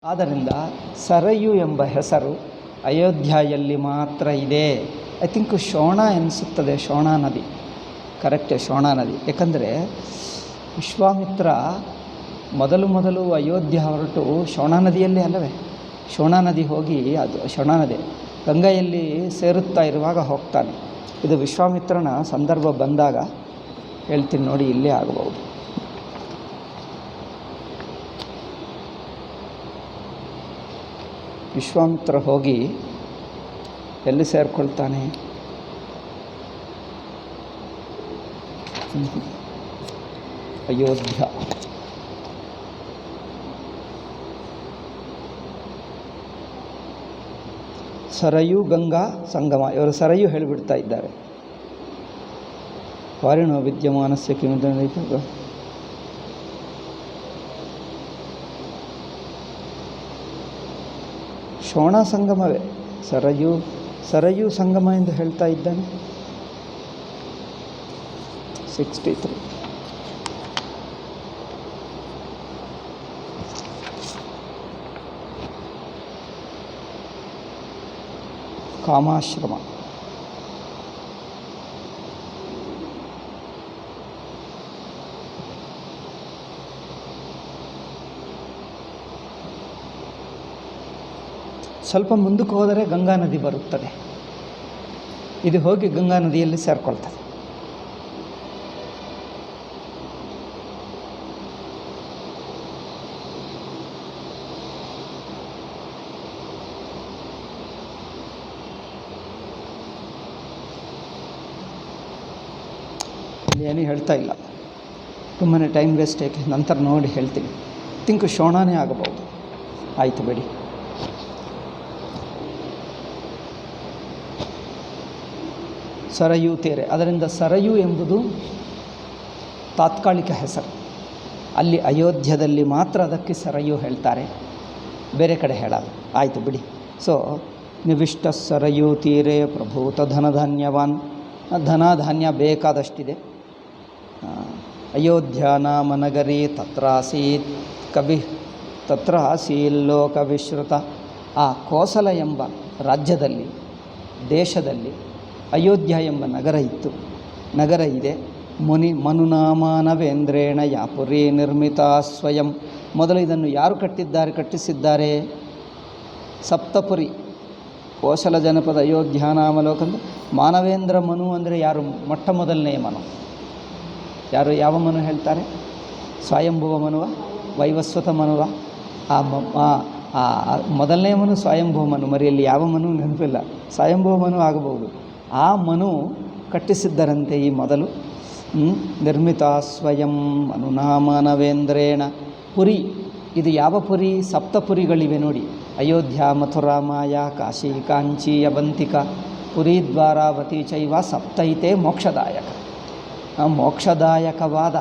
ಆದ್ದರಿಂದ ಸರಯು ಎಂಬ ಹೆಸರು ಅಯೋಧ್ಯೆಯಲ್ಲಿ ಮಾತ್ರ ಇದೆ. ಐ ಥಿಂಕ್ ಶೋಣ ಎನಿಸುತ್ತದೆ, ಶೋಣಾ ನದಿ, ಕರೆಕ್ಟೇ, ಶೋಣಾ ನದಿ. ಯಾಕಂದರೆ ವಿಶ್ವಾಮಿತ್ರ ಮೊದಲು ಅಯೋಧ್ಯೆ ಹೊರಟು ಶೋಣಾ ನದಿಯಲ್ಲೇ ಅಲ್ಲವೇ, ಶೋಣಾ ನದಿ ಹೋಗಿ ಅದು ಶೋಣಾ ನದಿ ಗಂಗೆಯಲ್ಲಿ ಸೇರುತ್ತಾ ಇರುವಾಗ ಹೋಗ್ತಾನೆ. ಇದು ವಿಶ್ವಾಮಿತ್ರನ ಸಂದರ್ಭ ಬಂದಾಗ ಹೇಳ್ತೀನಿ ನೋಡಿ, ಇಲ್ಲೇ ಆಗಬಹುದು. ವಿಶ್ವಾಮಿತ್ರ ಹೋಗಿ ಎಲ್ಲಿ ಸೇರಿಕೊಳ್ತಾನೆ? ಅಯೋಧ್ಯ. ಸರಯು ಗಂಗಾ ಸಂಗಮ, ಇವರು ಸರಯು ಹೇಳಿಬಿಡ್ತಾ ಇದ್ದಾರೆ. ವಾರಿಣೋ ವಿದ್ಯಮಾನಸ್ಯ ಕಿಮಿದ ಶೋಣ ಸಂಗಮವೇ, ಸರಯು ಸಂಗಮ ಎಂದು ಹೇಳ್ತಾ ಇದ್ದಾನೆ. 63 ಕಾಮಾಶ್ರಮ. ಸ್ವಲ್ಪ ಮುಂದಕ್ಕೆ ಹೋದರೆ ಗಂಗಾ ನದಿ ಬರುತ್ತದೆ. ಇದು ಹೋಗಿ ಗಂಗಾ ನದಿಯಲ್ಲಿ ಸೇರಿಕೊಳ್ತದೆ. ಏನೂ ಹೇಳ್ತಾ ಇಲ್ಲ, ತುಂಬಾ ಟೈಮ್ ವೇಸ್ಟ್ ಏಕೆ, ನಂತರ ನೋಡಿ ಹೇಳ್ತೀನಿ. ಥಿಂಕ್ ಶೋಣಾನೇ ಆಗಬಹುದು. ಆಯಿತು ಬಿಡಿ. ಸರಯು ತೇರೆ, ಅದರಿಂದ ಸರಯು ಎಂಬುದು ತಾತ್ಕಾಲಿಕ ಹೆಸರು. ಅಲ್ಲಿ ಅಯೋಧ್ಯದಲ್ಲಿ ಮಾತ್ರ ಅದಕ್ಕೆ ಸರಯು ಹೇಳ್ತಾರೆ, ಬೇರೆ ಕಡೆ ಹೇಳಲ್ಲ. ಆಯಿತು ಬಿಡಿ. ಸೊ ನಿವಿಷ್ಟ ಸರಯು ತೀರೆ ಪ್ರಭೂತ ಧನಧಾನ್ಯವಾನ್, ಧನ ಧಾನ್ಯ ಬೇಕಾದಷ್ಟಿದೆ. ಅಯೋಧ್ಯ ನಾಮ ನಗರಿ ತತ್ರಾಸೀತ್ ಕವಿ ತತ್ರ ಆಸೀಲ್ಲೋಕ ವಿಶ್ರುತ. ಆ ಕೋಸಲ ಎಂಬ ರಾಜ್ಯದಲ್ಲಿ, ದೇಶದಲ್ಲಿ ಅಯೋಧ್ಯ ಎಂಬ ನಗರ ಇದೆ. ಮನುನಾಮಾನವೇಂದ್ರೇಣ ಯಾಪುರಿ ನಿರ್ಮಿತ ಸ್ವಯಂ. ಮೊದಲು ಇದನ್ನು ಯಾರು ಕಟ್ಟಿಸಿದ್ದಾರೆ? ಸಪ್ತಪುರಿ, ಕೋಸಲ ಜನಪದ ಅಯೋಧ್ಯ ನಾಮಲೋಕ. ಮಾನವೇಂದ್ರ ಮನು ಅಂದರೆ ಯಾರು? ಮೊಟ್ಟ ಮೊದಲನೆಯ ಮನು ಯಾರು? ಯಾವ ಮನು ಹೇಳ್ತಾರೆ? ಸ್ವಯಂಭುವ ಮನುವ, ವೈವಸ್ವತ ಮನುವ? ಮೊದಲನೇ ಮನು ಸ್ವಯಂಭುವ ಮನು, ಮರಿಯಲ್ಲಿ ಯಾವ ಮನು ನೆನಪಿಲ್ಲ. ಸ್ವಯಂಭುವ ಮನು ಆಗಬಹುದು. ಆ ಮನು ಕಟ್ಟಿಸಿದ್ದರಂತೆ ಈ ಮೊದಲು. ನಿರ್ಮಿತ ಸ್ವಯಂ ಮನುನಾಮಾನವೇಂದ್ರೇಣ. ಪುರಿ, ಇದು ಯಾವ ಪುರಿ? ಸಪ್ತಪುರಿಗಳಿವೆ ನೋಡಿ. ಅಯೋಧ್ಯ, ಮಥುರಾ, ಮಾಯಾ, ಕಾಶಿ, ಕಾಂಚಿ, ಅವಂತಿಕ, ಪುರಿ, ದ್ವಾರಾವತಿ ಚೈವ ಸಪ್ತೈತೆ ಮೋಕ್ಷದಾಯಕ. ಮೋಕ್ಷದಾಯಕವಾದ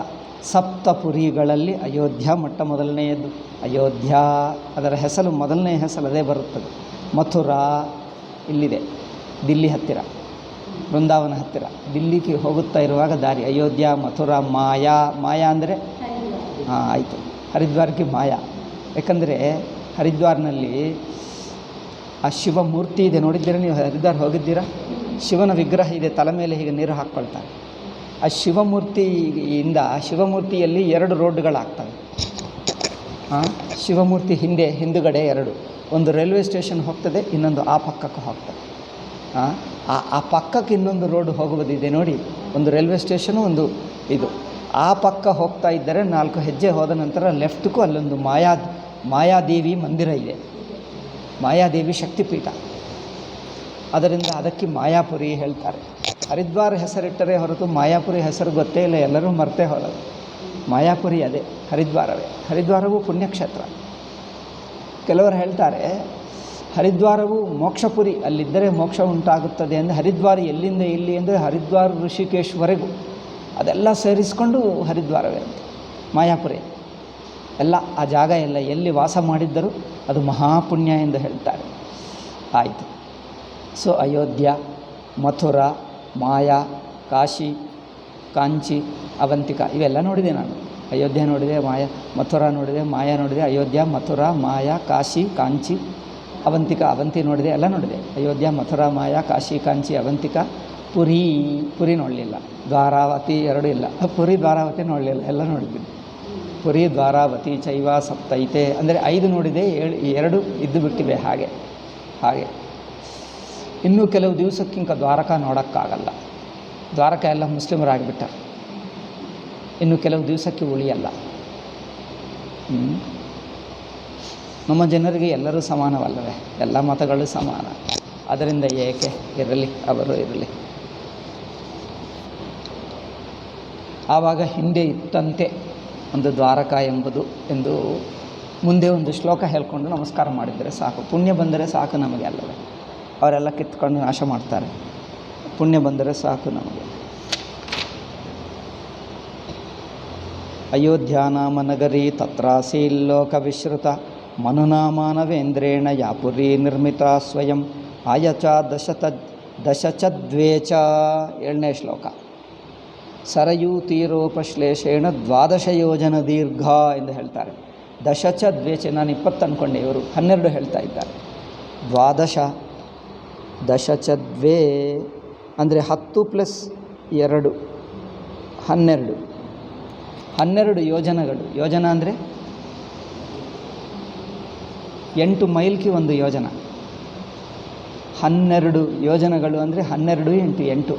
ಸಪ್ತಪುರಿಗಳಲ್ಲಿ ಅಯೋಧ್ಯ ಮೊಟ್ಟ ಮೊದಲನೆಯದು. ಅಯೋಧ್ಯ ಅದರ ಹೆಸರು, ಮೊದಲನೆಯ ಹೆಸರು ಅದೇ ಬರುತ್ತದೆ. ಮಥುರಾ ಇಲ್ಲಿದೆ, ದಿಲ್ಲಿ ಹತ್ತಿರ, ಬೃಂದಾವನ ಹತ್ತಿರ, ದಿಲ್ಲಿಗೆ ಹೋಗುತ್ತಾ ಇರುವಾಗ ದಾರಿ. ಅಯೋಧ್ಯ, ಮಥುರಾ, ಮಾಯಾ ಅಂದರೆ ಆಯಿತು, ಹರಿದ್ವಾರಕ್ಕೆ ಮಾಯಾ. ಯಾಕಂದರೆ ಹರಿದ್ವಾರ್ನಲ್ಲಿ ಆ ಶಿವ ಮೂರ್ತಿ ಇದೆ, ನೋಡಿದ್ದೀರಾ ನೀವು? ಹರಿದ್ವಾರ ಹೋಗಿದ್ದೀರಾ? ಶಿವನ ವಿಗ್ರಹ ಇದೆ, ತಲೆ ಮೇಲೆ ಹೀಗೆ ನೀರು ಹಾಕ್ಕೊಳ್ತಾರೆ. ಆ ಶಿವಮೂರ್ತಿಯಲ್ಲಿ 2 ರೋಡ್ಗಳಾಗ್ತವೆ. ಶಿವಮೂರ್ತಿ ಹಿಂದುಗಡೆ 2, ಒಂದು ರೈಲ್ವೆ ಸ್ಟೇಷನ್ ಹೋಗ್ತದೆ, ಇನ್ನೊಂದು ಆ ಪಕ್ಕಕ್ಕೆ ಹೋಗ್ತದೆ. ಆ ಪಕ್ಕಕ್ಕೆ ಇನ್ನೊಂದು ರೋಡ್ ಹೋಗುವುದಿದೆ ನೋಡಿ, ಒಂದು ರೈಲ್ವೆ ಸ್ಟೇಷನು, ಒಂದು ಇದು. ಆ ಪಕ್ಕ ಹೋಗ್ತಾ ಇದ್ದರೆ 4 ಹೆಜ್ಜೆ ಹೋದ ನಂತರ ಲೆಫ್ಟ್ಗೂ ಅಲ್ಲೊಂದು ಮಾಯಾದೇವಿ ಮಂದಿರ ಇದೆ, ಮಾಯಾದೇವಿ ಶಕ್ತಿಪೀಠ. ಅದರಿಂದ ಅದಕ್ಕೆ ಮಾಯಾಪುರಿ ಹೇಳ್ತಾರೆ. ಹರಿದ್ವಾರ ಹೆಸರಿಟ್ಟರೆ ಹೊರತು ಮಾಯಾಪುರಿ ಹೆಸರು ಗೊತ್ತೇ ಇಲ್ಲ, ಎಲ್ಲರೂ ಮರ್ತೇ ಹೋದರು. ಮಾಯಾಪುರಿ ಅದೇ, ಹರಿದ್ವಾರವೇ. ಹರಿದ್ವಾರವೂ ಪುಣ್ಯಕ್ಷೇತ್ರ. ಕೆಲವರು ಹೇಳ್ತಾರೆ ಹರಿದ್ವಾರವು ಮೋಕ್ಷಪುರಿ, ಅಲ್ಲಿದ್ದರೆ ಮೋಕ್ಷ ಉಂಟಾಗುತ್ತದೆ ಅಂದರೆ. ಹರಿದ್ವಾರ ಎಲ್ಲಿಂದ ಎಲ್ಲಿ ಅಂದರೆ ಹರಿದ್ವಾರ ಋಷಿಕೇಶ್ವರೆಗೂ ಅದೆಲ್ಲ ಸೇರಿಸ್ಕೊಂಡು ಹರಿದ್ವಾರವೇ ಅಂತ. ಮಾಯಾಪುರಿ ಎಲ್ಲ ಆ ಜಾಗ ಎಲ್ಲ ಎಲ್ಲಿ ವಾಸ ಮಾಡಿದ್ದರೂ ಅದು ಮಹಾಪುಣ್ಯ ಎಂದು ಹೇಳ್ತಾರೆ. ಆಯಿತು. ಸೊ ಅಯೋಧ್ಯ, ಮಥುರಾ, ಮಾಯಾ, ಕಾಶಿ, ಕಾಂಚಿ, ಅವಂತಿಕ ಇವೆಲ್ಲ ನೋಡಿದೆ ನಾನು. ಅಯೋಧ್ಯೆ ನೋಡಿದೆ, ಮಥುರಾ ನೋಡಿದೆ, ಮಾಯಾ ನೋಡಿದೆ, ಅಯೋಧ್ಯ, ಮಥುರಾ, ಮಾಯಾ, ಕಾಶಿ, ಕಾಂಚಿ, ಅವಂತಿ ನೋಡಿದೆ, ಎಲ್ಲ ನೋಡಿದೆ. ಅಯೋಧ್ಯ, ಮಥುರಾ, ಮಾಯಾ, ಕಾಶಿ, ಕಾಂಚಿ, ಅವಂತಿಕ, ಪುರಿ ನೋಡಲಿಲ್ಲ. ದ್ವಾರಾವತಿ ಎರಡೂ ಇಲ್ಲ. ಪುರಿ ದ್ವಾರಾವತಿ ನೋಡಲಿಲ್ಲ, ಎಲ್ಲ ನೋಡಿದ್ದೀನಿ. ಪುರಿ, ದ್ವಾರಾವತಿ ಚೈವ ಸಪ್ತೈತೆ ಅಂದರೆ 5 ನೋಡಿದೆ, 2 ಇದ್ದು ಬಿಟ್ಟಿವೆ. ಹಾಗೆ ಇನ್ನೂ ಕೆಲವು ದಿವಸಕ್ಕಿಂತ ದ್ವಾರಕಾ ನೋಡೋಕ್ಕಾಗಲ್ಲ. ದ್ವಾರಕಾ ಎಲ್ಲ ಮುಸ್ಲಿಮರಾಗಿಬಿಟ್ಟಾರೆ. ಇನ್ನು ಕೆಲವು ದಿವಸಕ್ಕೆ ಉಳಿಯಲ್ಲ. ನಮ್ಮ ಜನರಿಗೆ ಎಲ್ಲರೂ ಸಮಾನವಲ್ಲವೇ? ಎಲ್ಲ ಮತಗಳು ಸಮಾನ. ಅದರಿಂದ ಏಕೆ ಇರಲಿ, ಅವರು ಇರಲಿ. ಆವಾಗ ಹಿಂದೆ ಇತ್ತಂತೆ ಒಂದು ದ್ವಾರಕಾ ಎಂಬುದು ಎಂದು ಮುಂದೆ ಒಂದು ಶ್ಲೋಕ ಹೇಳ್ಕೊಂಡು ನಮಸ್ಕಾರ ಮಾಡಿದರೆ ಸಾಕು. ಪುಣ್ಯ ಬಂದರೆ ಸಾಕು ನಮಗೆ ಅಲ್ಲವೇ? ಅವರೆಲ್ಲ ಕಿತ್ಕೊಂಡು ನಾಶ ಮಾಡ್ತಾರೆ. ಪುಣ್ಯ ಬಂದರೆ ಸಾಕು ನಮಗೆ. ಅಯೋಧ್ಯಾನಾಮ ನಗರಿ ತತ್ರಾಸೀಲ್ಲೋಕ ವಿಶ್ರುತ ಮನುನಾ ಮಾನವೇಂದ್ರೇಣ ಯಾಪುರಿ ನಿರ್ಮಿತ ಸ್ವಯಂ ಆಯಚ ದಶಚದ್ವೇಚ. 7ನೇ ಶ್ಲೋಕ. ಸರಯೂ ತೀರೋಪಶ್ಲೇಷೇಣ 12 ಯೋಜನ ದೀರ್ಘ ಎಂದು ಹೇಳ್ತಾರೆ. ದಶಚ ದ್ವೇಚ, ನಾನು 20 ಅಂದ್ಕೊಂಡೆ, ಇವರು 12 ಹೇಳ್ತಾ ಇದ್ದಾರೆ. 12 ದಶಚದ್ವೇ ಅಂದರೆ 10 + 2 12 ಯೋಜನಗಳು. ಯೋಜನ ಅಂದರೆ 8 ಮೈಲ್ಗೆ ಒಂದು ಯೋಜನ. 12 ಯೋಜನಗಳು ಅಂದರೆ 12 × 8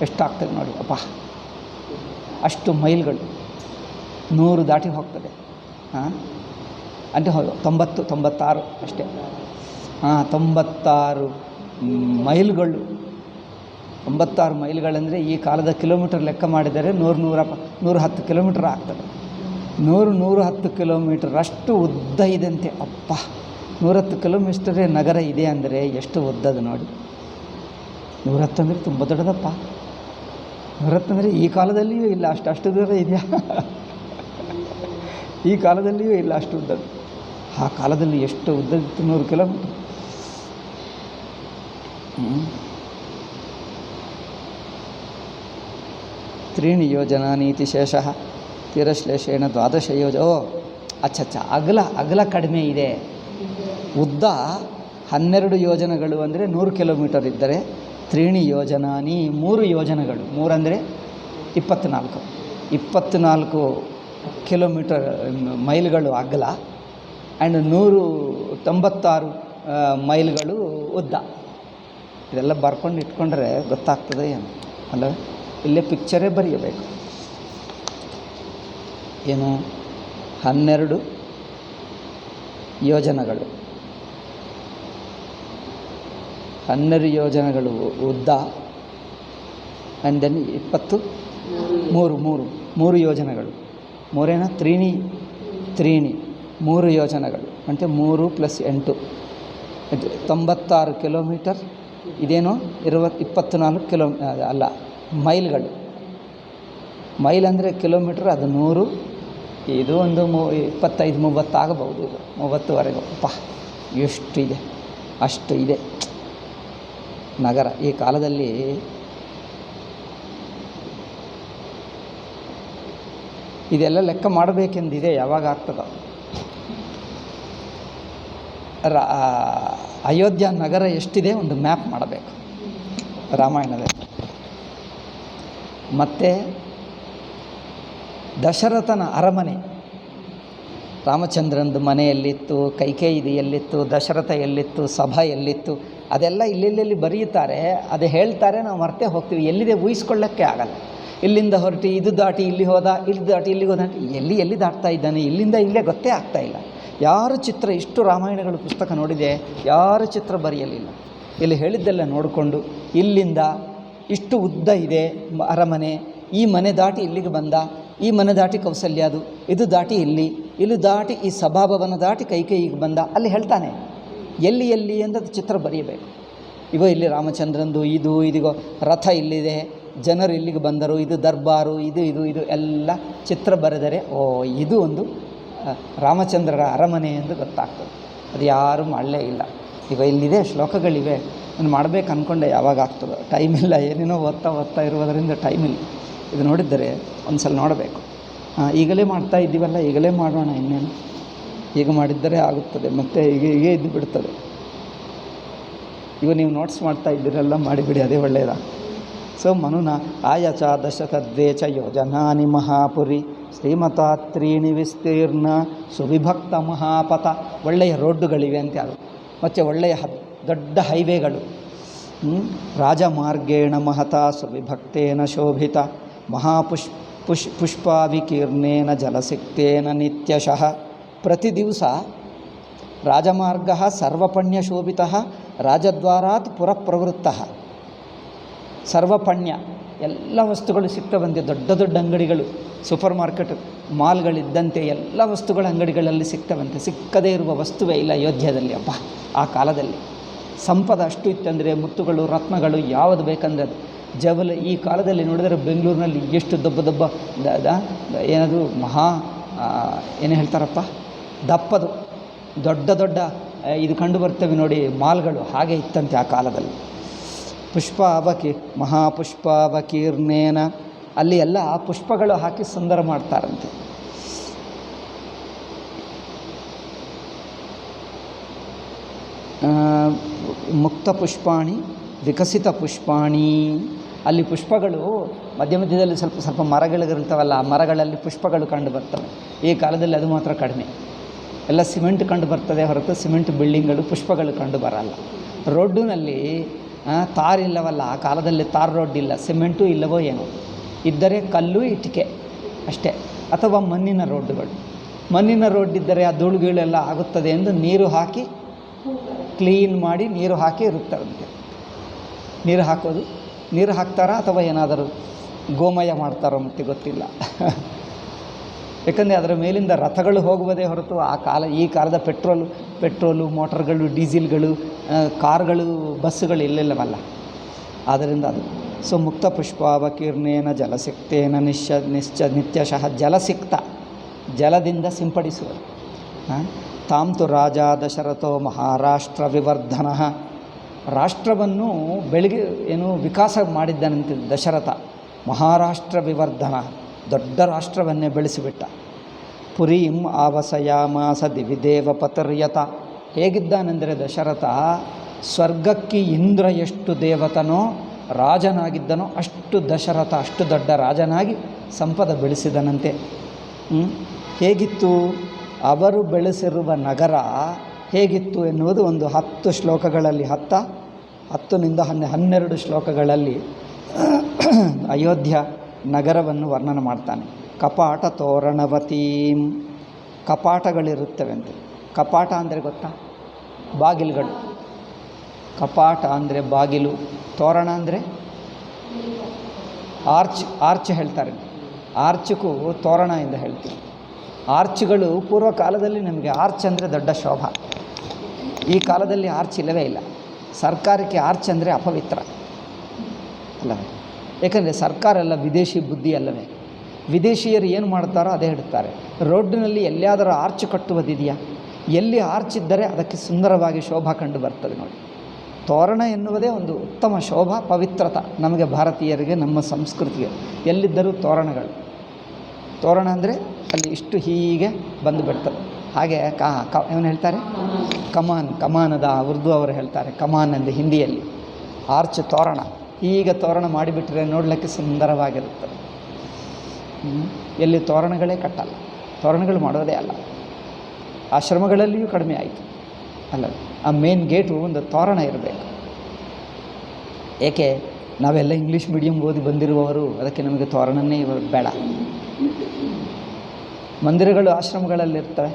ಎಷ್ಟಾಗ್ತದೆ ನೋಡಿ ಅಪ್ಪ. ಅಷ್ಟು ಮೈಲ್ಗಳು 100 ದಾಟಿ ಹೋಗ್ತದೆ. ಅಂದರೆ 96 ಅಷ್ಟೇ. 96 ಮೈಲ್ಗಳು. 96 ಮೈಲ್ಗಳಂದರೆ ಈ ಕಾಲದ ಕಿಲೋಮೀಟರ್ ಲೆಕ್ಕ ಮಾಡಿದರೆ 110 ಕಿಲೋಮೀಟರ್ ಆಗ್ತದೆ. 110 ಕಿಲೋಮೀಟರ್ ಅಷ್ಟು ಉದ್ದ ಇದಂತೆ ಅಪ್ಪ. 110 ಕಿಲೋಮೀಟರೇ ನಗರ ಇದೆ ಅಂದರೆ ಎಷ್ಟು ಉದ್ದದು ನೋಡಿ. 110 ಅಂದರೆ ತುಂಬ ದೊಡ್ಡದಪ್ಪ. 110 ಅಂದರೆ ಈ ಕಾಲದಲ್ಲಿಯೂ ಇಲ್ಲ ಅಷ್ಟು ದೂರ ಇದೆಯಾ? ಈ ಕಾಲದಲ್ಲಿಯೂ ಇಲ್ಲ ಅಷ್ಟು ಉದ್ದದ್ದು. ಆ ಕಾಲದಲ್ಲಿ ಎಷ್ಟು ಉದ್ದದಿತ್ತು? 100 ಕಿಲೋಮೀಟರ್. ತ್ರೀಣಿ ಯೋಜನಾ ನೀತಿ ಶೇಷ ತೀರಶ್ಲೇಷೇಣ 12 ಯೋಜನ. ಅಚ್ಚ ಅಗಲ ಕಡಿಮೆ ಇದೆ. ಉದ್ದ 12 ಯೋಜನಗಳು ಅಂದರೆ 100 ಕಿಲೋಮೀಟರ್ ಇದ್ದರೆ ತ್ರೀಣಿ ಯೋಜನಾನಿ 3 ಯೋಜನಗಳು. 3 ಅಂದರೆ 24 ಕಿಲೋಮೀಟರ್ ಮೈಲ್ಗಳು ಅಗಲ ಆ್ಯಂಡ್ 196 ಮೈಲ್ಗಳು ಉದ್ದ. ಇದೆಲ್ಲ ಬರ್ಕೊಂಡು ಇಟ್ಕೊಂಡ್ರೆ ಗೊತ್ತಾಗ್ತದೆ ಏನು ಅಲ್ಲ? ಇಲ್ಲೇ ಪಿಕ್ಚರೇ ಬರೆಯಬೇಕು. ಏನು 12 ಯೋಜನಗಳು, 12 ಯೋಜನಗಳು ಉದ್ದ ಆ್ಯಂಡ್ ದೆನ್ 3 ಯೋಜನಗಳು. 3 ತ್ರೀಣಿ 3 ಯೋಜನಗಳು ಅಂದರೆ 3 + 8 96 ಕಿಲೋಮೀಟರ್. ಇದೇನೋ 24 ಅಲ್ಲ ಮೈಲ್ಗಳು. ಮೈಲ್ ಅಂದರೆ ಕಿಲೋಮೀಟ್ರ್, ಅದು 100. ಇದು ಒಂದು 25-30 ಆಗಬಹುದು. ಇದು 30ವರೆಗೂ. ಅಪ್ಪ ಎಷ್ಟಿದೆ, ಅಷ್ಟು ಇದೆ ನಗರ ಈ ಕಾಲದಲ್ಲಿ. ಇದೆಲ್ಲ ಲೆಕ್ಕ ಮಾಡಬೇಕೆಂದಿದೆ, ಯಾವಾಗ ಆಗ್ತದ? ಅಯೋಧ್ಯ ನಗರ ಎಷ್ಟಿದೆ ಒಂದು ಮ್ಯಾಪ್ ಮಾಡಬೇಕು ರಾಮಾಯಣದಲ್ಲಿ. ಮತ್ತು ದಶರಥನ ಅರಮನೆ, ರಾಮಚಂದ್ರನದು ಮನೆ ಎಲ್ಲಿತ್ತು, ಕೈಕೇಯಿದು ಎಲ್ಲಿತ್ತು, ದಶರಥ ಎಲ್ಲಿತ್ತು, ಸಭಾ ಎಲ್ಲಿತ್ತು, ಅದೆಲ್ಲ ಇಲ್ಲೆಲ್ಲಿ ಬರೆಯುತ್ತಾರೆ. ಅದು ಹೇಳ್ತಾರೆ, ನಾವು ಮರ್ತೇ ಹೋಗ್ತೀವಿ. ಎಲ್ಲಿದೆ ಊಹಿಸ್ಕೊಳ್ಳೋಕ್ಕೆ ಆಗಲ್ಲ. ಇಲ್ಲಿಂದ ಹೊರಟು ಇದು ದಾಟಿ ಇಲ್ಲಿ ಹೋದ, ಇಲ್ಲಿ ದಾಟಿ ಇಲ್ಲಿಗೆ ಹೋದ, ಎಲ್ಲಿ ದಾಟ್ತಾ ಇದ್ದಾನೆ, ಇಲ್ಲಿಂದ ಇಲ್ಲೇ ಗೊತ್ತೇ ಆಗ್ತಾಯಿಲ್ಲ. ಯಾರು ಚಿತ್ರ, ಇಷ್ಟು ರಾಮಾಯಣಗಳು ಪುಸ್ತಕ ನೋಡಿದೆ, ಯಾರು ಚಿತ್ರ ಬರೆಯಲಿಲ್ಲ. ಇಲ್ಲಿ ಹೇಳಿದ್ದೆಲ್ಲ ನೋಡಿಕೊಂಡು ಇಲ್ಲಿಂದ ಇಷ್ಟು ಉದ್ದ ಇದೆ ಅರಮನೆ, ಈ ಮನೆ ದಾಟಿ ಇಲ್ಲಿಗೆ ಬಂದ, ಈ ಮನೆ ದಾಟಿ ಕೌಸಲ್ಯದು, ಇದು ದಾಟಿ ಇಲ್ಲಿ ದಾಟಿ ಈ ಸಭಾಭವನ ದಾಟಿ ಕೈಕೇಯಿಗೆ ಬಂದ, ಅಲ್ಲಿ ಹೇಳ್ತಾನೆ ಎಲ್ಲಿ ಅಂದದ್ದು ಚಿತ್ರ ಬರೆಯಬೇಕು. ಇಲ್ಲಿ ರಾಮಚಂದ್ರಂದು ಇದಿಗೋ ರಥ ಇಲ್ಲಿದೆ, ಜನರು ಇಲ್ಲಿಗೆ ಬಂದರು, ಇದು ದರ್ಬಾರು, ಇದು ಎಲ್ಲ ಚಿತ್ರ ಬರೆದರೆ ಇದು ಒಂದು ರಾಮಚಂದ್ರರ ಅರಮನೆ ಎಂದು ಗೊತ್ತಾಗ್ತದೆ. ಅದು ಯಾರೂ ಮಾಡಲೇ ಇಲ್ಲ. ಇಲ್ಲಿದೆ, ಶ್ಲೋಕಗಳಿವೆ, ನಾನು ಮಾಡಬೇಕು ಅಂದ್ಕೊಂಡೆ, ಯಾವಾಗ ಆಗ್ತದೆ, ಟೈಮ್ ಇಲ್ಲ. ಏನೇನೋ ಓದ್ತಾ ಇರುವುದರಿಂದ ಟೈಮ್ ಇಲ್ಲ. ಇದು ನೋಡಿದ್ದರೆ ಒಂದು ಸಲ ನೋಡಬೇಕು. ಈಗಲೇ ಮಾಡ್ತಾ ಇದ್ದೀವಲ್ಲ, ಈಗಲೇ ಮಾಡೋಣ, ಇನ್ನೇನು ಈಗ ಮಾಡಿದ್ದರೆ ಆಗುತ್ತದೆ, ಮತ್ತು ಹೀಗೆ ಇದ್ದು ಬಿಡ್ತದೆ. ಇವು ನೀವು ನೋಟ್ಸ್ ಮಾಡ್ತಾ ಇದ್ದೀರಲ್ಲ, ಮಾಡಿಬಿಡಿ, ಅದೇ ಒಳ್ಳೆಯದ. ಸೊ ಮನುನ ಆಯಚ ದಶತದ್ವೇಚ ಯೋಜನಾನಿ ಮಹಾಪುರಿ ಶ್ರೀಮತಾತ್ರೀಣಿ ವಿಸ್ತೀರ್ಣ ಸುವಿಭಕ್ತ ಮಹಾಪಥ. ಒಳ್ಳೆಯ ರೋಡ್ಡುಗಳಿವೆ ಅಂತ ಅದು, ಮತ್ತು ಒಳ್ಳೆಯ ದೊಡ್ಡ ಹೈವೇಗಳು. ರಾಜಮಾರ್ಗೇಣ ಮಹತಾ ಸುವಿಭಕ್ತೇನ ಶೋಭಿತ ಪುಷ್ಪಾವಿಕೀರ್ಣೇನ ಜಲಸಿಕ್ತೇನ ನಿತ್ಯಶಃ. ಪ್ರತಿ ದಿವಸ ರಾಜಮಾರ್ಗ ಸರ್ವಪಣ್ಯ ಶೋಭಿತ ರಾಜದ್ವಾರಾತ್ ಪುರಪ್ರವೃತ್ತ. ಸರ್ವಪಣ್ಯ ಎಲ್ಲ ವಸ್ತುಗಳು ಸಿಗ್ತವಂತೆ, ದೊಡ್ಡ ದೊಡ್ಡ ಅಂಗಡಿಗಳು, ಸೂಪರ್ ಮಾರ್ಕೆಟ್ ಮಾಲ್ಗಳಿದ್ದಂತೆ ಎಲ್ಲ ವಸ್ತುಗಳ ಅಂಗಡಿಗಳಲ್ಲಿ ಸಿಗ್ತವಂತೆ. ಸಿಕ್ಕದೇ ಇರುವ ವಸ್ತುವೇ ಇಲ್ಲ ಅಯೋಧ್ಯದಲ್ಲಿ. ಅಪ್ಪ, ಆ ಕಾಲದಲ್ಲಿ ಸಂಪದ ಅಷ್ಟು ಇತ್ತಂದರೆ, ಮುತ್ತುಗಳು ರತ್ನಗಳು ಯಾವುದು ಬೇಕಂದರೆ ಅದು. ಜವಲ ಈ ಕಾಲದಲ್ಲಿ ನೋಡಿದರೆ ಬೆಂಗಳೂರಿನಲ್ಲಿ ಎಷ್ಟು ದೊಡ್ಡ ಏನದು ಏನು ಹೇಳ್ತಾರಪ್ಪ, ದಪ್ಪದು ದೊಡ್ಡ ದೊಡ್ಡ ಇದು ಕಂಡು ಬರ್ತವೆ ನೋಡಿ ಮಾಲ್ಗಳು, ಹಾಗೆ ಇತ್ತಂತೆ ಆ ಕಾಲದಲ್ಲಿ. ಮಹಾಪುಷ್ಪಾವಕೀರ್ಣೇನ, ಅಲ್ಲಿ ಎಲ್ಲ ಪುಷ್ಪಗಳು ಹಾಕಿ ಸುಂದರ ಮಾಡ್ತಾರಂತೆ. ಮುಕ್ತ ಪುಷ್ಪಾಣಿ ವಿಕಸಿತ ಪುಷ್ಪಾಣಿ, ಅಲ್ಲಿ ಪುಷ್ಪಗಳು ಮಧ್ಯ ಮಧ್ಯದಲ್ಲಿ ಸ್ವಲ್ಪ ಸ್ವಲ್ಪ ಮರಗಳಿರ್ತವಲ್ಲ, ಆ ಮರಗಳಲ್ಲಿ ಪುಷ್ಪಗಳು ಕಂಡು ಬರ್ತವೆ. ಈ ಕಾಲದಲ್ಲಿ ಅದು ಮಾತ್ರ ಕಡಿಮೆ, ಎಲ್ಲ ಸಿಮೆಂಟ್ ಕಂಡು ಬರ್ತದೆ ಹೊರತು ಸಿಮೆಂಟ್ ಬಿಲ್ಡಿಂಗ್ಗಳು, ಪುಷ್ಪಗಳು ಕಂಡು ಬರಲ್ಲ. ರೋಡ್ಡಿನಲ್ಲಿ ತಾರ್ ಇಲ್ಲವಲ್ಲ, ಆ ಕಾಲದಲ್ಲಿ ತಾರ್ ರೋಡ್ ಇಲ್ಲ, ಸಿಮೆಂಟು ಇಲ್ಲವೋ ಏನೋ, ಇದ್ದರೆ ಕಲ್ಲು ಇಟ್ಟಿಗೆ ಅಷ್ಟೇ, ಅಥವಾ ಮಣ್ಣಿನ ರೋಡ್ಡುಗಳು. ಮಣ್ಣಿನ ರೋಡ್ ಇದ್ದರೆ ಆ ಧೂಳುಗೀಳೆಲ್ಲ ಆಗುತ್ತದೆ ಎಂದು ನೀರು ಹಾಕಿ ಕ್ಲೀನ್ ಮಾಡಿ ನೀರು ಹಾಕಿ ಇರುತ್ತಾರಂತೆ. ನೀರು ಹಾಕೋದು, ನೀರು ಹಾಕ್ತಾರಾ ಅಥವಾ ಏನಾದರೂ ಗೋಮಯ ಮಾಡ್ತಾರೋ ಮತ್ತೆ ಗೊತ್ತಿಲ್ಲ. ಯಾಕಂದರೆ ಅದರ ಮೇಲಿಂದ ರಥಗಳು ಹೋಗುವುದೇ ಹೊರತು ಈ ಕಾಲದ ಪೆಟ್ರೋಲು ಮೋಟಾರ್ಗಳು, ಡೀಸೆಲ್ಗಳು, ಕಾರ್ಗಳು, ಬಸ್ಸುಗಳು ಇಲ್ಲಿಲ್ಲವಲ್ಲ. ಆದ್ದರಿಂದ ಅದು ಸೊ ಮುಕ್ತ ಪುಷ್ಪಾವಕೀರ್ಣೇನ ಜಲಸಿಕ್ತೇನ ನಿತ್ಯಶಃ. ಜಲಸಿಕ್ತ, ಜಲದಿಂದ ಸಿಂಪಡಿಸುವುದು. ತಾಂತು ರಾಜ ದಶರಥೋ ಮಹಾರಾಷ್ಟ್ರ ವಿವರ್ಧನ, ರಾಷ್ಟ್ರವನ್ನು ವಿಕಾಸ ಮಾಡಿದ್ದನಂತೆ ದಶರಥ. ಮಹಾರಾಷ್ಟ್ರ ವಿವರ್ಧನ, ದೊಡ್ಡ ರಾಷ್ಟ್ರವನ್ನೇ ಬೆಳೆಸಿಬಿಟ್ಟ. ಪುರೀಂ ಆವಸಯಾಮಾಸ ದಿವಿದೇವ ಪತರ್ಯತ. ಹೇಗಿದ್ದಾನೆಂದರೆ ದಶರಥ ಸ್ವರ್ಗಕ್ಕೆ ಇಂದ್ರ ಎಷ್ಟು ದೇವತನೋ ರಾಜನಾಗಿದ್ದನೋ ಅಷ್ಟು ದಶರಥ ಅಷ್ಟು ದೊಡ್ಡ ರಾಜನಾಗಿ ಸಂಪದ ಬೆಳೆಸಿದನಂತೆ. ಹೇಗಿತ್ತು ಅವರು ಬೆಳೆಸಿರುವ ನಗರ ಹೇಗಿತ್ತು ಎನ್ನುವುದು ಒಂದು 10 ಶ್ಲೋಕಗಳಲ್ಲಿ 10ನಿಂದ 12 ಶ್ಲೋಕಗಳಲ್ಲಿ ಅಯೋಧ್ಯ ನಗರವನ್ನು ವರ್ಣನೆ ಮಾಡ್ತಾನೆ. ಕಪಾಟ ತೋರಣವತೀಂ, ಕಪಾಟಗಳಿರುತ್ತವೆ ಅಂತ. ಕಪಾಟ ಅಂದರೆ ಗೊತ್ತಾ? ಬಾಗಿಲುಗಳು. ಕಪಾಟ ಅಂದರೆ ಬಾಗಿಲು, ತೋರಣ ಅಂದರೆ ಆರ್ಚ್ ಹೇಳ್ತಾರೆ. ಆರ್ಚಕ್ಕೂ ತೋರಣ ಎಂದು ಹೇಳ್ತೀವಿ. ಆರ್ಚ್ಗಳು ಪೂರ್ವ ಕಾಲದಲ್ಲಿ ನಮಗೆ ಆರ್ಚ್ ಅಂದರೆ ದೊಡ್ಡ ಶೋಭ. ಈ ಕಾಲದಲ್ಲಿ ಆರ್ಚ್ ಇಲ್ಲವೇ ಇಲ್ಲ. ಸರ್ಕಾರಕ್ಕೆ ಆರ್ಚ್ ಅಂದರೆ ಅಪವಿತ್ರ ಅಲ್ಲವೇ? ಏಕೆಂದರೆ ಸರ್ಕಾರ ಎಲ್ಲ ವಿದೇಶಿ ಬುದ್ಧಿ ಅಲ್ಲವೇ? ವಿದೇಶಿಯರು ಏನು ಮಾಡ್ತಾರೋ ಅದೇ ಇಡ್ತಾರೆ. ರೋಡ್ನಲ್ಲಿ ಎಲ್ಲಿಯಾದರೂ ಆರ್ಚ್ ಕಟ್ಟುವುದಿದೆಯಾ? ಎಲ್ಲಿ ಆರ್ಚ್ ಇದ್ದರೆ ಅದಕ್ಕೆ ಸುಂದರವಾಗಿ ಶೋಭಾ ಕಂಡು ಬರ್ತದೆ ನೋಡಿ. ತೋರಣ ಎನ್ನುವುದೇ ಒಂದು ಉತ್ತಮ ಶೋಭಾ, ಪವಿತ್ರತ ನಮಗೆ ಭಾರತೀಯರಿಗೆ, ನಮ್ಮ ಸಂಸ್ಕೃತಿಗೆ. ಎಲ್ಲಿದ್ದರೂ ತೋರಣಗಳು. ತೋರಣ ಅಂದರೆ ಅಲ್ಲಿ ಇಷ್ಟು ಹೀಗೆ ಬಂದು ಬಿಡ್ತದೆ. ಹಾಗೆ ಏನು ಹೇಳ್ತಾರೆ? ಕಮಾನದ ಉರ್ದು ಅವರು ಹೇಳ್ತಾರೆ ಕಮಾನ್ ಎಂದು ಹಿಂದಿಯಲ್ಲಿ. ಆರ್ಚ್ ತೋರಣ, ಹೀಗೆ ತೋರಣ ಮಾಡಿಬಿಟ್ರೆ ನೋಡಲಿಕ್ಕೆ ಸುಂದರವಾಗಿರುತ್ತದೆ. ಎಲ್ಲಿ ತೋರಣಗಳೇ ಕಟ್ಟಲ್ಲ, ತೋರಣಗಳು ಮಾಡೋದೇ ಅಲ್ಲ. ಆಶ್ರಮಗಳಲ್ಲಿಯೂ ಕಡಿಮೆ ಆಯಿತು ಅಲ್ಲ. ಆ ಮೇನ್ ಗೇಟು ಒಂದು ತೋರಣ ಇರಬೇಕು. ಏಕೆ? ನಾವೆಲ್ಲ ಇಂಗ್ಲೀಷ್ ಮೀಡಿಯಂ ಓದಿ ಬಂದಿರುವವರು, ಅದಕ್ಕೆ ನಮಗೆ ತೋರಣನೇ ಬೇಡ. ಮಂದಿರಗಳು ಆಶ್ರಮಗಳಲ್ಲಿರ್ತವೆ,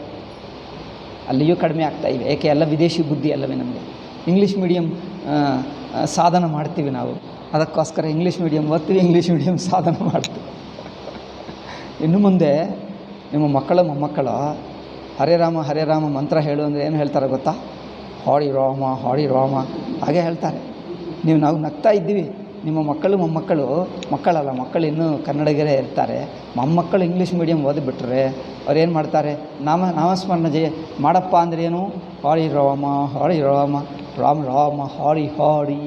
ಅಲ್ಲಿಯೂ ಕಡಿಮೆ ಆಗ್ತಾಯಿವೆ. ಏಕೆ? ಎಲ್ಲ ವಿದೇಶಿ ಬುದ್ಧಿ ಅಲ್ಲವೇ ನಮಗೆ. ಇಂಗ್ಲೀಷ್ ಮೀಡಿಯಂ ಸಾಧನ ಮಾಡ್ತೀವಿ ನಾವು, ಅದಕ್ಕೋಸ್ಕರ ಇಂಗ್ಲೀಷ್ ಮೀಡಿಯಂ ಓದ್ತೀವಿ, ಇಂಗ್ಲೀಷ್ ಮೀಡಿಯಂ ಸಾಧನ ಮಾಡ್ತೀವಿ. ಇನ್ನು ಮುಂದೆ ನಿಮ್ಮ ಮಕ್ಕಳು ಮೊಮ್ಮಕ್ಕಳು ಹರೇ ರಾಮ ಹರೇ ರಾಮ ಮಂತ್ರ ಹೇಳು ಅಂದರೆ ಏನು ಹೇಳ್ತಾರೆ ಗೊತ್ತಾ? ಹಾಡಿ ರಾಮ ಹಾಡಿ ರಾಮ ಹಾಗೆ ಹೇಳ್ತಾರೆ. ನಾವು ನಗ್ತಾ ಇದ್ದೀವಿ. ನಿಮ್ಮ ಮಕ್ಕಳು ಮೊಮ್ಮಕ್ಕಳು, ಮಕ್ಕಳು ಇನ್ನೂ ಕನ್ನಡಿಗರೇ ಇರ್ತಾರೆ. ಮೊಮ್ಮಕ್ಕಳು ಇಂಗ್ಲೀಷ್ ಮೀಡಿಯಂ ಓದಿಬಿಟ್ರೆ ಅವ್ರೇನು ಮಾಡ್ತಾರೆ? ನಾಮಸ್ಮರಣೆ ಮಾಡಪ್ಪ ಅಂದರೆ ಏನು? ಹಾಡಿ ರಾಮ ರಾಮ ರಾಮ ಹಾಡಿ ಹಾಡಿ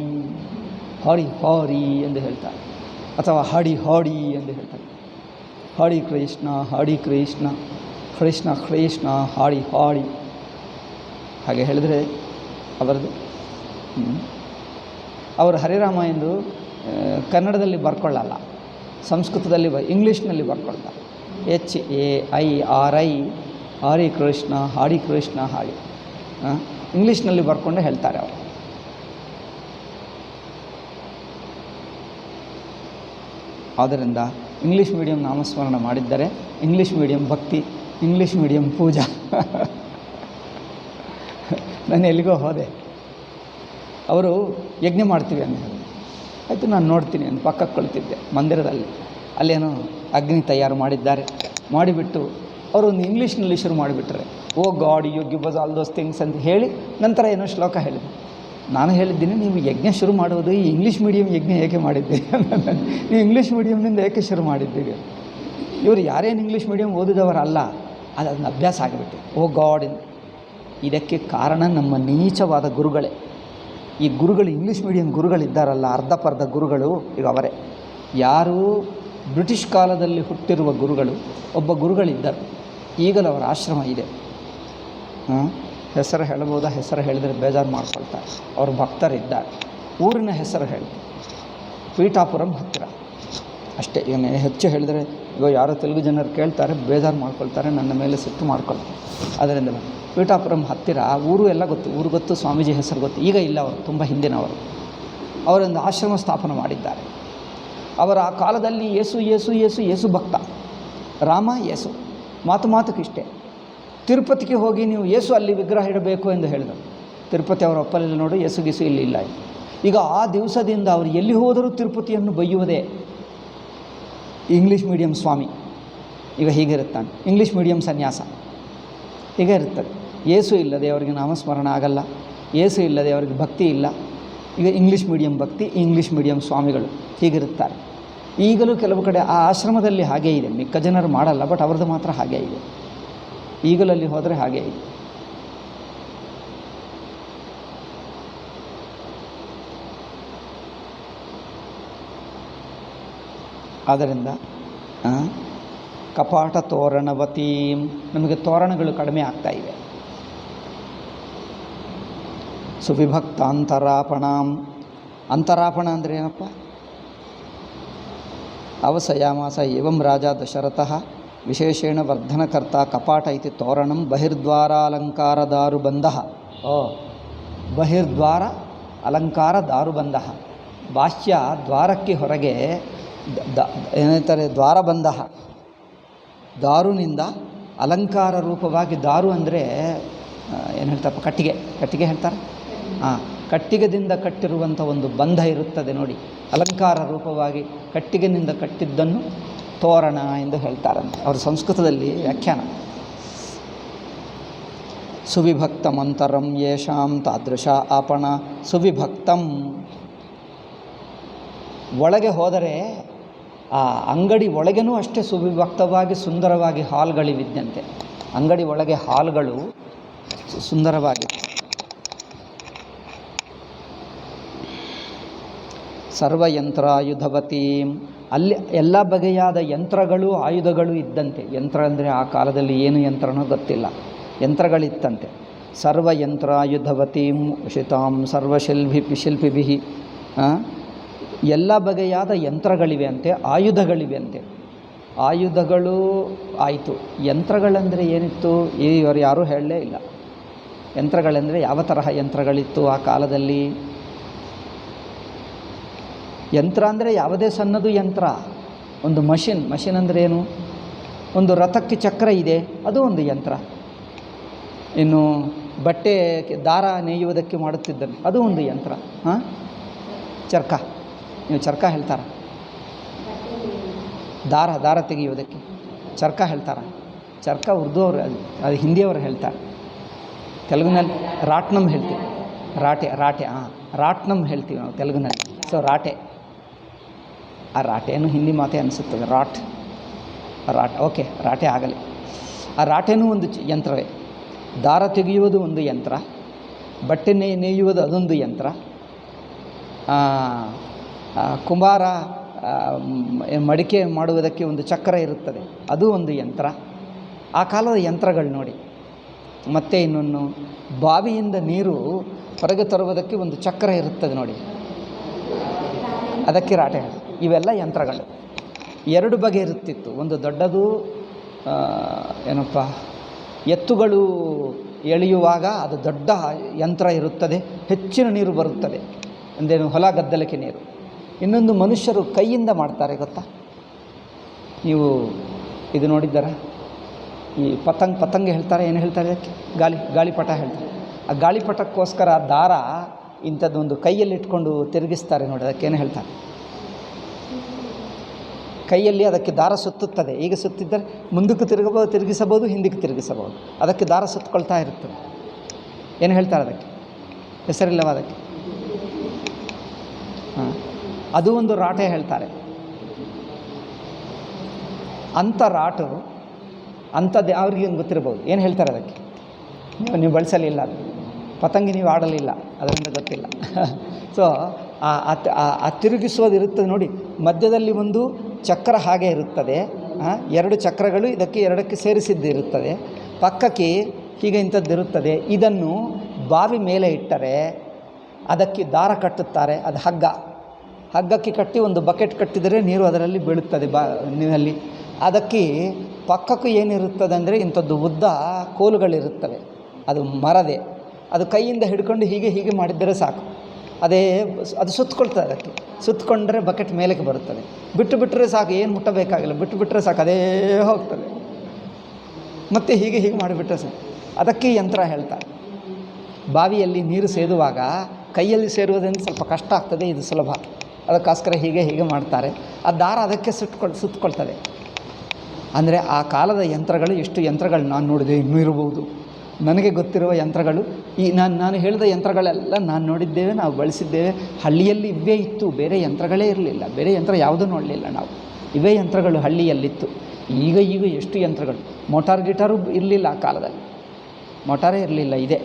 ಹಾಡಿ ಹಾಡಿ ಎಂದು ಹೇಳ್ತಾರೆ, ಅಥವಾ ಹಾಡಿ ಹಾಡಿ ಎಂದು ಹೇಳ್ತಾರೆ. ಹರಿ ಕೃಷ್ಣ ಹರಿ ಕೃಷ್ಣ ಕೃಷ್ಣ ಕೃಷ್ಣ ಹಾಡಿ ಹಾಡಿ. ಹಾಗೆ ಹೇಳಿದರೆ ಅವರದು ಅವರು ಹರಿರಾಮ ಎಂದು ಕನ್ನಡದಲ್ಲಿ ಬರ್ಕೊಳ್ಳಲ್ಲ, ಸಂಸ್ಕೃತದಲ್ಲಿ ಇಂಗ್ಲೀಷ್ನಲ್ಲಿ ಬರ್ಕೊಳ್ತಾರೆ. HAIRI ಹರಿ ಕೃಷ್ಣ ಹಾಡಿ ಕೃಷ್ಣ ಹಾಡಿ ಇಂಗ್ಲೀಷ್ನಲ್ಲಿ ಬರ್ಕೊಂಡೆ ಹೇಳ್ತಾರೆ ಅವರು. ಆದ್ದರಿಂದ ಇಂಗ್ಲೀಷ್ ಮೀಡಿಯಂ ನಾಮಸ್ಮರಣ ಮಾಡಿದ್ದರೆ ಇಂಗ್ಲೀಷ್ ಮೀಡಿಯಂ ಭಕ್ತಿ, ಇಂಗ್ಲೀಷ್ ಮೀಡಿಯಂ ಪೂಜಾ. ನಾನು ಎಲ್ಲಿಗೋ ಹೋದೆ, ಅವರು ಯಜ್ಞ ಮಾಡ್ತೀವಿ ಅಂತ ಹೇಳಿದೆ. ಆಯಿತು ನಾನು ನೋಡ್ತೀನಿ ಅಂತ ಪಕ್ಕಕ್ಕೆ ಕುಳಿತಿದ್ದೆ ಮಂದಿರದಲ್ಲಿ. ಅಲ್ಲೇನೋ ಅಗ್ನಿ ತಯಾರು ಮಾಡಿದ್ದಾರೆ. ಮಾಡಿಬಿಟ್ಟು ಅವರು ಒಂದು ಇಂಗ್ಲೀಷ್ನಲ್ಲಿ ಶುರು ಮಾಡಿಬಿಟ್ರೆ, oh God you give us all those things ಅಂತ ಹೇಳಿ ನಂತರ ಏನೋ ಶ್ಲೋಕ ಹೇಳಿದೆ. ನಾನು ಹೇಳಿದ್ದೀನಿ, ನೀವು ಯಜ್ಞ ಶುರು ಮಾಡುವುದು ಈ ಇಂಗ್ಲೀಷ್ ಮೀಡಿಯಂ ಯಜ್ಞ ಏಕೆ ಮಾಡಿದ್ದೀರಿ? ನೀವು ಇಂಗ್ಲೀಷ್ ಮೀಡಿಯಮ್ನಿಂದ ಏಕೆ ಶುರು ಮಾಡಿದ್ದೀರಿ? ಇವರು ಯಾರೇನು ಇಂಗ್ಲೀಷ್ ಮೀಡಿಯಂ ಓದಿದವರಲ್ಲ, ಅದನ್ನು ಅಭ್ಯಾಸ ಆಗಿಬಿಟ್ಟು ಓ ಗಾಡ್. ಇದಕ್ಕೆ ಕಾರಣ ನಮ್ಮ ನೀಚವಾದ ಗುರುಗಳೇ. ಈ ಗುರುಗಳು ಇಂಗ್ಲೀಷ್ ಮೀಡಿಯಂ ಗುರುಗಳಿದ್ದಾರಲ್ಲ, ಅರ್ಧಪರ್ಧ ಗುರುಗಳು ಈಗ ಅವರೇ. ಯಾರು ಬ್ರಿಟಿಷ್ ಕಾಲದಲ್ಲಿ ಹುಟ್ಟಿರುವ ಗುರುಗಳು, ಒಬ್ಬ ಗುರುಗಳಿದ್ದರು, ಈಗಲೂ ಅವರ ಆಶ್ರಮ ಇದೆ. ಹೆಸರು ಹೇಳ್ಬೋದಾ? ಹೆಸರು ಹೇಳಿದರೆ ಬೇಜಾರು ಮಾಡ್ಕೊಳ್ತಾರೆ. ಅವ್ರ ಭಕ್ತರಿದ್ದಾರೆ. ಊರಿನ ಹೆಸರು ಹೇಳ್ತಾರೆ, ಪೀಠಾಪುರಂ ಹತ್ತಿರ ಅಷ್ಟೇ. ಈಗ ಹೆಚ್ಚು ಹೇಳಿದರೆ ಈಗ ಯಾರೋ ತೆಲುಗು ಜನರು ಕೇಳ್ತಾರೆ, ಬೇಜಾರು ಮಾಡ್ಕೊಳ್ತಾರೆ, ನನ್ನ ಮೇಲೆ ಸಿಟ್ಟು ಮಾಡ್ಕೊಳ್ತಾರೆ. ಅದರಿಂದ ಪೀಠಾಪುರಂ ಹತ್ತಿರ ಊರು ಎಲ್ಲ ಗೊತ್ತು, ಊರು ಗೊತ್ತು, ಸ್ವಾಮೀಜಿ ಹೆಸರು ಗೊತ್ತು. ಈಗ ಇಲ್ಲ, ಅವರು ತುಂಬ ಹಿಂದಿನವರು. ಅವರೊಂದು ಆಶ್ರಮ ಸ್ಥಾಪನೆ ಮಾಡಿದ್ದಾರೆ. ಅವರ ಆ ಕಾಲದಲ್ಲಿ ಯೇಸು ಯೇಸು ಯೇಸು ಯೇಸು ಭಕ್ತ, ರಾಮ ಯೇಸು, ಮಾತುಕಿಷ್ಟೇ. ತಿರುಪತಿಗೆ ಹೋಗಿ ನೀವು ಯೇಸು ಅಲ್ಲಿ ವಿಗ್ರಹ ಇಡಬೇಕು ಎಂದು ಹೇಳಿದರು. ತಿರುಪತಿ ಅವರ ಒಪ್ಪಲಿಲ್ಲ, ನೋಡು ಯೇಸು ಗೀಸು ಇಲ್ಲಿ ಇಲ್ಲ. ಈಗ ಆ ದಿವಸದಿಂದ ಅವರು ಎಲ್ಲಿ ಹೋದರೂ ತಿರುಪತಿಯನ್ನು ಬೈಯುವುದೇ. ಇಂಗ್ಲೀಷ್ ಮೀಡಿಯಂ ಸ್ವಾಮಿ ಈಗ ಹೀಗಿರುತ್ತಾನೆ, ಇಂಗ್ಲೀಷ್ ಮೀಡಿಯಂ ಸನ್ಯಾಸ ಹೀಗೆ ಇರುತ್ತದೆ. ಯೇಸು ಇಲ್ಲದೆ ಅವರಿಗೆ ನಾಮಸ್ಮರಣ ಆಗಲ್ಲ, ಯೇಸು ಇಲ್ಲದೆ ಅವರಿಗೆ ಭಕ್ತಿ ಇಲ್ಲ. ಈಗ ಇಂಗ್ಲೀಷ್ ಮೀಡಿಯಂ ಭಕ್ತಿ, ಇಂಗ್ಲೀಷ್ ಮೀಡಿಯಂ ಸ್ವಾಮಿಗಳು ಹೀಗಿರುತ್ತಾರೆ. ಈಗಲೂ ಕೆಲವು ಕಡೆ ಆ ಆಶ್ರಮದಲ್ಲಿ ಹಾಗೇ ಇದೆ. ಮಿಕ್ಕ ಜನರು ಮಾಡಲ್ಲ, ಬಟ್ ಅವ್ರದ್ದು ಮಾತ್ರ ಹಾಗೇ ಇದೆ. ಈಗಲೂ ಅಲ್ಲಿ ಹೋದರೆ ಹಾಗೇ ಇದೆ. ಆದ್ದರಿಂದ ಕಪಾಟ ತೋರಣವತೀಂ, ನಮಗೆ ತೋರಣಗಳು ಕಡಿಮೆ ಆಗ್ತಾ ಇವೆ. ಸುವಿಭಕ್ತ ಅಂತರಾಪಣಾಂ, ಅಂತರಾಪಣ ಅಂದರೆ ಏನಪ್ಪ? ಅವಸಯಾಮಾಸ ಏವಂ ರಾಜ ದಶರಥಃ ವಿಶೇಷೇಣ ವರ್ಧನಕರ್ತ ಕಪಾಟ ಇತಿ ತೋರಣಂ ಬಹಿರ್ದ್ವಾರ ಅಲಂಕಾರ ದಾರುಬಂಧ. ಬಹಿರ್ದ್ವಾರ ಅಲಂಕಾರ ದಾರುಬಂಧ. ಬಾಹ್ಯ ದ್ವಾರಕ್ಕೆ ಹೊರಗೆ ಏನಂತಾರೆ? ದ್ವಾರಬಂಧ. ದಾರುನಿಂದ ಅಲಂಕಾರ ರೂಪವಾಗಿ, ದಾರು ಅಂದರೆ ಏನು ಹೇಳ್ತಾರಪ್ಪ? ಕಟ್ಟಿಗೆ ಹೇಳ್ತಾರೆ. ಕಟ್ಟಿಗೆದಿಂದ ಕಟ್ಟಿರುವಂಥ ಒಂದು ಬಂಧ ಇರುತ್ತದೆ ನೋಡಿ, ಅಲಂಕಾರ ರೂಪವಾಗಿ ಕಟ್ಟಿಗೆನಿಂದ ಕಟ್ಟಿದ್ದನ್ನು ತೋರಣ ಎಂದು ಹೇಳ್ತಾರಂತೆ ಅವರು ಸಂಸ್ಕೃತದಲ್ಲಿ ವ್ಯಾಖ್ಯಾನ. ಸುವಿಭಕ್ತಮಂತರಂ ಯೇಷಾಂ ತಾದೃಶ ಆಪಣ. ಸುವಿಭಕ್ತಂ, ಒಳಗೆ ಹೋದರೆ ಆ ಅಂಗಡಿ ಒಳಗೇನೂ ಅಷ್ಟೇ ಸುವಿಭಕ್ತವಾಗಿ ಸುಂದರವಾಗಿ ಹಾಲ್ಗಳಿವಿದ್ದಂತೆ. ಅಂಗಡಿ ಒಳಗೆ ಹಾಲ್ಗಳು ಸುಂದರವಾಗಿ. ಸರ್ವಯಂತ್ರಾಯುಧವತೀಂ, ಅಲ್ಲಿ ಎಲ್ಲ ಬಗೆಯಾದ ಯಂತ್ರಗಳು ಆಯುಧಗಳು ಇದ್ದಂತೆ. ಯಂತ್ರ ಅಂದರೆ ಆ ಕಾಲದಲ್ಲಿ ಏನು ಯಂತ್ರನೋ ಗೊತ್ತಿಲ್ಲ, ಯಂತ್ರಗಳಿತ್ತಂತೆ. ಸರ್ವಯಂತ್ರಾಯುಧವತೀಂ ಉಷಿತಾಂ ಶಿಲ್ಪಿಭಿ. ಎಲ್ಲ ಬಗೆಯಾದ ಯಂತ್ರಗಳಿವೆ ಅಂತೆ, ಆಯುಧಗಳಿವೆ ಅಂತೆ. ಆಯುಧಗಳು ಆಯಿತು, ಯಂತ್ರಗಳಂದರೆ ಏನಿತ್ತು ಇವರು ಯಾರೂ ಹೇಳಲೇ ಇಲ್ಲ. ಯಂತ್ರಗಳೆಂದರೆ ಯಾವ ತರಹ ಯಂತ್ರಗಳಿತ್ತು ಆ ಕಾಲದಲ್ಲಿ? ಯಂತ್ರ ಅಂದರೆ ಯಾವುದೇ ಸಣ್ಣದು ಯಂತ್ರ. ಒಂದು ಮಷಿನ್ ಅಂದರೆ ಏನು? ಒಂದು ರಥಕ್ಕೆ ಚಕ್ರ ಇದೆ, ಅದು ಒಂದು ಯಂತ್ರ. ಇನ್ನು ಬಟ್ಟೆ ದಾರ ನೇಯುವುದಕ್ಕೆ ಮಾಡುತ್ತಿದ್ದನು, ಅದು ಒಂದು ಯಂತ್ರ. ಚರ್ಕ, ನೀವು ಚರ್ಕ ಹೇಳ್ತಾರ? ದಾರ ತೆಗೆಯುವುದಕ್ಕೆ ಚರ್ಕ ಹೇಳ್ತಾರ? ಚರ್ಕ ಉರ್ದು ಅವರು, ಅದು ಹಿಂದಿಯವರು ಹೇಳ್ತಾರೆ. ತೆಲುಗಿನಲ್ಲಿ ರಾಟ್ನಂ ಹೇಳ್ತೀವಿ. ರಾಟೆ ರಾಟ್ನಂ ಹೇಳ್ತೀವಿ ನಾವು ತೆಲುಗಿನಲ್ಲಿ. ಸೊ ರಾಟೆ, ಆ ರಾಟೆಯನ್ನು ಹಿಂದಿ ಮಾತೆ ಅನಿಸುತ್ತದೆ. ರಾಟ್ ಓಕೆ, ರಾಟೆ ಆಗಲಿ. ಆ ರಾಟೆನೂ ಒಂದು ಯಂತ್ರವೇ. ದಾರ ತೆಗೆಯುವುದು ಒಂದು ಯಂತ್ರ, ಬಟ್ಟೆ ನೇಯುವುದು ಅದೊಂದು ಯಂತ್ರ. ಕುಂಬಾರ ಮಡಿಕೆ ಮಾಡುವುದಕ್ಕೆ ಒಂದು ಚಕ್ರ ಇರುತ್ತದೆ, ಅದು ಒಂದು ಯಂತ್ರ. ಆ ಕಾಲದ ಯಂತ್ರಗಳು ನೋಡಿ. ಮತ್ತು ಇನ್ನೊಂದು ಬಾವಿಯಿಂದ ನೀರು ಹೊರಗೆ ತರುವುದಕ್ಕೆ ಒಂದು ಚಕ್ರ ಇರುತ್ತದೆ ನೋಡಿ, ಅದಕ್ಕೆ ರಾಟೆ. ಇವೆಲ್ಲ ಯಂತ್ರಗಳು. ಎರಡು ಬಗೆ ಇರುತ್ತಿತ್ತು. ಒಂದು ದೊಡ್ಡದು ಎತ್ತುಗಳು ಎಳೆಯುವಾಗ ಅದು ದೊಡ್ಡ ಯಂತ್ರ ಇರುತ್ತದೆ, ಹೆಚ್ಚಿನ ನೀರು ಬರುತ್ತದೆ, ಅಂದೇನು ಹೊಲ ಗದ್ದಲಕ್ಕೆ ನೀರು. ಇನ್ನೊಂದು ಮನುಷ್ಯರು ಕೈಯಿಂದ ಮಾಡ್ತಾರೆ, ಗೊತ್ತಾ? ನೀವು ಇದು ನೋಡಿದ್ದಾರ? ಈ ಪತಂಗ ಹೇಳ್ತಾರೆ, ಏನು ಹೇಳ್ತಾರೆ ಇದಕ್ಕೆ? ಗಾಳಿಪಟ ಹೇಳ್ತಾರೆ. ಆ ಗಾಳಿಪಟಕ್ಕೋಸ್ಕರ ದಾರ ಇಂಥದ್ದೊಂದು ಕೈಯಲ್ಲಿ ಇಟ್ಕೊಂಡು ತಿರುಗಿಸ್ತಾರೆ ನೋಡಿ, ಅದಕ್ಕೇನು ಹೇಳ್ತಾರೆ? ಕೈಯಲ್ಲಿ ಅದಕ್ಕೆ ದಾರ ಸುತ್ತುತ್ತದೆ. ಈಗ ಸುತ್ತಿದ್ದರೆ ಮುಂದಕ್ಕೆ ತಿರುಗಿಸಬಹುದು, ಹಿಂದಕ್ಕೆ ತಿರುಗಿಸಬಹುದು. ಅದಕ್ಕೆ ದಾರ ಸುತ್ತಕೊಳ್ತಾ ಇರುತ್ತದೆ. ಏನು ಹೇಳ್ತಾರೆ ಅದಕ್ಕೆ? ಹೆಸರಿಲ್ಲವ ಅದಕ್ಕೆ? ಹಾಂ, ಅದು ಒಂದು ರಾಟೆ ಹೇಳ್ತಾರೆ. ಅಂಥ ರಾಟು ಅಂಥದ್ದು ಅವ್ರಿಗೆ ಗೊತ್ತಿರ್ಬೋದು. ಏನು ಹೇಳ್ತಾರೆ ಅದಕ್ಕೆ? ನೀವು ಬಳಸಲಿಲ್ಲ, ಅದು ಪತಂಗಿ ನೀವು ಆಡಲಿಲ್ಲ, ಅದರಿಂದ ಗೊತ್ತಿಲ್ಲ. ಸೊ ಆ ತಿರುಗಿಸೋದು ಇರುತ್ತದೆ ನೋಡಿ. ಮಧ್ಯದಲ್ಲಿ ಒಂದು ಚಕ್ರ ಹಾಗೆ ಇರುತ್ತದೆ, ಎರಡು ಚಕ್ರಗಳು ಎರಡಕ್ಕೆ ಸೇರಿಸಿದ್ದಿರುತ್ತದೆ. ಪಕ್ಕಕ್ಕೆ ಹೀಗೆ ಇಂಥದ್ದು ಇರುತ್ತದೆ. ಇದನ್ನು ಬಾವಿ ಮೇಲೆ ಇಟ್ಟರೆ ಅದಕ್ಕೆ ದಾರ ಕಟ್ಟುತ್ತಾರೆ, ಅದು ಹಗ್ಗಕ್ಕೆ ಕಟ್ಟಿ ಒಂದು ಬಕೆಟ್ ಕಟ್ಟಿದರೆ ನೀರು ಅದರಲ್ಲಿ ಬೀಳುತ್ತದೆ ನೀರಲ್ಲಿ. ಅದಕ್ಕೆ ಪಕ್ಕಕ್ಕೂ ಏನಿರುತ್ತದೆ ಅಂದರೆ ಇಂಥದ್ದು ಉದ್ದ ಕೋಲುಗಳಿರುತ್ತವೆ, ಅದು ಮರದೆ. ಅದು ಕೈಯಿಂದ ಹಿಡ್ಕೊಂಡು ಹೀಗೆ ಮಾಡಿದರೆ ಸಾಕು, ಅದು ಸುತ್ತಕೊಳ್ತದೆ. ಅದಕ್ಕೆ ಸುತ್ತಕೊಂಡ್ರೆ ಬಕೆಟ್ ಮೇಲಕ್ಕೆ ಬರುತ್ತದೆ. ಬಿಟ್ಟರೆ ಸಾಕು, ಏನು ಮುಟ್ಟಬೇಕಾಗಿಲ್ಲ, ಬಿಟ್ಟರೆ ಸಾಕು, ಅದೇ ಹೋಗ್ತದೆ. ಮತ್ತು ಹೀಗೆ ಮಾಡಿಬಿಟ್ರೆ ಸಾಕು. ಅದಕ್ಕೆ ಯಂತ್ರ ಹೇಳ್ತಾರೆ. ಬಾವಿಯಲ್ಲಿ ನೀರು ಸೇದುವಾಗ ಕೈಯಲ್ಲಿ ಸೇರುವುದರಿಂದ ಸ್ವಲ್ಪ ಕಷ್ಟ ಆಗ್ತದೆ, ಇದು ಸುಲಭ. ಅದಕ್ಕೋಸ್ಕರ ಹೀಗೆ ಮಾಡ್ತಾರೆ. ಆ ದಾರ ಅದಕ್ಕೆ ಸುತ್ತಕೊಳ್ತದೆ. ಅಂದರೆ ಆ ಕಾಲದ ಯಂತ್ರಗಳು, ಎಷ್ಟು ಯಂತ್ರಗಳು ನಾನು ನೋಡಿದೆ, ಇನ್ನೂ ಇರಬಹುದು. ನನಗೆ ಗೊತ್ತಿರುವ ಯಂತ್ರಗಳು ನಾನು ಹೇಳಿದ ಯಂತ್ರಗಳೆಲ್ಲ ನಾನು ನೋಡಿದ್ದೇವೆ, ನಾವು ಬಳಸಿದ್ದೇವೆ. ಹಳ್ಳಿಯಲ್ಲಿ ಇವೇ ಇತ್ತು, ಬೇರೆ ಯಂತ್ರಗಳೇ ಇರಲಿಲ್ಲ. ಬೇರೆ ಯಂತ್ರ ಯಾವುದೂ ನೋಡಲಿಲ್ಲ ನಾವು. ಇವೇ ಯಂತ್ರಗಳು ಹಳ್ಳಿಯಲ್ಲಿತ್ತು. ಈಗ ಎಷ್ಟು ಯಂತ್ರಗಳು. ಗಿಟಾರು ಇರಲಿಲ್ಲ ಆ ಕಾಲದಲ್ಲಿ, ಮೋಟಾರೇ ಇರಲಿಲ್ಲ. ಇದೆ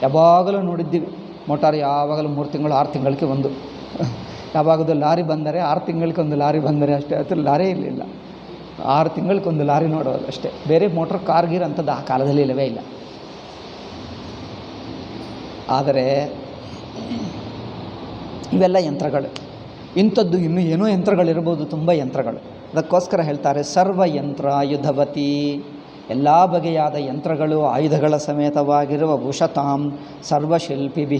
ಯಾವಾಗಲೂ ನೋಡಿದ್ದೀವಿ ಮೋಟಾರ್, ಯಾವಾಗಲೂ 3 ತಿಂಗಳು 6 ತಿಂಗಳಿಗೆ ಒಂದು. ಯಾವಾಗದು ಲಾರಿ ಬಂದರೆ 6 ತಿಂಗಳಿಗೆ ಒಂದು ಲಾರಿ ಬಂದರೆ ಅಷ್ಟೇ. ಅದು ಲಾರೇ ಇರಲಿಲ್ಲ, 6 ತಿಂಗಳಿಗೊಂದು ಲಾರಿ ನೋಡೋದು ಅಷ್ಟೇ. ಬೇರೆ ಮೋಟ್ರ್ ಕಾರ್ ಅಂಥದ್ದು ಆ ಕಾಲದಲ್ಲಿ ಇಲ್ಲವೇ ಇಲ್ಲ. ಆದರೆ ಇವೆಲ್ಲ ಯಂತ್ರಗಳು. ಇಂಥದ್ದು ಇನ್ನೂ ಏನೋ ಯಂತ್ರಗಳಿರ್ಬೋದು, ತುಂಬ ಯಂತ್ರಗಳು. ಅದಕ್ಕೋಸ್ಕರ ಹೇಳ್ತಾರೆ ಸರ್ವಯಂತ್ರ ಆಯುಧವತಿ. ಎಲ್ಲ ಬಗೆಯಾದ ಯಂತ್ರಗಳು ಆಯುಧಗಳ ಸಮೇತವಾಗಿರುವ ಉಷತಾಂ ಸರ್ವಶಿಲ್ಪಿಭಿ.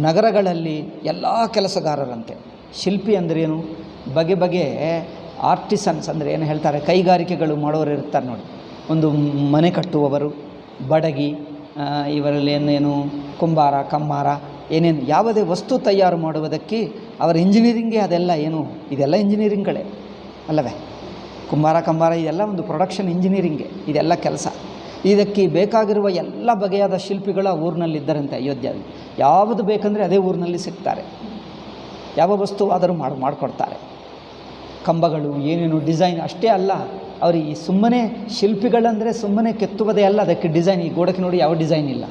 ನಗರಗಳಲ್ಲಿ ಎಲ್ಲ ಕೆಲಸಗಾರರಂತೆ. ಶಿಲ್ಪಿ ಅಂದ್ರೇನು? ಬಗೆ ಆರ್ಟಿಸನ್ಸ್ ಅಂದರೆ ಏನು ಹೇಳ್ತಾರೆ? ಕೈಗಾರಿಕೆಗಳು ಮಾಡೋರು ಇರ್ತಾರೆ ನೋಡಿ. ಒಂದು ಮನೆ ಕಟ್ಟುವವರು, ಬಡಗಿ, ಇವರಲ್ಲಿ ಏನೇನು ಕುಂಬಾರ, ಕಮ್ಮಾರ, ಏನೇನು ಯಾವುದೇ ವಸ್ತು ತಯಾರು ಮಾಡುವುದಕ್ಕೆ ಅವರ ಇಂಜಿನಿಯರಿಂಗೇ ಅದೆಲ್ಲ. ಇದೆಲ್ಲ ಇಂಜಿನಿಯರಿಂಗ್ಗಳೇ ಅಲ್ಲವೇ? ಕುಂಬಾರ, ಕಮ್ಮಾರ ಇದೆಲ್ಲ ಒಂದು ಪ್ರೊಡಕ್ಷನ್ ಇಂಜಿನಿಯರಿಂಗೇ ಇದೆಲ್ಲ ಕೆಲಸ. ಇದಕ್ಕೆ ಬೇಕಾಗಿರುವ ಎಲ್ಲ ಬಗೆಯಾದ ಶಿಲ್ಪಿಗಳು ಆ ಊರಿನಲ್ಲಿದ್ದರಂತೆ ಅಯೋಧ್ಯೆಯಲ್ಲಿ. ಯಾವುದು ಬೇಕಂದರೆ ಅದೇ ಊರಿನಲ್ಲಿ ಸಿಗ್ತಾರೆ. ಯಾವ ವಸ್ತು ಆದರೂ ಮಾಡಿಕೊಡ್ತಾರೆ. ಕಂಬಗಳು, ಏನೇನು ಡಿಸೈನ್ ಅಷ್ಟೇ ಅಲ್ಲ, ಅವರಿಗೆ ಸುಮ್ಮನೆ ಶಿಲ್ಪಿಗಳಂದರೆ ಸುಮ್ಮನೆ ಕೆತ್ತುವುದೇ ಅಲ್ಲ, ಅದಕ್ಕೆ ಡಿಸೈನ್. ಈ ಗೋಡೆಗೆ ನೋಡಿ ಯಾವ ಡಿಸೈನ್ ಇಲ್ಲ.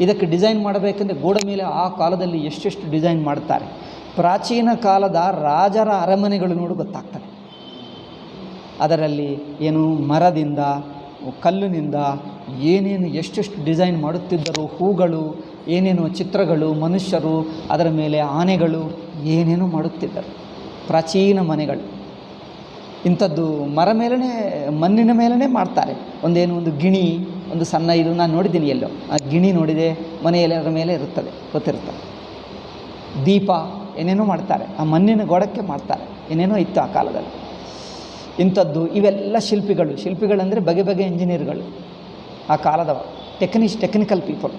ಇದಕ್ಕೆ ಡಿಸೈನ್ ಮಾಡಬೇಕೆಂದರೆ ಗೋಡೆ ಮೇಲೆ ಆ ಕಾಲದಲ್ಲಿ ಎಷ್ಟೆಷ್ಟು ಡಿಸೈನ್ ಮಾಡ್ತಾರೆ. ಪ್ರಾಚೀನ ಕಾಲದ ರಾಜರ ಅರಮನೆಗಳು ನೋಡಿ ಗೊತ್ತಾಗ್ತದೆ. ಅದರಲ್ಲಿ ಏನು ಮರದಿಂದ, ಕಲ್ಲಿನಿಂದ ಏನೇನು ಎಷ್ಟೆಷ್ಟು ಡಿಸೈನ್ ಮಾಡುತ್ತಿದ್ದರು. ಹೂಗಳು, ಏನೇನು ಚಿತ್ರಗಳು, ಮನುಷ್ಯರು, ಅದರ ಮೇಲೆ ಆನೆಗಳು, ಏನೇನು ಮಾಡುತ್ತಿದ್ದರು. ಪ್ರಾಚೀನ ಮನೆಗಳು ಇಂಥದ್ದು ಮಣ್ಣಿನ ಮೇಲೇ ಮಾಡ್ತಾರೆ. ಒಂದು ಗಿಣಿ, ಒಂದು ಸಣ್ಣ ಇದು ನಾನು ನೋಡಿದ್ದೀನಿ ಎಲ್ಲೋ. ಆ ಗಿಣಿ ನೋಡಿದೆ, ಮನೆಯಲ್ಲಿ ಅದರ ಮೇಲೆ ಇರುತ್ತದೆ, ಗೊತ್ತಿರ್ತದೆ. ದೀಪ, ಏನೇನೋ ಮಾಡ್ತಾರೆ. ಆ ಮಣ್ಣಿನ ಗೋಡಕ್ಕೆ ಮಾಡ್ತಾರೆ, ಏನೇನೋ ಇತ್ತು ಆ ಕಾಲದಲ್ಲಿ. ಇಂಥದ್ದು ಇವೆಲ್ಲ ಶಿಲ್ಪಿಗಳಂದರೆ ಬಗೆ ಇಂಜಿನಿಯರ್ಗಳು ಆ ಕಾಲದವ. ಟೆಕ್ನಿಕಲ್ ಪೀಪಲ್,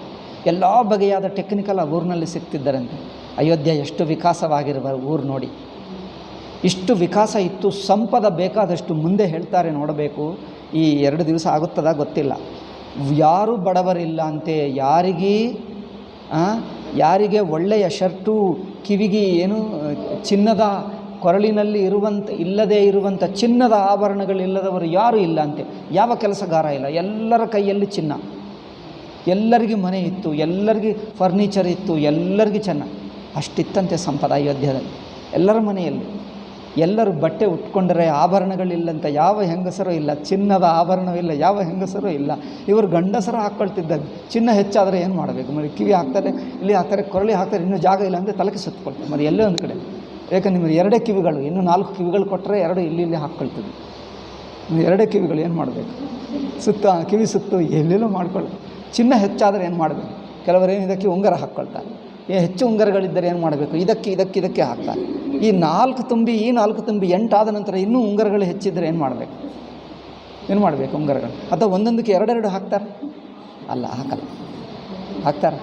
ಎಲ್ಲ ಬಗೆಯಾದ ಟೆಕ್ನಿಕಲ್ ಆ ಊರಿನಲ್ಲಿ ಸಿಗ್ತಿದ್ದರಂತೆ. ಅಯೋಧ್ಯೆ ಎಷ್ಟು ವಿಕಾಸವಾಗಿರುವ ಊರು ನೋಡಿ. ಇಷ್ಟು ವಿಕಾಸ ಇತ್ತು. ಸಂಪದ ಬೇಕಾದಷ್ಟು. ಮುಂದೆ ಹೇಳ್ತಾರೆ, ನೋಡಬೇಕು. ಈ 2 ದಿವಸ ಆಗುತ್ತದ ಗೊತ್ತಿಲ್ಲ. ಯಾರೂ ಬಡವರಿಲ್ಲ ಅಂತೆ. ಯಾರಿಗೆ ಒಳ್ಳೆಯ ಶರ್ಟು, ಕಿವಿಗೆ ಏನು ಚಿನ್ನದ ಕೊರಳಿನಲ್ಲಿ ಇಲ್ಲದೇ ಇರುವಂಥ ಚಿನ್ನದ ಆಭರಣಗಳಿಲ್ಲದವರು ಯಾರೂ ಇಲ್ಲ ಅಂತೆ. ಯಾವ ಕೆಲಸಗಾರ ಇಲ್ಲ, ಎಲ್ಲರ ಕೈಯಲ್ಲಿ ಚಿನ್ನ. ಎಲ್ಲರಿಗೂ ಮನೆ ಇತ್ತು, ಎಲ್ಲರಿಗೂ ಫರ್ನಿಚರ್ ಇತ್ತು, ಎಲ್ಲರಿಗೂ ಚೆನ್ನ. ಅಷ್ಟಿತ್ತಂತೆ ಸಂಪದ ಅಯೋಧ್ಯೆಯಲ್ಲಿ, ಎಲ್ಲರ ಮನೆಯಲ್ಲಿ. ಎಲ್ಲರೂ ಬಟ್ಟೆ ಉಟ್ಕೊಂಡರೆ ಆಭರಣಗಳಿಲ್ಲಂತ ಯಾವ ಹೆಂಗಸರೂ ಇಲ್ಲ, ಚಿನ್ನದ ಆಭರಣವಿಲ್ಲ ಯಾವ ಹೆಂಗಸರೂ ಇಲ್ಲ. ಇವರು ಗಂಡಸರು ಹಾಕ್ಕೊಳ್ತಿದ್ದಾಗ ಚಿನ್ನ ಹೆಚ್ಚಾದರೆ ಏನು ಮಾಡಬೇಕು? మరి ಕಿವಿ ಹಾಕ್ತಾರೆ, ಇಲ್ಲಿ ಹಾಕ್ತಾರೆ, ಕೊರಳಿ ಹಾಕ್ತಾರೆ, ಇನ್ನೂ ಜಾಗ ಇಲ್ಲ ಅಂದರೆ ತಲೆಗೆ ಸುತ್ತಕೊಳ್ತಾರೆ. మరి ಎಲ್ಲೇ ಒಂದು ಕಡೆ, ಯಾಕೆ ನಿಮಗೆ ಎರಡೇ ಕಿವಿಗಳು, ಇನ್ನೂ 4 ಕಿವಿಗಳು ಕೊಟ್ಟರೆ 2 ಇಲ್ಲಿ ಹಾಕ್ಕೊಳ್ತಿದ್ವಿ. ಎರಡೇ ಕಿವಿಗಳು ಏನು ಮಾಡಬೇಕು? ಕಿವಿ ಸುತ್ತು ಎಲ್ಲೆಲ್ಲೂ ಮಾಡ್ಕೊಳ್ಳಿ. ಚಿನ್ನ ಹೆಚ್ಚಾದರೆ ಏನು ಮಾಡಬೇಕು? ಕೆಲವರೇನು ಇದಕ್ಕೆ ಉಂಗುರ ಹಾಕ್ಕೊಳ್ತಾರೆ. ಹೆಚ್ಚು ಉಂಗುರಗಳಿದ್ದರೆ ಏನು ಮಾಡಬೇಕು? ಇದಕ್ಕೆ ಹಾಕ್ತಾರೆ. ಈ 4 ತುಂಬಿ 8 ಆದ ನಂತರ ಇನ್ನೂ ಉಂಗುರಗಳು ಹೆಚ್ಚಿದ್ದರೆ ಏನು ಮಾಡಬೇಕು ಉಂಗುರಗಳು? ಅಥವಾ ಒಂದೊಂದಕ್ಕೆ 2 ಹಾಕ್ತಾರೆ? ಅಲ್ಲ, ಹಾಕಲ್ಲ. ಹಾಕ್ತಾರೆ?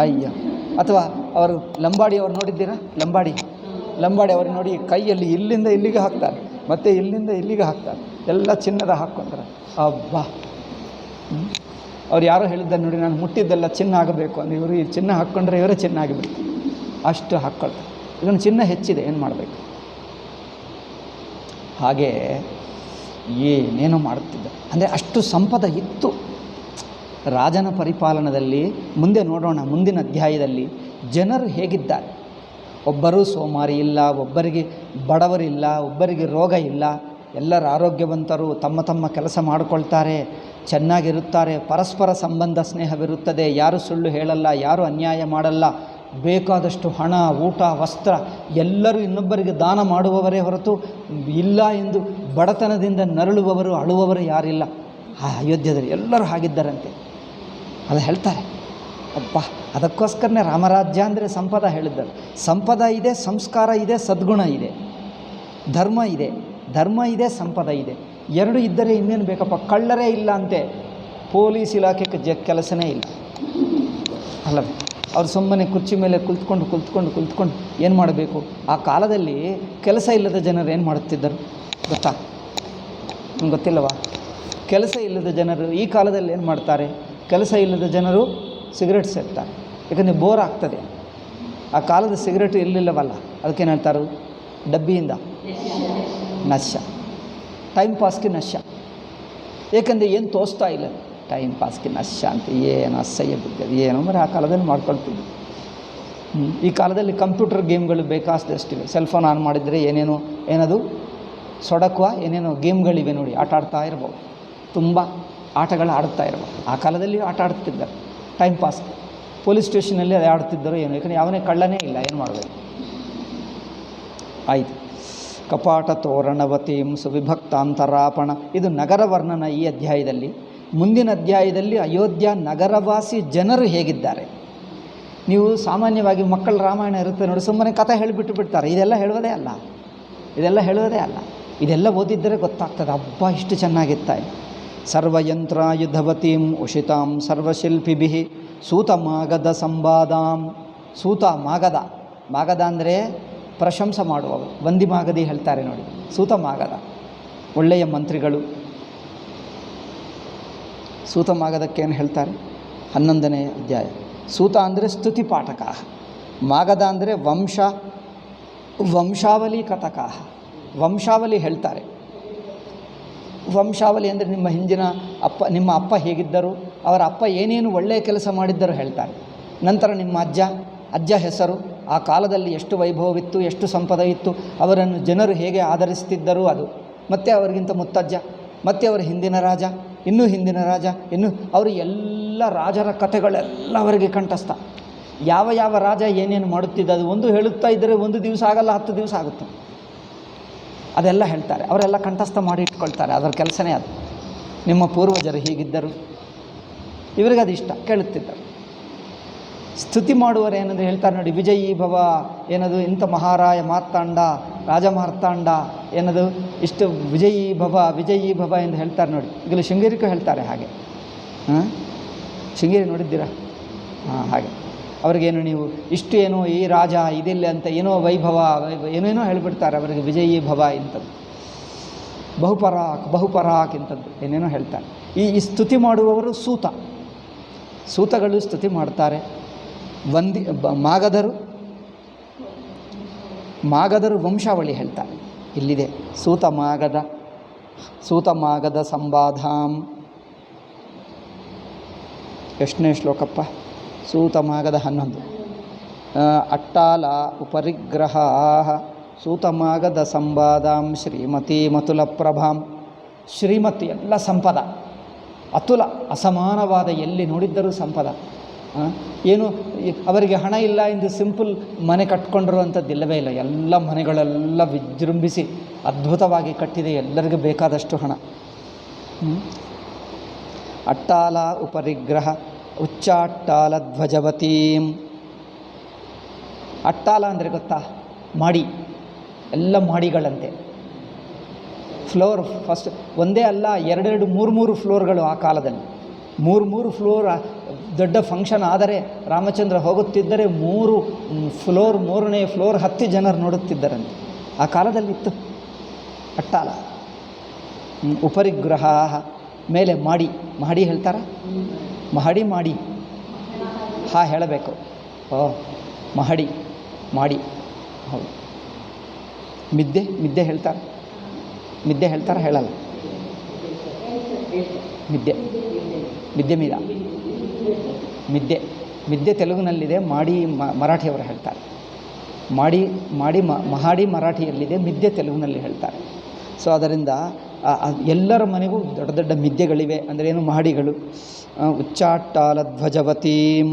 ಅಯ್ಯ. ಅಥವಾ ಅವರು ಲಂಬಾಡಿ ಅವ್ರು ನೋಡಿದ್ದೀರಾ? ಲಂಬಾಡಿ ಅವ್ರು ನೋಡಿ, ಕೈಯಲ್ಲಿ ಇಲ್ಲಿಂದ ಇಲ್ಲಿಗೆ ಹಾಕ್ತಾರೆ, ಮತ್ತು ಇಲ್ಲಿಂದ ಇಲ್ಲಿಗೆ ಹಾಕ್ತಾರೆ, ಎಲ್ಲ ಚಿನ್ನದ ಹಾಕ್ಕೊಂತಾರೆ. ಅಬ್ಬಾ, ಅವ್ರು ಯಾರೋ ಹೇಳಿದ್ದಾರೆ ನೋಡಿ, ನಾನು ಮುಟ್ಟಿದ್ದೆಲ್ಲ ಚಿನ್ನ ಆಗಬೇಕು ಅಂದರೆ ಇವರು ಈ ಚಿನ್ನ ಹಾಕ್ಕೊಂಡ್ರೆ ಇವರೇ ಚಿನ್ನ ಆಗಿಬಿಡ್ತಾರೆ, ಅಷ್ಟು ಹಾಕ್ಕೊಳ್ತಾರೆ. ಇದನ್ನು ಚಿನ್ನ ಹೆಚ್ಚಿದೆ, ಏನು ಮಾಡಬೇಕು? ಹಾಗೇ ಏನೇನೋ ಮಾಡುತ್ತಿದ್ದ, ಅಂದರೆ ಅಷ್ಟು ಸಂಪದ ಇತ್ತು ರಾಜನ ಪರಿಪಾಲನದಲ್ಲಿ. ಮುಂದೆ ನೋಡೋಣ, ಮುಂದಿನ ಅಧ್ಯಾಯದಲ್ಲಿ ಜನರು ಹೇಗಿದ್ದಾರೆ. ಒಬ್ಬರೂ ಸೋಮಾರಿ ಇಲ್ಲ, ಒಬ್ಬರಿಗೆ ಬಡವರಿಲ್ಲ, ಒಬ್ಬರಿಗೆ ರೋಗ ಇಲ್ಲ, ಎಲ್ಲರ ಆರೋಗ್ಯವಂತರು, ತಮ್ಮ ಕೆಲಸ ಮಾಡಿಕೊಳ್ತಾರೆ, ಚೆನ್ನಾಗಿರುತ್ತಾರೆ, ಪರಸ್ಪರ ಸಂಬಂಧ ಸ್ನೇಹವಿರುತ್ತದೆ, ಯಾರು ಸುಳ್ಳು ಹೇಳಲ್ಲ, ಯಾರು ಅನ್ಯಾಯ ಮಾಡಲ್ಲ, ಬೇಕಾದಷ್ಟು ಹಣ, ಊಟ, ವಸ್ತ್ರ ಎಲ್ಲರೂ ಇನ್ನೊಬ್ಬರಿಗೆ ದಾನ ಮಾಡುವವರೇ ಹೊರತು ಇಲ್ಲ ಎಂದು ಬಡತನದಿಂದ ನರಳುವವರು, ಅಳುವವರು ಯಾರಿಲ್ಲ. ಆ ಅಯೋಧ್ಯದಲ್ಲಿ ಎಲ್ಲರೂ ಹಾಗಿದ್ದಾರಂತೆ. ಅದು ಹೇಳ್ತಾರೆ. ಅಬ್ಬಾ, ಅದಕ್ಕೋಸ್ಕರನೇ ರಾಮರಾಜ್ಯ ಅಂದರೆ ಸಂಪದ ಹೇಳಿದ್ದಾರೆ. ಸಂಪದ ಇದೆ, ಸಂಸ್ಕಾರ ಇದೆ, ಸದ್ಗುಣ ಇದೆ, ಧರ್ಮ ಇದೆ, ಸಂಪದ ಇದೆ. 2 ಇದ್ದರೆ ಇನ್ನೇನು ಬೇಕಪ್ಪ? ಕಳ್ಳರೇ ಇಲ್ಲ ಅಂತೆ, ಪೊಲೀಸ್ ಇಲಾಖೆಗೆ ಕೆಲಸನೇ ಇಲ್ಲ ಅಲ್ಲ. ಅವ್ರು ಸುಮ್ಮನೆ ಕುರ್ಚಿ ಮೇಲೆ ಕುಳಿತುಕೊಂಡು ಏನು ಮಾಡಬೇಕು? ಆ ಕಾಲದಲ್ಲಿ ಕೆಲಸ ಇಲ್ಲದ ಜನರು ಏನು ಮಾಡುತ್ತಿದ್ದರು ಗೊತ್ತಾ? ನಿಮ್ಗೆ ಗೊತ್ತಿಲ್ಲವಾ? ಕೆಲಸ ಇಲ್ಲದ ಜನರು ಈ ಕಾಲದಲ್ಲಿ ಏನು ಮಾಡ್ತಾರೆ? ಕೆಲಸ ಇಲ್ಲದ ಜನರು ಸಿಗರೇಟ್ ಸೇರ್ತಾರೆ, ಯಾಕಂದರೆ ಬೋರ್ ಆಗ್ತದೆ. ಆ ಕಾಲದ ಸಿಗರೇಟು ಇರಲಿಲ್ಲವಲ್ಲ, ಅದಕ್ಕೇನು ಹೇಳ್ತಾರೆ? ಡಬ್ಬಿಯಿಂದ ನಶ್ಯ, ಟೈಮ್ ಪಾಸ್ಗೆ ನಶ್ಯ. ಏಕೆಂದರೆ ಏನು ತೋರಿಸ್ತಾ ಇಲ್ಲ, ಟೈಮ್ ಪಾಸ್ಗೆ ನಶ್ಯ ಅಂತ ಏನು ಅಸಹ್ಯ ಬುದ್ಧಿ, ಏನೋ ಮರೆ ಆ ಕಾಲದಲ್ಲಿ ಮಾಡ್ಕೊಳ್ತಿದ್ವಿ. ಈ ಕಾಲದಲ್ಲಿ ಕಂಪ್ಯೂಟರ್ ಗೇಮ್ಗಳು ಬೇಕಾದಷ್ಟಿವೆ. ಸೆಲ್ ಫೋನ್ ಆನ್ ಮಾಡಿದರೆ ಏನದು ಸೊಡಕುವ ಏನೇನೋ ಗೇಮ್ಗಳಿವೆ ನೋಡಿ, ಆಟ ಆಡ್ತಾ ಇರ್ಬೋದು, ತುಂಬ ಆಟಗಳು ಆಡುತ್ತಾ ಇರ್ಬೋದು. ಆ ಕಾಲದಲ್ಲಿ ಆಟ ಆಡ್ತಿದ್ದಾರೆ ಟೈಮ್ ಪಾಸ್. ಪೊಲೀಸ್ ಸ್ಟೇಷನಲ್ಲಿ ಅದು ಆಡ್ತಿದ್ದರು ಏನೋ, ಯಾಕಂದರೆ ಯಾವನೇ ಕಳ್ಳನೇ ಇಲ್ಲ, ಏನು ಮಾಡಬೇಕು? ಆಯಿತು. ಕಪಾಟ ತೋರಣವತೀಂ ಸುವಿಭಕ್ತಾಂತರಾಪಣ, ಇದು ನಗರ ವರ್ಣನ ಈ ಅಧ್ಯಾಯದಲ್ಲಿ. ಮುಂದಿನ ಅಧ್ಯಾಯದಲ್ಲಿ ಅಯೋಧ್ಯ ನಗರವಾಸಿ ಜನರು ಹೇಗಿದ್ದಾರೆ. ನೀವು ಸಾಮಾನ್ಯವಾಗಿ ಮಕ್ಕಳ ರಾಮಾಯಣ ಇರುತ್ತೆ ನೋಡಿ, ಸುಮ್ಮನೆ ಕಥೆ ಹೇಳಿಬಿಟ್ಟು ಬಿಡ್ತಾರೆ. ಇದೆಲ್ಲ ಹೇಳುವುದೇ ಅಲ್ಲ. ಇದೆಲ್ಲ ಓದಿದ್ದರೆ ಗೊತ್ತಾಗ್ತದೆ. ಹಬ್ಬ ಇಷ್ಟು ಚೆನ್ನಾಗಿರ್ತಾರೆ. ಸರ್ವಯಂತ್ರಾಯುಧವತೀಂ ಉಷಿತಾಂ ಸರ್ವಶಿಲ್ಪಿಭಿ ಸೂತಮಾಗದ ಸಂವಾದಾಂ. ಮಾಗದ ಅಂದರೆ ಪ್ರಶಂಸೆ ಮಾಡುವವರು, ವಂದಿ ಮಾಗದಿ ಹೇಳ್ತಾರೆ ನೋಡಿ. ಸೂತಮಾಗದ ಒಳ್ಳೆಯ ಮಂತ್ರಿಗಳು. ಸೂತಮಾಗದಕ್ಕೇನು ಹೇಳ್ತಾರೆ? 11ನೇ ಅಧ್ಯಾಯ. ಸೂತ ಅಂದರೆ ಸ್ತುತಿ ಪಾಠಕ, ಮಾಗದ ಅಂದರೆ ವಂಶಾವಲಿ ಕಥಕ. ವಂಶಾವಲಿ ಹೇಳ್ತಾರೆ. ವಂಶಾವಲಿ ಅಂದರೆ ನಿಮ್ಮ ಅಪ್ಪ ಹೇಗಿದ್ದರು, ಅವರ ಅಪ್ಪ ಏನೇನು ಒಳ್ಳೆಯ ಕೆಲಸ ಮಾಡಿದ್ದರು ಹೇಳ್ತಾರೆ. ನಂತರ ನಿಮ್ಮ ಅಜ್ಜ ಹೆಸರು, ಆ ಕಾಲದಲ್ಲಿ ಎಷ್ಟು ವೈಭವವಿತ್ತು, ಎಷ್ಟು ಸಂಪದವಿತ್ತು, ಅವರನ್ನು ಜನರು ಹೇಗೆ ಆಧರಿಸ್ತಿದ್ದರು ಅದು, ಮತ್ತು ಅವರಿಗಿಂತ ಮುತ್ತಜ್ಜ, ಮತ್ತು ಅವರ ಹಿಂದಿನ ರಾಜ, ಹಿಂದಿನ ರಾಜ, ಅವರು ಎಲ್ಲ ರಾಜರ ಕಥೆಗಳೆಲ್ಲ ಅವರಿಗೆ ಕಂಠಸ್ಥ. ಯಾವ ರಾಜ ಏನೇನು ಮಾಡುತ್ತಿದ್ದ ಅದು ಒಂದು ಹೇಳುತ್ತಾ ಇದ್ದರೆ 1 ದಿವಸ ಆಗಲ್ಲ, 10 ದಿವಸ ಆಗುತ್ತೆ. ಅದೆಲ್ಲ ಹೇಳ್ತಾರೆ, ಅವರೆಲ್ಲ ಕಂಠಸ್ಥ ಮಾಡಿ ಇಟ್ಕೊಳ್ತಾರೆ. ಅದರ ಕೆಲಸನೇ ಅದು. ನಿಮ್ಮ ಪೂರ್ವಜರು ಹೀಗಿದ್ದರು, ಇವರಿಗೆ ಅದು ಇಷ್ಟ, ಕೇಳುತ್ತಿದ್ದರು. ಸ್ತುತಿ ಮಾಡುವರು ಏನಂದರೆ ಹೇಳ್ತಾರೆ ನೋಡಿ, ವಿಜಯೀ ಭವ ಏನದು, ಇಂಥ ಮಹಾರಾಯ ಮಾರ್ತಾಂಡ, ರಾಜ ಮಾರ್ತಾಂಡ ಏನದು, ಇಷ್ಟು ವಿಜಯೀ ಭವ ಎಂದು ಹೇಳ್ತಾರೆ ನೋಡಿ. ಈಗಲೂ ಶೃಂಗೇರಿಗೂ ಹೇಳ್ತಾರೆ ಹಾಗೆ. ಶೃಂಗೇರಿ ನೋಡಿದ್ದೀರಾ? ಹಾಗೆ ಅವ್ರಿಗೇನು ನೀವು ಇಷ್ಟು ಏನೋ ಈ ರಾಜ ಇದಿಲ್ಲ ಅಂತ ಏನೋ ವೈಭವ ಏನೇನೋ ಹೇಳಿಬಿಡ್ತಾರೆ ಅವರಿಗೆ. ವಿಜಯೀ ಭವ ಇಂಥದ್ದು, ಬಹುಪರಾಕ್ ಇಂಥದ್ದು ಏನೇನೋ ಹೇಳ್ತಾರೆ. ಈ ಸ್ತುತಿ ಮಾಡುವವರು ಸೂತಗಳು ಸ್ತುತಿ ಮಾಡ್ತಾರೆ. ಮಾಗದರು ವಂಶಾವಳಿ ಹೇಳ್ತಾರೆ. ಇಲ್ಲಿದೆ ಸೂತಮಾಗದ ಸಂವಾದಾಂ. ಎಷ್ಟನೇ ಶ್ಲೋಕಪ್ಪ? ಸೂತಮಾಗದ 11. ಅಟ್ಟಾಲ ಉಪರಿಗ್ರಹ ಸೂತಮಾಗದ ಸಂವಾದಾಂ ಶ್ರೀಮತಿ ಮತುಲ ಪ್ರಭಾಂ. ಶ್ರೀಮತಿ ಎಲ್ಲ ಸಂಪದ, ಅತುಲ ಅಸಮಾನವಾದ, ಎಲ್ಲಿ ನೋಡಿದ್ದರೂ ಸಂಪದ. ಏನು ಅವರಿಗೆ ಹಣ ಇಲ್ಲ ಎಂದು ಸಿಂಪಲ್ ಮನೆ ಕಟ್ಕೊಂಡ್ರು ಅಂಥದ್ದಿಲ್ಲವೇ ಇಲ್ಲ. ಎಲ್ಲ ಮನೆಗಳೆಲ್ಲ ವಿಜೃಂಭಿಸಿ ಅದ್ಭುತವಾಗಿ ಕಟ್ಟಿದೆ, ಎಲ್ಲರಿಗೂ ಬೇಕಾದಷ್ಟು ಹಣ. ಅಟ್ಟಾಲ ಉಪರಿಗ್ರಹ ಉಚ್ಚಾಟ್ಟಾಲ ಧ್ವಜವತೀಂ. ಅಟ್ಟಾಲ ಅಂದರೆ ಗೊತ್ತಾ? ಮಾಡಿ, ಎಲ್ಲ ಮಾಡಿಗಳಂತೆ. ಫ್ಲೋರ್ ಫಸ್ಟ್ ಒಂದೇ ಅಲ್ಲ, ಎರಡೆರಡು ಮೂರು ಫ್ಲೋರ್ಗಳು ಆ ಕಾಲದಲ್ಲಿ. ಮೂರು ಫ್ಲೋರ್ ದೊಡ್ಡ ಫಂಕ್ಷನ್ ಆದರೆ ರಾಮಚಂದ್ರ ಹೋಗುತ್ತಿದ್ದರೆ 3 ಫ್ಲೋರ್, 3ನೇ ಫ್ಲೋರ್ ಹತ್ತಿ ಜನರು ನೋಡುತ್ತಿದ್ದರಂತೆ. ಆ ಕಾಲದಲ್ಲಿತ್ತು ಅಟ್ಟಾಲ. ಉಪರಿಗ್ರಹ ಮೇಲೆ ಮಾಡಿ, ಮಹಡಿ ಹೇಳ್ತಾರ? ಮಹಡಿ ಮಾಡಿ ಹೇಳಬೇಕು. ಮಹಡಿ ಮಾಡಿ. ಹೌದು. ಮಿದ್ದೆ ಹೇಳ್ತಾರೆ? ಮಿದ್ದೆ ಹೇಳ್ತಾರ? ಹೇಳಲ್ಲ. ಮಿದ್ದೆ ಮಿದ್ದೆ ತೆಲುಗಿನಲ್ಲಿದೆ, ಮಾಡಿ ಮರಾಠಿಯವರು ಹೇಳ್ತಾರೆ. ಮಹಾಡಿ ಮರಾಠಿಯಲ್ಲಿದೆ, ಮಿದ್ದೆ ತೆಲುಗಿನಲ್ಲಿ ಹೇಳ್ತಾರೆ. ಸೊ ಅದರಿಂದ ಎಲ್ಲರ ಮನೆಗೂ ದೊಡ್ಡ ದೊಡ್ಡ ಮಿದ್ದೆಗಳಿವೆ. ಅಂದರೆ ಏನು? ಮಹಡಿಗಳು. ಉಚ್ಚಾಟ್ಟಾಲ ಧ್ವಜವತೀಂ.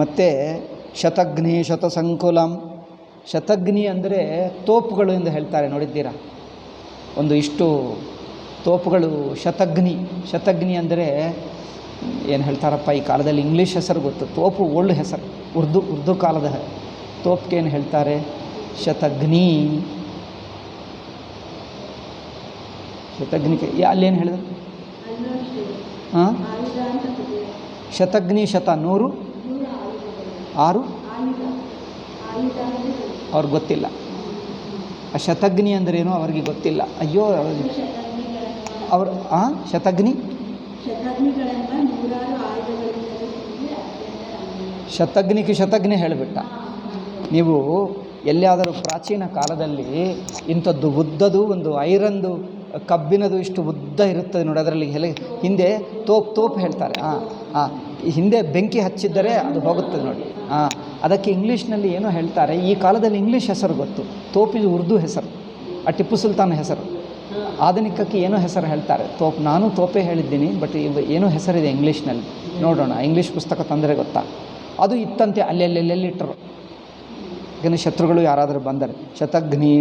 ಮತ್ತು ಶತಗ್ನಿ ಶತಸಂಕುಲಂ. ಶತಗ್ನಿ ಅಂದರೆ ತೋಪುಗಳು ಎಂದು ಹೇಳ್ತಾರೆ, ನೋಡಿದ್ದೀರಾ? ಒಂದು ಇಷ್ಟು ತೋಪುಗಳು ಶತಗ್ನಿ ಅಂದರೆ ಏನು ಹೇಳ್ತಾರಪ್ಪ ಈ ಕಾಲದಲ್ಲಿ? ಇಂಗ್ಲೀಷ್ ಹೆಸರು ಗೊತ್ತು, ತೋಪು ಓಲ್ಡ್ ಹೆಸರು, ಉರ್ದು ಕಾಲದ ತೋಪ್ಗೆ ಏನು ಹೇಳ್ತಾರೆ? ಶತಗ್ನಿ. ಅಲ್ಲೇನು ಹೇಳಿದ್ರು? ಶತಗ್ನಿ, 100, 6 ಅವ್ರಿಗೆ ಗೊತ್ತಿಲ್ಲ. ಆ ಶತಗ್ನಿ ಅಂದ್ರೇನು ಅವ್ರಿಗೆ ಗೊತ್ತಿಲ್ಲ. ಅಯ್ಯೋ, ಅವರು ಶತಗ್ನಿ ಶತಗ್ನಿ ಹೇಳಿಬಿಟ್ಟ. ನೀವು ಎಲ್ಲಿಯಾದರೂ ಪ್ರಾಚೀನ ಕಾಲದಲ್ಲಿ ಇಂಥದ್ದು ಉದ್ದದು ಒಂದು ಐರನ್ದು ಕಬ್ಬಿನದು ಇಷ್ಟು ಉದ್ದ ಇರುತ್ತದೆ ನೋಡಿ, ಅದರಲ್ಲಿ ಹಿಂದೆ ತೋಪ್ ಹೇಳ್ತಾರೆ. ಹಿಂದೆ ಬೆಂಕಿ ಹಚ್ಚಿದ್ದರೆ ಅದು ಹೋಗುತ್ತದೆ ನೋಡಿ. ಅದಕ್ಕೆ ಇಂಗ್ಲೀಷ್ನಲ್ಲಿ ಏನೋ ಹೇಳ್ತಾರೆ. ಈ ಕಾಲದಲ್ಲಿ ಇಂಗ್ಲೀಷ್ ಹೆಸರು ಗೊತ್ತು, ತೋಪಿದು ಉರ್ದು ಹೆಸರು, ಆ ಟಿಪ್ಪು ಸುಲ್ತಾನ್ ಹೆಸರು. ಆಧುನಿಕಕ್ಕೆ ಏನೋ ಹೆಸರು ಹೇಳ್ತಾರೆ, ನಾನು ತೋಪೇ ಹೇಳಿದ್ದೀನಿ, ಬಟ್ ಏನೋ ಹೆಸರಿದೆ ಇಂಗ್ಲೀಷ್ನಲ್ಲಿ, ನೋಡೋಣ. ಇಂಗ್ಲೀಷ್ ಪುಸ್ತಕ ತಂದರೆ ಗೊತ್ತಾ. ಅದು ಇತ್ತಂತೆ, ಅಲ್ಲೆಲ್ಲಿಟ್ಟರು. ಯಾಕೆಂದರೆ ಶತ್ರುಗಳು ಯಾರಾದರೂ ಬಂದರೆ. ಶತಗ್ನಿ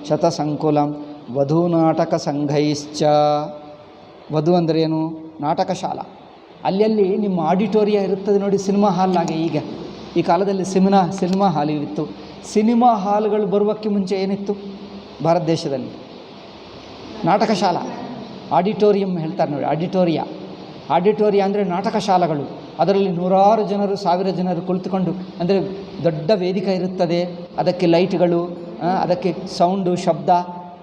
ಶತಸಂಕುಲಂ ವಧು ನಾಟಕ ಸಂಘೈಶ್ಚ. ವಧು ಅಂದರೆ ಏನು? ನಾಟಕ ಶಾಲಾ. ಅಲ್ಲಿ ನಿಮ್ಮ ಆಡಿಟೋರಿಯ ಇರುತ್ತದೆ ನೋಡಿ, ಸಿನಿಮಾ ಹಾಲ್ನಾಗೆ. ಈಗ ಈ ಕಾಲದಲ್ಲಿ ಸಿನಿಮಾ ಹಾಲ್ ಇತ್ತು. ಸಿನಿಮಾ ಹಾಲ್ಗಳು ಬರುವಕ್ಕೆ ಮುಂಚೆ ಏನಿತ್ತು ಭಾರತ ದೇಶದಲ್ಲಿ? ನಾಟಕ ಶಾಲಾ, ಆಡಿಟೋರಿಯಂ ಹೇಳ್ತಾರೆ ನೋಡಿ. ಆಡಿಟೋರಿಯಾ ಅಂದರೆ ನಾಟಕ ಶಾಲೆಗಳು. ಅದರಲ್ಲಿ 100 ಜನರು 1000 ಜನರು ಕುಳಿತುಕೊಂಡು, ಅಂದರೆ ದೊಡ್ಡ ವೇದಿಕೆ ಇರುತ್ತದೆ, ಅದಕ್ಕೆ ಲೈಟ್ಗಳು, ಅದಕ್ಕೆ ಸೌಂಡು, ಶಬ್ದ.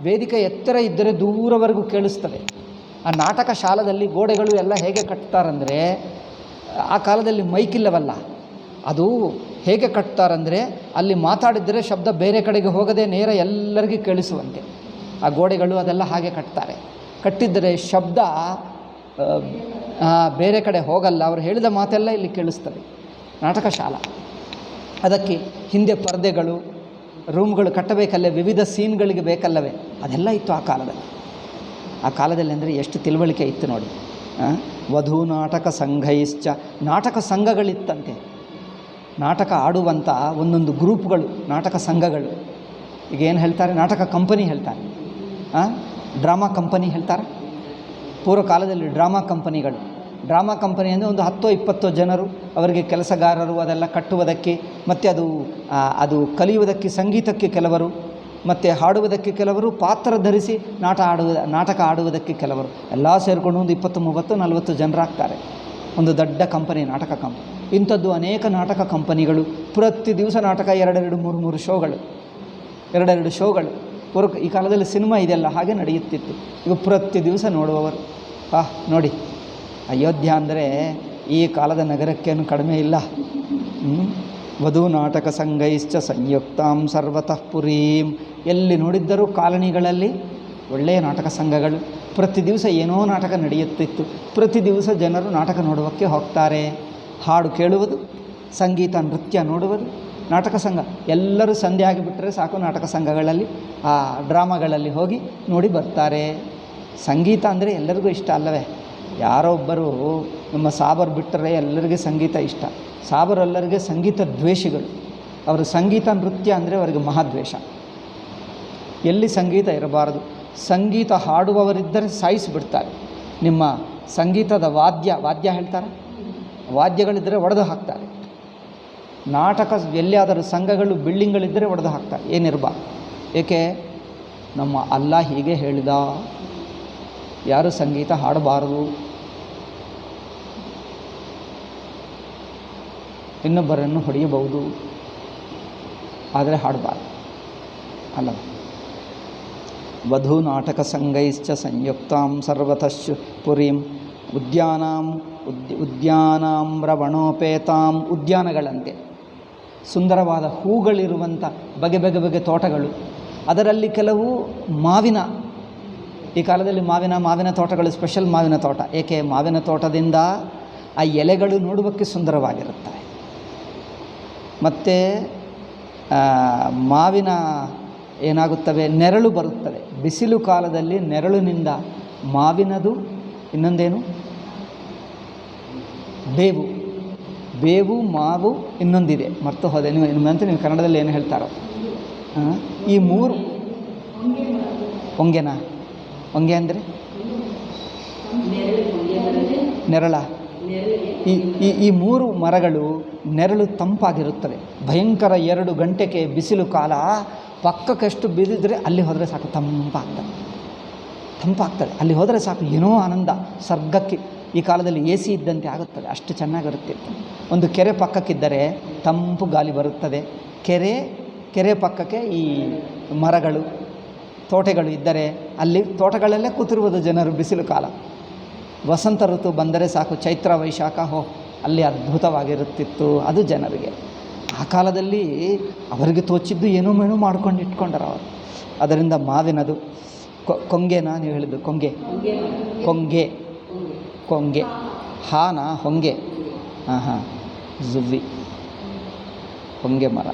ವೇದಿಕೆ ಎತ್ತರ ಇದ್ದರೆ ದೂರವರೆಗೂ ಕೇಳಿಸ್ತದೆ. ಆ ನಾಟಕ ಶಾಲೆಯಲ್ಲಿ ಗೋಡೆಗಳು ಎಲ್ಲ ಹೇಗೆ ಕಟ್ತಾರಂದರೆ, ಆ ಕಾಲದಲ್ಲಿ ಮೈಕಿಲ್ಲವಲ್ಲ, ಅದು ಹೇಗೆ ಕಟ್ತಾರಂದರೆ ಅಲ್ಲಿ ಮಾತಾಡಿದರೆ ಶಬ್ದ ಬೇರೆ ಕಡೆಗೆ ಹೋಗದೆ ನೇರ ಎಲ್ಲರಿಗೂ ಕೇಳಿಸುವಂತೆ ಆ ಗೋಡೆಗಳು ಅದೆಲ್ಲ ಹಾಗೆ ಕಟ್ತಾರೆ. ಕಟ್ಟಿದ್ದರೆ ಶಬ್ದ ಬೇರೆ ಕಡೆ ಹೋಗಲ್ಲ, ಅವರು ಹೇಳಿದ ಮಾತೆಲ್ಲ ಇಲ್ಲಿ ಕೇಳಿಸ್ತದೆ. ನಾಟಕ ಶಾಲಾ. ಅದಕ್ಕೆ ಹಿಂದೆ ಪರ್ದೆಗಳು, ರೂಮ್ಗಳು ಕಟ್ಟಬೇಕಲ್ಲೇ, ವಿವಿಧ ಸೀನ್ಗಳಿಗೆ ಬೇಕಲ್ಲವೇ, ಅದೆಲ್ಲ ಇತ್ತು ಆ ಕಾಲದಲ್ಲಿ. ಅಂದರೆ ಎಷ್ಟು ತಿಳುವಳಿಕೆ ಇತ್ತು ನೋಡಿ. ವಧು ನಾಟಕ ಸಂಘೈಶ್ಚ. ನಾಟಕ ಸಂಘಗಳಿತ್ತಂತೆ, ನಾಟಕ ಆಡುವಂಥ ಒಂದೊಂದು ಗ್ರೂಪ್ಗಳು, ನಾಟಕ ಸಂಘಗಳು. ಈಗ ಏನು ಹೇಳ್ತಾರೆ? ನಾಟಕ ಕಂಪನಿ ಹೇಳ್ತಾರೆ, ಡ್ರಾಮಾ ಕಂಪನಿ ಹೇಳ್ತಾರೆ. ಪೂರ್ವ ಕಾಲದಲ್ಲಿ ಡ್ರಾಮಾ ಕಂಪನಿ ಅಂದರೆ ಒಂದು 10-20 ಜನರು, ಅವರಿಗೆ ಕೆಲಸಗಾರರು, ಅದೆಲ್ಲ ಕಟ್ಟುವುದಕ್ಕೆ, ಮತ್ತು ಅದು ಕಲಿಯುವುದಕ್ಕೆ, ಸಂಗೀತಕ್ಕೆ ಕೆಲವರು, ಮತ್ತು ಹಾಡುವುದಕ್ಕೆ ಕೆಲವರು, ಪಾತ್ರ ಧರಿಸಿ ನಾಟಕ ಆಡುವುದಕ್ಕೆ ಕೆಲವರು, ಎಲ್ಲ ಸೇರಿಕೊಂಡು ಒಂದು 20-30-40 ಜನರಾಗ್ತಾರೆ. ಒಂದು ದೊಡ್ಡ ಕಂಪನಿ, ನಾಟಕ ಕಂಪನಿ. ಇಂಥದ್ದು ಅನೇಕ ನಾಟಕ ಕಂಪನಿಗಳು. ಪ್ರತಿ ದಿವಸ ನಾಟಕ 2-3 ಶೋಗಳು, 2 ಶೋಗಳು. ಈ ಕಾಲದಲ್ಲಿ ಸಿನಿಮಾ ಇದೆಲ್ಲ ಹಾಗೆ ನಡೆಯುತ್ತಿತ್ತು. ಈಗ ಪ್ರತಿ ದಿವಸ ನೋಡುವವರು. ನೋಡಿ, ಅಯೋಧ್ಯ ಅಂದರೆ ಈ ಕಾಲದ ನಗರಕ್ಕೇನು ಕಡಿಮೆ ಇಲ್ಲ. ವಧು ನಾಟಕ ಸಂಘೈಶ್ಚ ಸಂಯುಕ್ತಾಂ ಸರ್ವತಃ ಪುರೀಂ. ಎಲ್ಲಿ ನೋಡಿದ್ದರೂ ಕಾಲನಿಗಳಲ್ಲಿ ಒಳ್ಳೆಯ ನಾಟಕ ಸಂಘಗಳು. ಪ್ರತಿ ದಿವಸ ಏನೋ ನಾಟಕ ನಡೆಯುತ್ತಿತ್ತು. ಪ್ರತಿ ದಿವಸ ಜನರು ನಾಟಕ ನೋಡುವಕ್ಕೆ ಹೋಗ್ತಾರೆ. ಹಾಡು ಕೇಳುವುದು, ಸಂಗೀತ ನೃತ್ಯ ನೋಡುವುದು, ನಾಟಕ ಸಂಘ ಎಲ್ಲರೂ ಸಂಧೆ ಆಗಿಬಿಟ್ರೆ ಸಾಕು, ನಾಟಕ ಸಂಘಗಳಲ್ಲಿ ಆ ಡ್ರಾಮಾಗಳಲ್ಲಿ ಹೋಗಿ ನೋಡಿ ಬರ್ತಾರೆ. ಸಂಗೀತ ಅಂದರೆ ಎಲ್ಲರಿಗೂ ಇಷ್ಟ ಅಲ್ಲವೇ? ಯಾರೋ ಒಬ್ಬರು ನಮ್ಮ ಸಾಬರು ಬಿಟ್ಟರೆ ಎಲ್ಲರಿಗೂ ಸಂಗೀತ ಇಷ್ಟ. ಸಾಬರೆಲ್ಲರಿಗೆ ಸಂಗೀತ ದ್ವೇಷಿಗಳು. ಅವರು ಸಂಗೀತ ನೃತ್ಯ ಅಂದರೆ ಅವರಿಗೆ ಮಹಾದ್ವೇಷ. ಎಲ್ಲಿ ಸಂಗೀತ ಇರಬಾರದು. ಸಂಗೀತ ಹಾಡುವವರಿದ್ದರೆ ಸಾಯಿಸಿಬಿಡ್ತಾರೆ. ನಿಮ್ಮ ಸಂಗೀತದ ವಾದ್ಯ ಹೇಳ್ತಾರೆ, ವಾದ್ಯಗಳಿದ್ದರೆ ಒಡೆದು ಹಾಕ್ತಾರೆ. ನಾಟಕ ಎಲ್ಲಿಯಾದರೂ ಸಂಘಗಳು ಬಿಲ್ಡಿಂಗ್ಗಳಿದ್ದರೆ ಒಡೆದು ಹಾಕ್ತಾರೆ, ಏನಿರಬಾರ್ದು. ಏಕೆ? ನಮ್ಮ ಅಲ್ಲ ಹೀಗೆ ಹೇಳಿದ, ಯಾರು ಸಂಗೀತ ಹಾಡಬಾರದು, ಇನ್ನೊಬ್ಬರನ್ನು ಹೊಡೆಯಬಹುದು, ಆದರೆ ಹಾಡಬಾರ್ದು ಅಲ್ಲ. ವಧೂ ನಾಟಕ ಸಂಘೈಶ್ಚ ಸಂಯುಕ್ತಾಂ ಸರ್ವತಶ್ಚ ಪುರೀಂ ಉದ್ಯಾನಾಮ್ರವಣೋಪೇತಾಂ. ಉದ್ಯಾನಗಳಂತೆ ಸುಂದರವಾದ ಹೂಗಳಿರುವಂಥ ಬಗೆ ಬಗೆ ಬಗೆ ತೋಟಗಳು. ಅದರಲ್ಲಿ ಕೆಲವು ಮಾವಿನ, ಈ ಕಾಲದಲ್ಲಿ ಮಾವಿನ ತೋಟಗಳು, ಸ್ಪೆಷಲ್ ಮಾವಿನ ತೋಟ. ಏಕೆ? ಮಾವಿನ ತೋಟದಿಂದ ಆ ಎಲೆಗಳು ನೋಡುವುದಕ್ಕೆ ಸುಂದರವಾಗಿರುತ್ತವೆ. ಮತ್ತು ಮಾವಿನ ಏನಾಗುತ್ತವೆ, ನೆರಳು ಬರುತ್ತದೆ. ಬಿಸಿಲು ಕಾಲದಲ್ಲಿ ನೆರಳಿನಿಂದ ಮಾವಿನದು ಇನ್ನೊಂದೇನು, ಬೇವು ಮಾವು ಇನ್ನೊಂದಿದೆ, ಮರ್ತು ಹೋದೆ. ನೀವು ಕನ್ನಡದಲ್ಲಿ ಏನು ಹೇಳ್ತಾರೋ ಈ ಮೂರು. ಹೊಂಗೆನಾ? ಹೊಂಗೆ ಅಂದರೆ ನೆರಳ. ಈ ಮೂರು ಮರಗಳು ನೆರಳು ತಂಪಾಗಿರುತ್ತದೆ. ಭಯಂಕರ 2 ಗಂಟೆಗೆ ಬಿಸಿಲು ಕಾಲ, ಪಕ್ಕಕ್ಕೆಷ್ಟು ಬಿದ್ದಿದ್ರೆ ಅಲ್ಲಿ ಹೋದರೆ ಸಾಕು ತಂಪಾಗ್ತದೆ. ಅಲ್ಲಿ ಹೋದರೆ ಸಾಕು, ಏನೋ ಆನಂದ, ಸ್ವರ್ಗಕ್ಕೆ. ಈ ಕಾಲದಲ್ಲಿ AC ಇದ್ದಂತೆ ಆಗುತ್ತದೆ, ಅಷ್ಟು ಚೆನ್ನಾಗಿರುತ್ತೆ. ಒಂದು ಕೆರೆ ಪಕ್ಕಕ್ಕಿದ್ದರೆ ತಂಪು ಗಾಳಿ ಬರುತ್ತದೆ. ಕೆರೆ ಪಕ್ಕಕ್ಕೆ ಈ ಮರಗಳು, ತೋಟಗಳು ಇದ್ದರೆ ಅಲ್ಲಿ ತೋಟಗಳಲ್ಲೇ ಕೂತಿರುವುದು ಜನರು. ಬಿಸಿಲು ಕಾಲ, ವಸಂತ ಋತು ಬಂದರೆ ಸಾಕು, ಚೈತ್ರ ವೈಶಾಖ, ಅಲ್ಲಿ ಅದ್ಭುತವಾಗಿರುತ್ತಿತ್ತು ಅದು ಜನರಿಗೆ. ಆ ಕಾಲದಲ್ಲಿ ಅವರಿಗೆ ತೋಚಿದ್ದು ಏನೋ ಮಾಡ್ಕೊಂಡು ಇಟ್ಕೊಂಡರು ಅವರು. ಅದರಿಂದ ಮಾವಿನದು ಕೊಂಗೆನಾ ನೀವು ಹೇಳಿದ್ದು? ಕೊಂಗೆ ಹಾನಾ? ಹೊಂಗೆ. ಹಾಂ ಜುವ್ವಿ, ಹೊಂಗೆ ಮರ.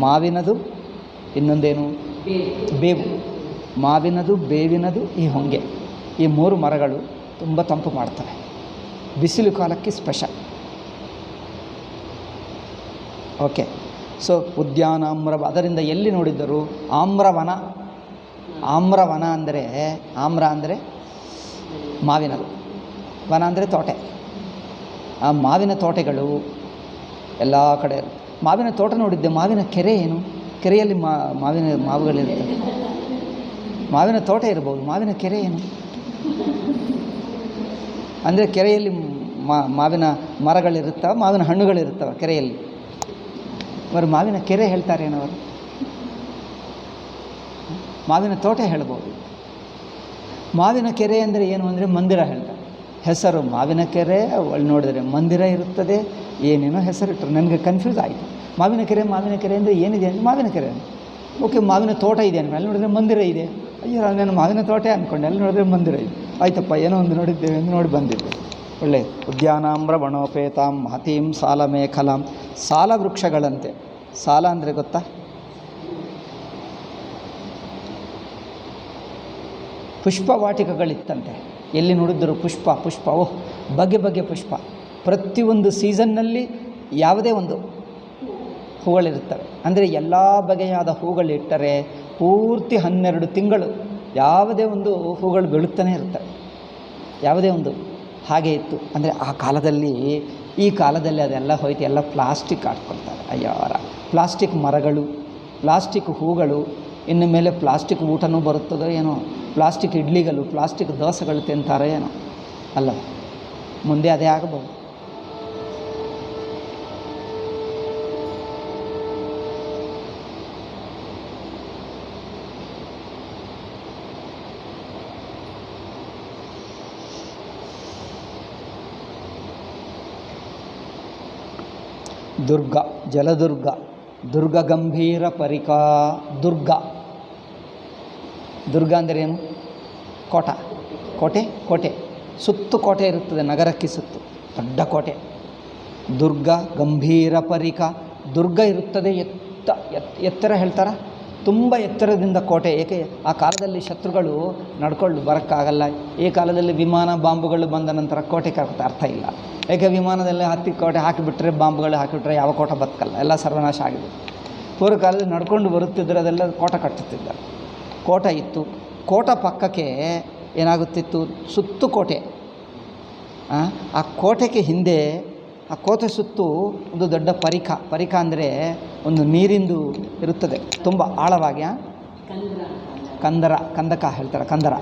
ಮಾವಿನದು ಇನ್ನೊಂದೇನು? ಬೇವು. ಮಾವಿನದು, ಬೇವಿನದು, ಈ ಹೊಂಗೆ, ಈ 3 ಮರಗಳು ತುಂಬ ತಂಪು ಮಾಡ್ತವೆ. ಬಿಸಿಲು ಕಾಲಕ್ಕೆ ಸ್ಪೆಷಲ್. ಓಕೆ. ಸೊ ಉದ್ಯಾನಾಮ್ರ, ಅದರಿಂದ ಎಲ್ಲಿ ನೋಡಿದ್ದರು? ಆಮ್ರವನ ಅಂದರೆ, ಆಮ್ರ ಅಂದರೆ ಮಾವಿನದು, ವನ ಅಂದರೆ ತೋಟೆ. ಆ ಮಾವಿನ ತೋಟಗಳು ಎಲ್ಲ ಕಡೆ. ಮಾವಿನ ತೋಟ ನೋಡಿದ್ದೆ. ಮಾವಿನ ಕೆರೆ ಏನು? ಕೆರೆಯಲ್ಲಿ ಮಾವುಗಳಿರ್ತವೆ. ಮಾವಿನ ತೋಟ ಇರ್ಬೋದು, ಮಾವಿನ ಕೆರೆ ಏನು ಅಂದರೆ ಕೆರೆಯಲ್ಲಿ ಮಾವಿನ ಮರಗಳಿರುತ್ತವೆ, ಮಾವಿನ ಹಣ್ಣುಗಳಿರುತ್ತವೆ ಕೆರೆಯಲ್ಲಿ. ಅವರು ಮಾವಿನ ಕೆರೆ ಹೇಳ್ತಾರೇನವರು? ಮಾವಿನ ತೋಟ ಹೇಳ್ಬೋದು. ಮಾವಿನ ಕೆರೆ ಅಂದರೆ ಏನು ಅಂದರೆ ಮಂದಿರ ಹೇಳ್ತಾರೆ. ಹೆಸರು ಮಾವಿನ ಕೆರೆ, ಒಳ್ಳೆ ನೋಡಿದರೆ ಮಂದಿರ ಇರುತ್ತದೆ, ಏನೇನೋ ಹೆಸರಿಟ್ಟರು. ನನಗೆ ಕನ್ಫ್ಯೂಸ್ ಆಯಿತು. ಮಾವಿನ ಕೆರೆ ಅಂದರೆ ಏನಿದೆ ಅಂದರೆ ಮಾವಿನ ಕೆರೆ. ಓಕೆ, ಮಾವಿನ ತೋಟ ಇದೆ ಅಂದರೆ ಅಲ್ಲಿ ನೋಡಿದರೆ ಮಂದಿರ ಇದೆ. ಅಯ್ಯೋ, ನಾನು ಮಾವಿನ ತೋಟ ಅಂದ್ಕೊಂಡೆ, ಅಲ್ಲಿ ನೋಡಿದ್ರೆ ಮಂದಿರ ಇದೆ. ಆಯ್ತಪ್ಪ, ಏನೋ ಒಂದು ನೋಡಿದ್ದೇವೆ ಎಂದು ನೋಡಿ ಬಂದಿದ್ದೆ. ಒಳ್ಳೆ ಉದ್ಯಾನಾಮ್ರ ವಣೋಪೇತಾಂ ಮಹತೀಂ ಸಾಲ ಮೇಖಲಾಂ. ಸಾಲ ವೃಕ್ಷಗಳಂತೆ. ಸಾಲ ಅಂದರೆ ಗೊತ್ತಾ? ಪುಷ್ಪವಾಟಿಕೆಗಳಿತ್ತಂತೆ. ಎಲ್ಲಿ ನೋಡಿದ್ದರು ಪುಷ್ಪ. ಓಹ್, ಬಗೆ ಬಗೆ ಪುಷ್ಪ. ಪ್ರತಿಯೊಂದು ಸೀಸನ್ನಲ್ಲಿ ಯಾವುದೇ ಒಂದು ಹೂಗಳಿರುತ್ತವೆ. ಅಂದರೆ ಎಲ್ಲ ಬಗೆಯಾದ ಹೂಗಳಿಟ್ಟರೆ ಪೂರ್ತಿ 12 ತಿಂಗಳು ಯಾವುದೇ ಒಂದು ಹೂಗಳು ಬೆಳುತ್ತಲೇ ಇರ್ತವೆ. ಯಾವುದೇ ಒಂದು ಹಾಗೆ ಇತ್ತು. ಅಂದರೆ ಆ ಕಾಲದಲ್ಲಿ. ಈ ಕಾಲದಲ್ಲಿ ಅದೆಲ್ಲ ಹೋಯ್ತು, ಎಲ್ಲ ಪ್ಲಾಸ್ಟಿಕ್ ಆಡ್ಕೊಳ್ತಾರೆ. ಅಯ್ಯಾರ, ಪ್ಲಾಸ್ಟಿಕ್ ಮರಗಳು, ಪ್ಲಾಸ್ಟಿಕ್ ಹೂಗಳು, ಇನ್ನು ಮೇಲೆ ಪ್ಲಾಸ್ಟಿಕ್ ಊಟನೂ ಬರುತ್ತದೋ ಏನೋ, ಪ್ಲಾಸ್ಟಿಕ್ ಇಡ್ಲಿಗಳು, ಪ್ಲಾಸ್ಟಿಕ್ ದೋಸೆಗಳು ತಿಂತಾರೋ ಏನೋ ಅಲ್ಲ. ಮುಂದೆ ಅದೇ ಆಗಬಹುದು. ದುರ್ಗ, ಜಲದುರ್ಗ, ದುರ್ಗ ಗಂಭೀರ ಪರಿಕಾ. ದುರ್ಗ ಅಂದರೆ ಏನು? ಕೋಟೆ. ಸುತ್ತು ಕೋಟೆ ಇರುತ್ತದೆ ನಗರಕ್ಕೆ ಸುತ್ತು, ದೊಡ್ಡ ಕೋಟೆ. ದುರ್ಗ ಗಂಭೀರ ಪರಿಕ. ದುರ್ಗ ಇರುತ್ತದೆ, ಎತ್ತರ ಹೇಳ್ತಾರ, ತುಂಬ ಎತ್ತರದಿಂದ ಕೋಟೆ. ಏಕೆ ಆ ಕಾಲದಲ್ಲಿ ಶತ್ರುಗಳು ನಡ್ಕೊಂಡು ಬರೋಕ್ಕಾಗಲ್ಲ. ಈ ಕಾಲದಲ್ಲಿ ವಿಮಾನ ಬಾಂಬುಗಳು ಬಂದ ನಂತರ ಕೋಟೆ ಕಟ್ಟುತ್ತೆ, ಅರ್ಥ ಇಲ್ಲ. ಏಕೆ ವಿಮಾನದಲ್ಲಿ ಹತ್ತಿ ಕೋಟೆ ಹಾಕಿಬಿಟ್ರೆ, ಬಾಂಬುಗಳು ಹಾಕಿಬಿಟ್ರೆ ಯಾವ ಕೋಟೆ ಬದುಕಲ್ಲ, ಎಲ್ಲ ಸರ್ವನಾಶ ಆಗಿದೆ. ಪೂರ್ವ ಕಾಲದಲ್ಲಿ ನಡ್ಕೊಂಡು ಬರುತ್ತಿದ್ದರೆ ಅದೆಲ್ಲ ಕೋಟ ಕಟ್ಟುತ್ತಿದ್ದಾರೆ. ಕೋಟ ಇತ್ತು. ಕೋಟ ಪಕ್ಕಕ್ಕೆ ಏನಾಗುತ್ತಿತ್ತು, ಸುತ್ತು ಕೋಟೆ. ಆ ಕೋಟೆಗೆ ಹಿಂದೆ, ಆ ಕೋಟೆ ಸುತ್ತು ಒಂದು ದೊಡ್ಡ ಪರಿಕ ಅಂದರೆ ಒಂದು ನೀರಿಂದು ಇರುತ್ತದೆ, ತುಂಬ ಆಳವಾಗಿ. ಕಂದಕ ಹೇಳ್ತಾರೆ, ಕಂದರ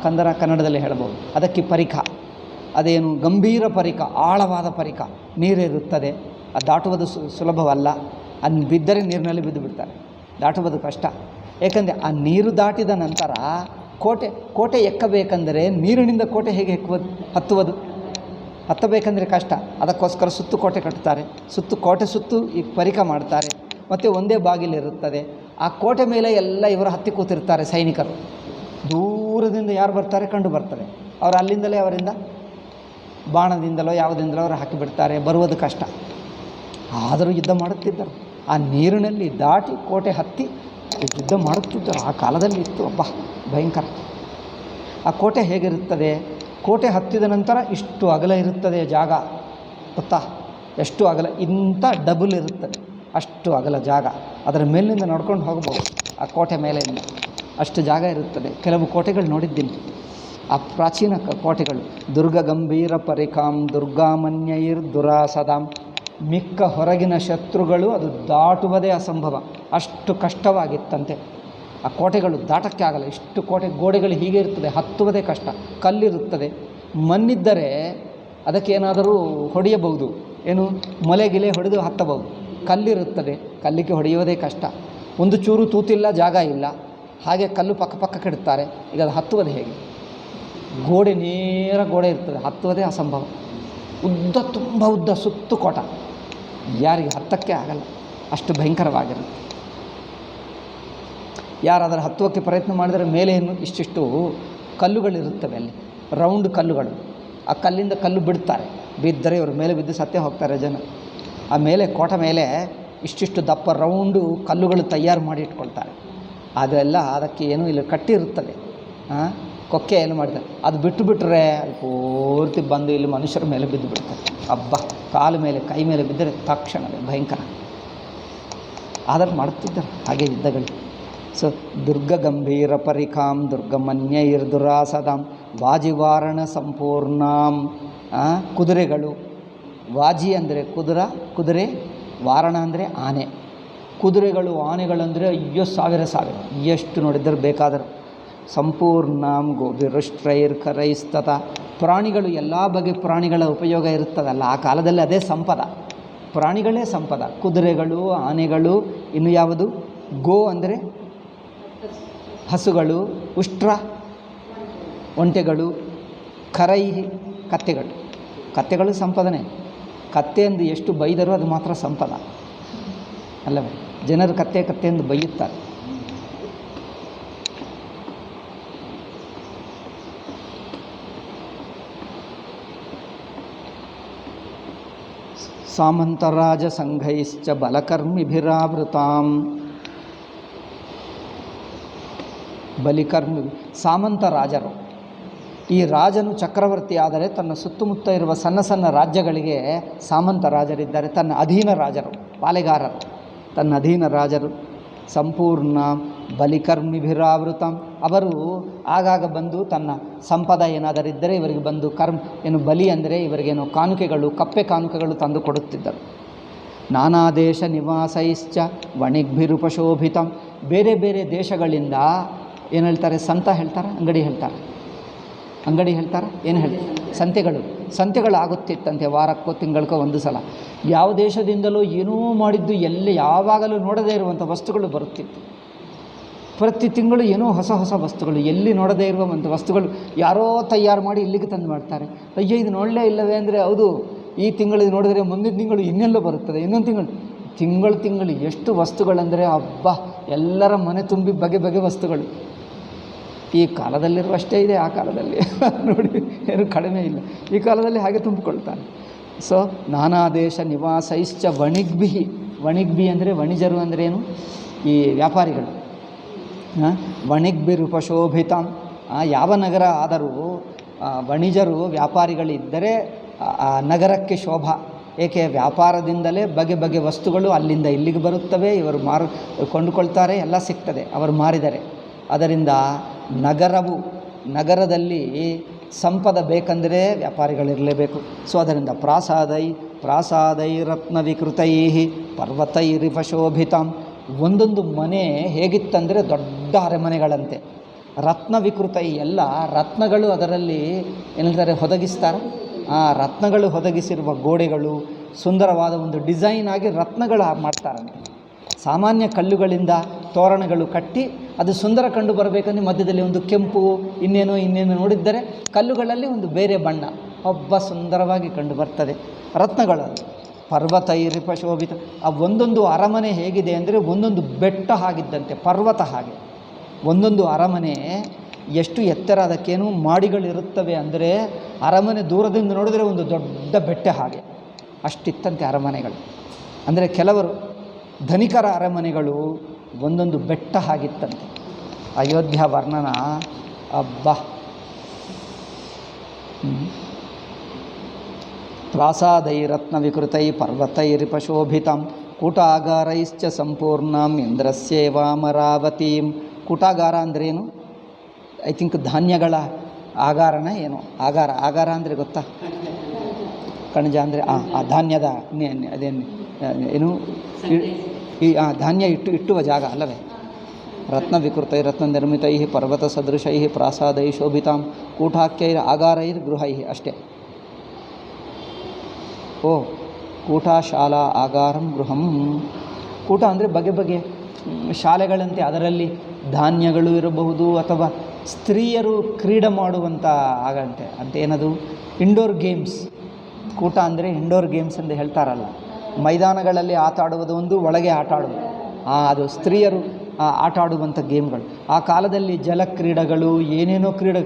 ಕಂದರ ಕನ್ನಡದಲ್ಲಿ ಹೇಳ್ಬೋದು. ಅದಕ್ಕೆ ಪರಿಕ. ಅದೇನು ಗಂಭೀರ ಪರಿಕ, ಆಳವಾದ ಪರಿಕ, ನೀರಿರುತ್ತದೆ. ಅದು ದಾಟುವುದು ಸುಲಭವಲ್ಲ. ಅದು ಬಿದ್ದರೆ ನೀರಿನಲ್ಲಿ ಬಿದ್ದು ಬಿಡ್ತಾರೆ, ದಾಟುವುದು ಕಷ್ಟ. ಏಕೆಂದರೆ ಆ ನೀರು ದಾಟಿದ ನಂತರ ಕೋಟೆ ಎಕ್ಕಬೇಕಂದರೆ ನೀರಿನಿಂದ ಕೋಟೆ ಹೇಗೆ ಹತ್ತಬೇಕಂದ್ರೆ ಕಷ್ಟ. ಅದಕ್ಕೋಸ್ಕರ ಸುತ್ತು ಕೋಟೆ ಕಟ್ಟುತ್ತಾರೆ. ಕೋಟೆ ಸುತ್ತು ಈ ಪರಿಕ ಮಾಡ್ತಾರೆ. ಮತ್ತು ಒಂದೇ ಬಾಗಿಲಿರುತ್ತದೆ. ಆ ಕೋಟೆ ಮೇಲೆ ಎಲ್ಲ ಇವರು ಹತ್ತಿ ಕೂತಿರ್ತಾರೆ ಸೈನಿಕರು. ದೂರದಿಂದ ಯಾರು ಬರ್ತಾರೆ ಕಂಡು ಬರ್ತಾರೆ. ಅವರು ಅಲ್ಲಿಂದಲೇ ಅವರಿಂದ ಬಾಣದಿಂದಲೋ ಯಾವುದಿಂದಲೋ ಅವರು ಹಾಕಿಬಿಡ್ತಾರೆ, ಬರುವುದು ಕಷ್ಟ. ಆದರೂ ಯುದ್ಧ ಮಾಡುತ್ತಿದ್ದರು. ಆ ನೀರಿನಲ್ಲಿ ದಾಟಿ ಕೋಟೆ ಹತ್ತಿ ಯುದ್ಧ ಮಾಡುತ್ತಿದ್ದರು. ಆ ಕಾಲದಲ್ಲಿ ಇತ್ತು, ಭಯಂಕರ. ಆ ಕೋಟೆ ಹೇಗಿರುತ್ತದೆ, ಕೋಟೆ ಹತ್ತಿದ ನಂತರ ಇಷ್ಟು ಅಗಲ ಇರುತ್ತದೆ ಜಾಗ, ಗೊತ್ತಾ? ಎಷ್ಟು ಅಗಲ, ಇಂಥ ಡಬಲ್ ಇರುತ್ತದೆ, ಅಷ್ಟು ಅಗಲ ಜಾಗ. ಅದರ ಮೇಲಿನಿಂದ ನಡ್ಕೊಂಡು ಹೋಗ್ಬೋದು ಆ ಕೋಟೆ ಮೇಲೆಯಿಂದ, ಅಷ್ಟು ಜಾಗ ಇರುತ್ತದೆ. ಕೆಲವು ಕೋಟೆಗಳು ನೋಡಿದ್ದೀನಿ, ಆ ಪ್ರಾಚೀನ ಕೋಟೆಗಳು. ದುರ್ಗ ಗಂಭೀರ ಪರಿಕಾಂ ದುರ್ಗಾಮನ್ಯೈರ್ ದುರಾಸದಾಂ. ಮಿಕ್ಕ ಹೊರಗಿನ ಶತ್ರುಗಳು ಅದು ದಾಟುವುದೇ ಅಸಂಭವ, ಅಷ್ಟು ಕಷ್ಟವಾಗಿತ್ತಂತೆ. ಆ ಕೋಟೆಗಳು ದಾಟಕ್ಕೆ ಆಗಲ್ಲ. ಇಷ್ಟು ಗೋಡೆಗಳು ಹೀಗೆ ಇರ್ತದೆ, ಹತ್ತುವುದೇ ಕಷ್ಟ. ಕಲ್ಲಿರುತ್ತದೆ, ಮಣ್ಣಿದ್ದರೆ ಅದಕ್ಕೇನಾದರೂ ಹೊಡೆಯಬಹುದು, ಏನು ಮೊಲೆಗಿಲೆ ಹೊಡೆದು ಹತ್ತಬಹುದು. ಕಲ್ಲಿರುತ್ತದೆ, ಕಲ್ಲಿಗೆ ಹೊಡೆಯುವುದೇ ಕಷ್ಟ. ಒಂದು ಚೂರು ತೂತಿಲ್ಲ, ಜಾಗ ಇಲ್ಲ, ಹಾಗೆ ಕಲ್ಲು ಪಕ್ಕ ಇಡ್ತಾರೆ. ಈಗ ಅದು ಹತ್ತುವುದು ಹೇಗೆ? ನೇರ ಗೋಡೆ ಇರ್ತದೆ, ಹತ್ತುವುದೇ ಅಸಂಭವ. ತುಂಬ ಉದ್ದ ಸುತ್ತು ಕೋಟ, ಯಾರಿಗೆ ಹತ್ತಕ್ಕೆ ಆಗಲ್ಲ, ಅಷ್ಟು ಭಯಂಕರವಾಗಿರುತ್ತೆ. ಯಾರಾದರೂ ಹತ್ತುವಕ್ಕೆ ಪ್ರಯತ್ನ ಮಾಡಿದರೆ ಮೇಲೆ ಇಷ್ಟಿಷ್ಟು ಕಲ್ಲುಗಳಿರುತ್ತವೆ, ಅಲ್ಲಿ ರೌಂಡ್ ಕಲ್ಲುಗಳು. ಆ ಕಲ್ಲಿಂದ ಕಲ್ಲು ಬಿಡ್ತಾರೆ, ಬಿದ್ದರೆ ಇವರು ಮೇಲೆ ಬಿದ್ದು ಸತ್ತೇ ಹೋಗ್ತಾರೆ ಜನ. ಆ ಮೇಲೆ ಕೋಟೆ ಮೇಲೆ ಇಷ್ಟಿಷ್ಟು ದಪ್ಪ ರೌಂಡು ಕಲ್ಲುಗಳು ತಯಾರು ಮಾಡಿ ಇಟ್ಕೊಳ್ತಾರೆ. ಅದೆಲ್ಲ ಅದಕ್ಕೆ ಏನೂ ಇಲ್ಲಿ ಕಟ್ಟಿರುತ್ತದೆ, ಕೊಕ್ಕೆ ಏನು ಮಾಡ್ತಾರೆ. ಅದು ಬಿಟ್ಟರೆ ಅದು ಪೂರ್ತಿ ಬಂದು ಇಲ್ಲಿ ಮನುಷ್ಯರ ಮೇಲೆ ಬಿದ್ದು ಬಿಡ್ತಾರೆ. ಕಾಲು ಮೇಲೆ ಕೈ ಮೇಲೆ ಬಿದ್ದರೆ ತಕ್ಷಣವೇ ಭಯಂಕರ. ಆದರೂ ಮಾಡುತ್ತಿದ್ದರು ಹಾಗೆ ಯುದ್ಧಗಳು. ಸೊ ದುರ್ಗ ಗಂಭೀರ ಪರಿಕಾಂ ದುರ್ಗಮನ್ಯೈರ್ ದುರಾಸದಾಂ ವಾಜಿವಾರಣ ಸಂಪೂರ್ಣಾಂ. ಕುದುರೆಗಳು, ವಾಜಿ ಅಂದರೆ ಕುದುರೆ, ವಾರಣ ಅಂದರೆ ಆನೆ. ಕುದುರೆಗಳು, ಆನೆಗಳಂದರೆ ಅಯ್ಯೋ ಸಾವಿರ ಎಷ್ಟು ನೋಡಿದ್ದರು ಬೇಕಾದರೂ. ಸಂಪೂರ್ಣಾಂ ಗೋಭಿರುಷ್ಟ್ರೈರ್ ಕರೈಸ್ತತ. ಪ್ರಾಣಿಗಳು, ಎಲ್ಲ ಬಗೆಯ ಪ್ರಾಣಿಗಳ ಉಪಯೋಗ ಇರುತ್ತದಲ್ಲ ಆ ಕಾಲದಲ್ಲಿ, ಅದೇ ಸಂಪದ, ಪ್ರಾಣಿಗಳೇ ಸಂಪದ. ಕುದುರೆಗಳು, ಆನೆಗಳು, ಇನ್ನು ಯಾವುದು, ಗೋ ಅಂದರೆ ಹಸುಗಳು, ಉಷ್ಟ್ರ ಒಂಟೆಗಳು, ಕರೈ ಕತ್ತೆಗಳು ಸಂಪದನೆ. ಕತ್ತೆ ಎಂದು ಎಷ್ಟು ಬೈದರೂ ಅದು ಮಾತ್ರ ಸಂಪದ ಅಲ್ಲವೇ? ಜನರು ಕತ್ತೆ ಎಂದು ಬೈಯುತ್ತಾರೆ. ಸಾಮಂತರಾಜ ಸಂಘೈಶ್ಚ ಬಲಕರ್ಮಿಭಿರಾವೃತಾಂ. ಸಾಮಂತ ರಾಜರು. ಈ ರಾಜನು ಚಕ್ರವರ್ತಿ ಆದರೆ ತನ್ನ ಸುತ್ತಮುತ್ತ ಇರುವ ಸಣ್ಣ ರಾಜ್ಯಗಳಿಗೆ ಸಾಮಂತ ರಾಜರಿದ್ದಾರೆ, ತನ್ನ ಅಧೀನ ರಾಜರು, ಪಾಲೆಗಾರರು, ತನ್ನ ಅಧೀನ ರಾಜರು. ಸಂಪೂರ್ಣ ಬಲಿಕರ್ಮಿಭಿರಾವೃತಂ. ಅವರು ಆಗಾಗ ಬಂದು ತನ್ನ ಸಂಪದ ಏನಾದರಿದ್ದರೆ ಇವರಿಗೆ ಬಂದು ಬಲಿ ಅಂದರೆ ಇವರಿಗೇನು ಕಾನುಕೆಗಳು, ಕಪ್ಪೆ ಕಾನುಕೆಗಳು ತಂದು ಕೊಡುತ್ತಿದ್ದರು. ನಾನಾ ದೇಶ ನಿವಾಸೈಶ್ಚ ವಣಿಗ್ಭಿರುಪಶೋಭಿತಂ. ಬೇರೆ ಬೇರೆ ದೇಶಗಳಿಂದ ಏನು ಹೇಳ್ತಾರೆ, ಸಂತ ಹೇಳ್ತಾರೆ, ಅಂಗಡಿ ಹೇಳ್ತಾರೆ, ಏನು ಹೇಳ್ತಾರೆ, ಸಂತೆಗಳು ಆಗುತ್ತಿತ್ತಂತೆ. ವಾರಕ್ಕೋ ತಿಂಗಳಿಗೋ ಒಂದು ಸಲ. ಯಾವ ದೇಶದಿಂದಲೂ ಏನೂ ಮಾಡಿದ್ದು ಯಾವಾಗಲೂ ನೋಡದೇ ಇರುವಂಥ ವಸ್ತುಗಳು ಬರುತ್ತಿತ್ತು. ಪ್ರತಿ ತಿಂಗಳು ಏನೋ ಹೊಸ ವಸ್ತುಗಳು, ಎಲ್ಲಿ ನೋಡದೇ ಇರುವಂಥ ವಸ್ತುಗಳು ಯಾರೋ ತಯಾರು ಮಾಡಿ ಇಲ್ಲಿಗೆ ತಂದು ಮಾಡ್ತಾರೆ. ಅಯ್ಯೋ ಇದು ನೋಡಲೇ ಇಲ್ಲವೇ ಅಂದರೆ, ಹೌದು ಈ ತಿಂಗಳು ನೋಡಿದರೆ ಮುಂದಿನ ತಿಂಗಳು ಇನ್ನೆಲ್ಲೋ ಬರುತ್ತದೆ, ಇನ್ನೊಂದು ತಿಂಗಳು ಎಷ್ಟು ವಸ್ತುಗಳಂದರೆ ಎಲ್ಲರ ಮನೆ ತುಂಬಿ ಬಗೆ ವಸ್ತುಗಳು. ಈ ಕಾಲದಲ್ಲಿರುವಷ್ಟೇ ಇದೆ, ಆ ಕಾಲದಲ್ಲಿ ನೋಡಿ ಏನು ಕಡಿಮೆ ಇಲ್ಲ. ಈ ಕಾಲದಲ್ಲಿ ಹಾಗೆ ತುಂಬಿಕೊಳ್ತಾನೆ. ಸೊ ನಾನಾ ದೇಶ ನಿವಾಸೈಶ್ಚ ವಣಿಗ್ಬಿ ಅಂದರೆ ವಣಿಜರು ಅಂದ್ರೇನು? ಈ ವ್ಯಾಪಾರಿಗಳು. ವಣಿಗ್ಬಿರುಪಶೋಭಿತಾಂ, ಯಾವ ನಗರ ಆದರೂ ವಣಿಜರು ವ್ಯಾಪಾರಿಗಳಿದ್ದರೆ ಆ ನಗರಕ್ಕೆ ಶೋಭಾ. ಏಕೆ? ವ್ಯಾಪಾರದಿಂದಲೇ ಬಗೆ ಬಗೆ ವಸ್ತುಗಳು ಅಲ್ಲಿಂದ ಇಲ್ಲಿಗೆ ಬರುತ್ತವೆ, ಇವರು ಕೊಂಡುಕೊಳ್ತಾರೆ, ಎಲ್ಲ ಸಿಗ್ತದೆ ಅವರು ಮಾರಿದರೆ. ಅದರಿಂದ ನಗರದಲ್ಲಿ ಸಂಪದ ಬೇಕಂದರೆ ವ್ಯಾಪಾರಿಗಳಿರಲೇಬೇಕು. ಸೊ ಅದರಿಂದ ಪ್ರಾಸಾದೈ ರತ್ನ ವಿಕೃತೈ ಪರ್ವತೈರಿಪಶೋಭಿತಾಂ. ಒಂದೊಂದು ಮನೆ ಹೇಗಿತ್ತಂದರೆ ದೊಡ್ಡ ಅರಮನೆಗಳಂತೆ. ರತ್ನ ವಿಕೃತೈ, ಎಲ್ಲ ರತ್ನಗಳು ಅದರಲ್ಲಿ ಏನಂತಾರೆ ಹೊದಗಿಸ್ತಾರೆ. ಆ ರತ್ನಗಳು ಹೊದಗಿಸಿರುವ ಗೋಡೆಗಳು ಸುಂದರವಾದ ಒಂದು ಡಿಸೈನ್ ಆಗಿ ರತ್ನಗಳು ಮಾಡ್ತಾರಂತೆ. ಸಾಮಾನ್ಯ ಕಲ್ಲುಗಳಿಂದ ತೋರಣಗಳು ಕಟ್ಟಿ ಅದು ಸುಂದರ ಕಂಡು ಬರಬೇಕಂದ್ರೆ ಮಧ್ಯದಲ್ಲಿ ಒಂದು ಕೆಂಪು ಇನ್ನೇನೋ ನೋಡಿದ್ದರೆ ಕಲ್ಲುಗಳಲ್ಲಿ ಒಂದು ಬೇರೆ ಬಣ್ಣ ಸುಂದರವಾಗಿ ಕಂಡು ಬರ್ತದೆ. ರತ್ನಗಳು ಪರ್ವತೈರಿಪಶೋಭಿತ. ಆ ಒಂದೊಂದು ಅರಮನೆ ಹೇಗಿದೆ ಅಂದರೆ ಒಂದೊಂದು ಬೆಟ್ಟ ಆಗಿದ್ದಂತೆ, ಪರ್ವತ ಹಾಗೆ. ಒಂದೊಂದು ಅರಮನೆ ಎಷ್ಟು ಎತ್ತರ, ಅದಕ್ಕೇನು ಮಾಡಿಗಳಿರುತ್ತವೆ ಅಂದರೆ ಅರಮನೆ ದೂರದಿಂದ ನೋಡಿದರೆ ಒಂದು ದೊಡ್ಡ ಬೆಟ್ಟ ಹಾಗೆ, ಅಷ್ಟಿತ್ತಂತೆ ಅರಮನೆಗಳು. ಅಂದರೆ ಕೆಲವರು ಧನಿಕರ ಅರಮನೆಗಳು ಒಂದೊಂದು ಬೆಟ್ಟ ಆಗಿತ್ತಂತೆ. ಅಯೋಧ್ಯ ವರ್ಣನ ಪ್ರಾಸಾದೈರತ್ನ ವಿಕೃತೈ ಪರ್ವತೈರಿಪಶೋಭಿತಾಂ ಕೂಟಾಗಾರೈಶ್ಚ ಸಂಪೂರ್ಣಾಂ ಇಂದ್ರಸ್ಯೇವಾಮರಾವತೀಂ. ಕೂಟಾಗಾರ ಅಂದ್ರೇನು? ಐ ಥಿಂಕ್ ಧಾನ್ಯಗಳ ಆಗಾರನ ಏನು? ಆಗಾರ ಅಂದರೆ ಗೊತ್ತಾ? ಕಣಜ ಅಂದರೆ ಆ ಧಾನ್ಯದ ಅದೇನು ಏನು ಈ ಧಾನ್ಯ ಇಟ್ಟುವ ಜಾಗ ಅಲ್ಲವೇ? ರತ್ನ ವಿಕೃತೈ ರತ್ನ ನಿರ್ಮಿತೈ ಪರ್ವತ ಸದೃಶೈ ಪ್ರಾಸಾದೈ ಶೋಭಿತಾಂ ಕೂಟಾಖ್ಯೈರ್ ಆಗಾರೈರ್ ಗೃಹೈ. ಅಷ್ಟೇ. ಕೂಟಶಾಲಾ ಆಗಾರಂ ಗೃಹಂ. ಕೂಟ ಅಂದರೆ ಬಗೆ ಬಗೆ ಶಾಲೆಗಳಂತೆ, ಅದರಲ್ಲಿ ಧಾನ್ಯಗಳು ಇರಬಹುದು ಅಥವಾ ಸ್ತ್ರೀಯರು ಕ್ರೀಡೆ ಮಾಡುವಂಥ ಆಗಂತೆ ಅಂತೇನದು ಇಂಡೋರ್ ಗೇಮ್ಸ್. ಕೂಟ ಅಂದರೆ ಇಂಡೋರ್ ಗೇಮ್ಸ್ ಎಂದು ಹೇಳ್ತಾರಲ್ಲ, ಮೈದಾನಗಳಲ್ಲಿ ಆಟ ಆಡುವುದು ಒಂದು, ಒಳಗೆ ಆಟ ಆಡುವುದು ಅದು ಸ್ತ್ರೀಯರು ಆಟ ಆಡುವಂಥ ಗೇಮ್ಗಳು. ಆ ಕಾಲದಲ್ಲಿ ಜಲಕ್ರೀಡೆಗಳು, ಏನೇನೋ ಕ್ರೀಡೆ.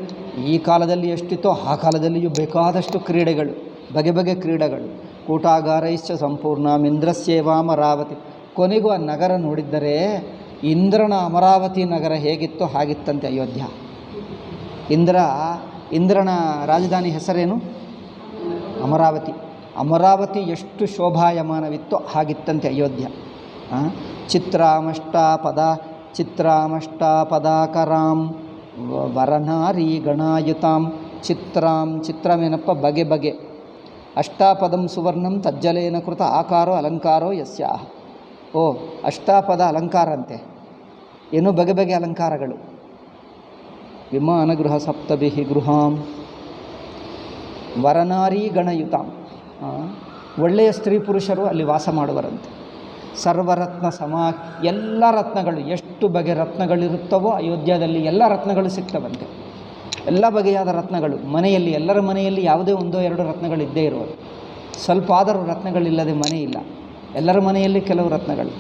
ಈ ಕಾಲದಲ್ಲಿ ಎಷ್ಟಿತ್ತೋ ಆ ಕಾಲದಲ್ಲಿಯೂ ಬೇಕಾದಷ್ಟು ಕ್ರೀಡೆಗಳು, ಬಗೆ ಬಗೆ ಕ್ರೀಡೆಗಳು. ಕೂಟಾಗಾರೈಶ್ಚ ಸಂಪೂರ್ಣಾಂ ಇಂದ್ರಸ್ಯೇವಾಮರಾವತಿ. ಕೊನೆಗೂ ಆ ನಗರ ನೋಡಿದ್ದರೆ ಇಂದ್ರನ ಅಮರಾವತಿ ನಗರ ಹೇಗಿತ್ತೋ ಹಾಗಿತ್ತಂತೆ ಅಯೋಧ್ಯ. ಇಂದ್ರನ ರಾಜಧಾನಿ ಹೆಸರೇನು? ಅಮರಾವತಿ. ಅಮರಾವತಿ ಎಷ್ಟು ಶೋಭಾಯಮಾನವಿತ್ತೋ ಹಾಗಿತ್ತಂತೆ ಅಯೋಧ್ಯ. ಚಿತ್ರಾಮಷ್ಟಾಪದಾಕರಾಂ ವರನಾರಿ ಗಣಾಯುತಾಂ. ಚಿತ್ರಮೇನಪ್ಪ? ಬಗೆ ಬಗೆ. ಅಷ್ಟಾಪದಂ ಸುವರ್ಣಂ ತಜ್ಜಲೇನ ಕೃತ ಆಕಾರೋ ಅಲಂಕಾರೋ ಯಸ್ಯಾಹ. ಅಷ್ಟಾಪದ ಅಲಂಕಾರ ಅಂತೆ. ಏನೋ ಬಗೆ ಬಗೆ ಅಲಂಕಾರಗಳು. ವಿಮಾನಗೃಹ ಸಪ್ತಭಿಃ ಗೃಹಾಂ ವರನಾರಿ ಗಣಯುತಾಂ. ಒಳ್ಳೆಯ ಸ್ತ್ರೀ ಪುರುಷರು ಅಲ್ಲಿ ವಾಸ ಮಾಡುವರಂತೆ. ಸರ್ವರತ್ನ ಎಲ್ಲ ರತ್ನಗಳು, ಎಷ್ಟು ಬಗೆ ರತ್ನಗಳಿರುತ್ತವೋ ಅಯೋಧ್ಯದಲ್ಲಿ ಎಲ್ಲ ರತ್ನಗಳು ಸಿಗ್ತವಂತೆ. ಎಲ್ಲ ಬಗೆಯಾದ ರತ್ನಗಳು ಮನೆಯಲ್ಲಿ, ಎಲ್ಲರ ಮನೆಯಲ್ಲಿ ಯಾವುದೇ ಒಂದೋ ಎರಡೋ ರತ್ನಗಳು ಇದ್ದೇ ಇರುವುದು. ಸ್ವಲ್ಪ ಆದರೂ ರತ್ನಗಳಿಲ್ಲದೆ ಮನೆ ಇಲ್ಲ. ಎಲ್ಲರ ಮನೆಯಲ್ಲಿ ಕೆಲವು ರತ್ನಗಳು.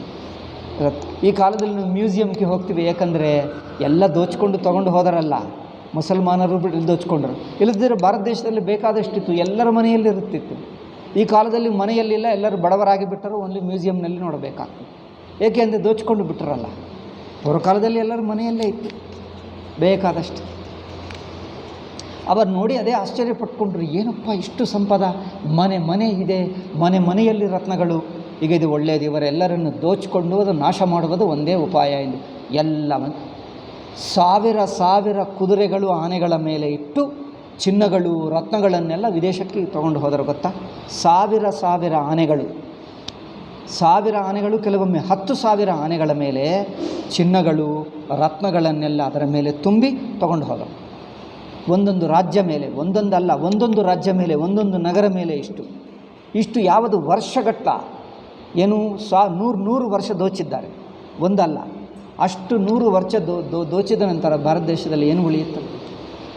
ಈ ಕಾಲದಲ್ಲಿ ನಾವು ಮ್ಯೂಸಿಯಮ್ಗೆ ಹೋಗ್ತೀವಿ, ಏಕೆಂದರೆ ಎಲ್ಲ ದೋಚ್ಕೊಂಡು ತೊಗೊಂಡು ಹೋದರಲ್ಲ, ಮುಸಲ್ಮಾನರು ಬಿಟ್ಟು ದೋಚ್ಕೊಂಡ್ರು. ಇಲ್ಲದಿದ್ದರೆ ಭಾರತ ದೇಶದಲ್ಲಿ ಬೇಕಾದಷ್ಟಿತ್ತು, ಎಲ್ಲರ ಮನೆಯಲ್ಲಿ ಇರುತ್ತಿತ್ತು. ಈ ಕಾಲದಲ್ಲಿ ಮನೆಯಲ್ಲಿಲ್ಲ, ಎಲ್ಲರೂ ಬಡವರಾಗಿ ಬಿಟ್ಟರು, ಓನ್ಲಿ ಮ್ಯೂಸಿಯಮ್ನಲ್ಲಿ ನೋಡಬೇಕಾಗ್ತದೆ. ಏಕೆ ಅಂದರೆ ದೋಚ್ಕೊಂಡು ಬಿಟ್ಟರಲ್ಲ. ಪೂರ್ವ ಕಾಲದಲ್ಲಿ ಎಲ್ಲರ ಮನೆಯಲ್ಲೇ ಇತ್ತು ಬೇಕಾದಷ್ಟು. ಅವರು ನೋಡಿ ಅದೇ ಆಶ್ಚರ್ಯಪಟ್ಕೊಂಡ್ರು, ಏನಪ್ಪ ಇಷ್ಟು ಸಂಪದ, ಮನೆ ಇದೆ, ಮನೆಯಲ್ಲಿ ರತ್ನಗಳು. ಈಗ ಇದು ಒಳ್ಳೆಯದು, ಇವರೆಲ್ಲರನ್ನು ದೋಚಿಕೊಂಡು ಅದು ನಾಶ ಮಾಡುವುದು ಒಂದೇ ಉಪಾಯ ಎಂದು ಎಲ್ಲವನ್ನು ಸಾವಿರ ಕುದುರೆಗಳು ಆನೆಗಳ ಮೇಲೆ ಇಟ್ಟು ಚಿನ್ನಗಳು ರತ್ನಗಳನ್ನೆಲ್ಲ ವಿದೇಶಕ್ಕೆ ತೊಗೊಂಡು ಹೋದರು ಗೊತ್ತಾ? ಸಾವಿರ ಆನೆಗಳು, ಕೆಲವೊಮ್ಮೆ 10,000 ಆನೆಗಳ ಮೇಲೆ ಚಿನ್ನಗಳು ರತ್ನಗಳನ್ನೆಲ್ಲ ಅದರ ಮೇಲೆ ತುಂಬಿ ತೊಗೊಂಡು ಹೋದರು. ಒಂದೊಂದು ರಾಜ್ಯ ಮೇಲೆ, ಒಂದೊಂದು ರಾಜ್ಯ ಮೇಲೆ, ಒಂದೊಂದು ನಗರ ಮೇಲೆ ಇಷ್ಟು ಯಾವುದು ವರ್ಷಗಟ್ಟ, ಏನು 100 ವರ್ಷ ದೋಚಿದ್ದಾರೆ. ಒಂದಲ್ಲ, ಅಷ್ಟು 100 ವರ್ಷ ದೋಚಿದ ನಂತರ ಭಾರತ ದೇಶದಲ್ಲಿ ಏನು ಉಳಿಯುತ್ತದೆ?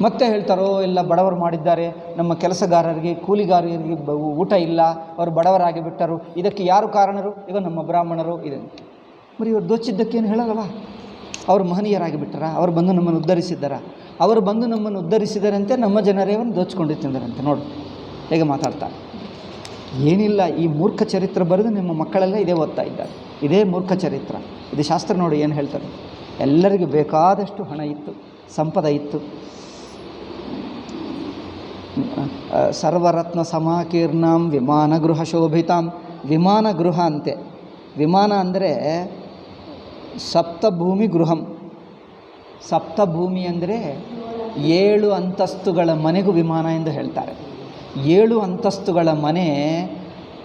ಮತ್ತೆ ಹೇಳ್ತಾರೋ ಎಲ್ಲ ಬಡವರು ಮಾಡಿದ್ದಾರೆ, ನಮ್ಮ ಕೆಲಸಗಾರರಿಗೆ ಕೂಲಿಗಾರರಿಗೆ ಊಟ ಇಲ್ಲ, ಅವರು ಬಡವರಾಗಿ ಬಿಟ್ಟರು, ಇದಕ್ಕೆ ಯಾರು ಕಾರಣರು? ಈಗ ನಮ್ಮ ಬ್ರಾಹ್ಮಣರು. ಇದೆ మరి ಇವರು ದೋಚಿದ್ದಕ್ಕೇನು ಹೇಳಲ್ವಾ? ಅವರು ಮಹನೀಯರಾಗಿ ಬಿಟ್ಟರ? ಅವರು ಬಂದು ನಮ್ಮನ್ನು ಉದ್ಧರಿಸಿದ್ದಾರ? ಅವರು ಬಂದು ನಮ್ಮನ್ನು ಉದ್ಧರಿಸಿದರಂತೆ, ನಮ್ಮ ಜನರೇವನ್ನು ದೋಚಿಕೊಂಡು ತಿಂದರಂತೆ. ನೋಡು ಹೇಗೆ ಮಾತಾಡ್ತಾರೆ. ಏನಿಲ್ಲ, ಈ ಮೂರ್ಖ ಚರಿತ್ರೆ ಬರೆದು ನಿಮ್ಮ ಮಕ್ಕಳೆಲ್ಲ ಇದೇ ಓದ್ತಾ ಇದ್ದಾರೆ. ಇದೇ ಮೂರ್ಖ ಚರಿತ್ರ. ಇದು ಶಾಸ್ತ್ರ ನೋಡಿ ಏನು ಹೇಳ್ತಾರೆ. ಎಲ್ಲರಿಗೂ ಬೇಕಾದಷ್ಟು ಹಣ ಇತ್ತು, ಸಂಪದ ಇತ್ತು. ಸರ್ವರತ್ನ ಸಮಾಕೀರ್ಣಾಂ ವಿಮಾನ ಗೃಹ ಶೋಭಿತಾಂ. ವಿಮಾನ ಗೃಹ ಅಂತೆ. ವಿಮಾನ ಅಂದರೆ ಸಪ್ತಭೂಮಿ ಗೃಹಂ. ಸಪ್ತಭೂಮಿ ಅಂದರೆ 7 ಅಂತಸ್ತುಗಳ ಮನೆಗೂ ವಿಮಾನ ಎಂದು ಹೇಳ್ತಾರೆ. 7 ಅಂತಸ್ತುಗಳ ಮನೆ.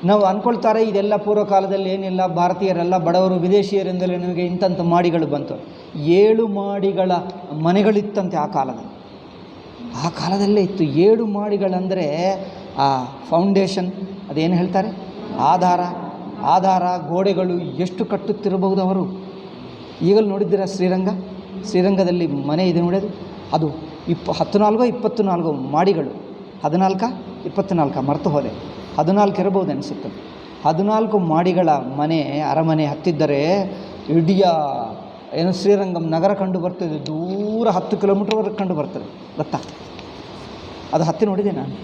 ನಾವು ಅಂದ್ಕೊಳ್ತಾರೆ ಇದೆಲ್ಲ ಪೂರ್ವಕಾಲದಲ್ಲಿ ಏನಿಲ್ಲ, ಭಾರತೀಯರೆಲ್ಲ ಬಡವರು, ವಿದೇಶಿಯರಿಂದಲೇ ನಮಗೆ ಇಂಥಂಥ ಮಾಡಿಗಳು ಬಂತು. 7 ಮಾಡಿಗಳ ಮನೆಗಳಿತ್ತಂತೆ ಆ ಕಾಲದಲ್ಲಿ. ಆ ಕಾಲದಲ್ಲೇ ಇತ್ತು 7 ಮಾಡಿಗಳಂದರೆ ಆ ಫೌಂಡೇಶನ್, ಅದೇನು ಹೇಳ್ತಾರೆ, ಆಧಾರ ಗೋಡೆಗಳು ಎಷ್ಟು ಕಟ್ಟುತ್ತಿರಬಹುದು ಅವರು. ಈಗಲೂ ನೋಡಿದ್ದೀರಾ ಶ್ರೀರಂಗದಲ್ಲಿ ಮನೆ ಇದೆ ನೋಡೋದು. ಅದು 14-24 ಮಾಡಿಗಳು. 14-24 ಮರೆತು ಹೋದೆ. 14 ಇರಬಹುದು ಅನಿಸುತ್ತೆ. 14 ಮಾಡಿಗಳ ಮನೆ, ಅರಮನೆ ಹತ್ತಿದ್ದರೆ ಇಡೀ ಏನು ಶ್ರೀರಂಗಂ ನಗರ ಕಂಡು ಬರ್ತದೆ. ದೂರ 10 ಕಿಲೋಮೀಟರ್ವರೆಗೆ ಕಂಡು ಬರ್ತದೆ, ಗೊತ್ತಾ? ಅದು ಹತ್ತಿ ನೋಡಿದೆ ನಾನು.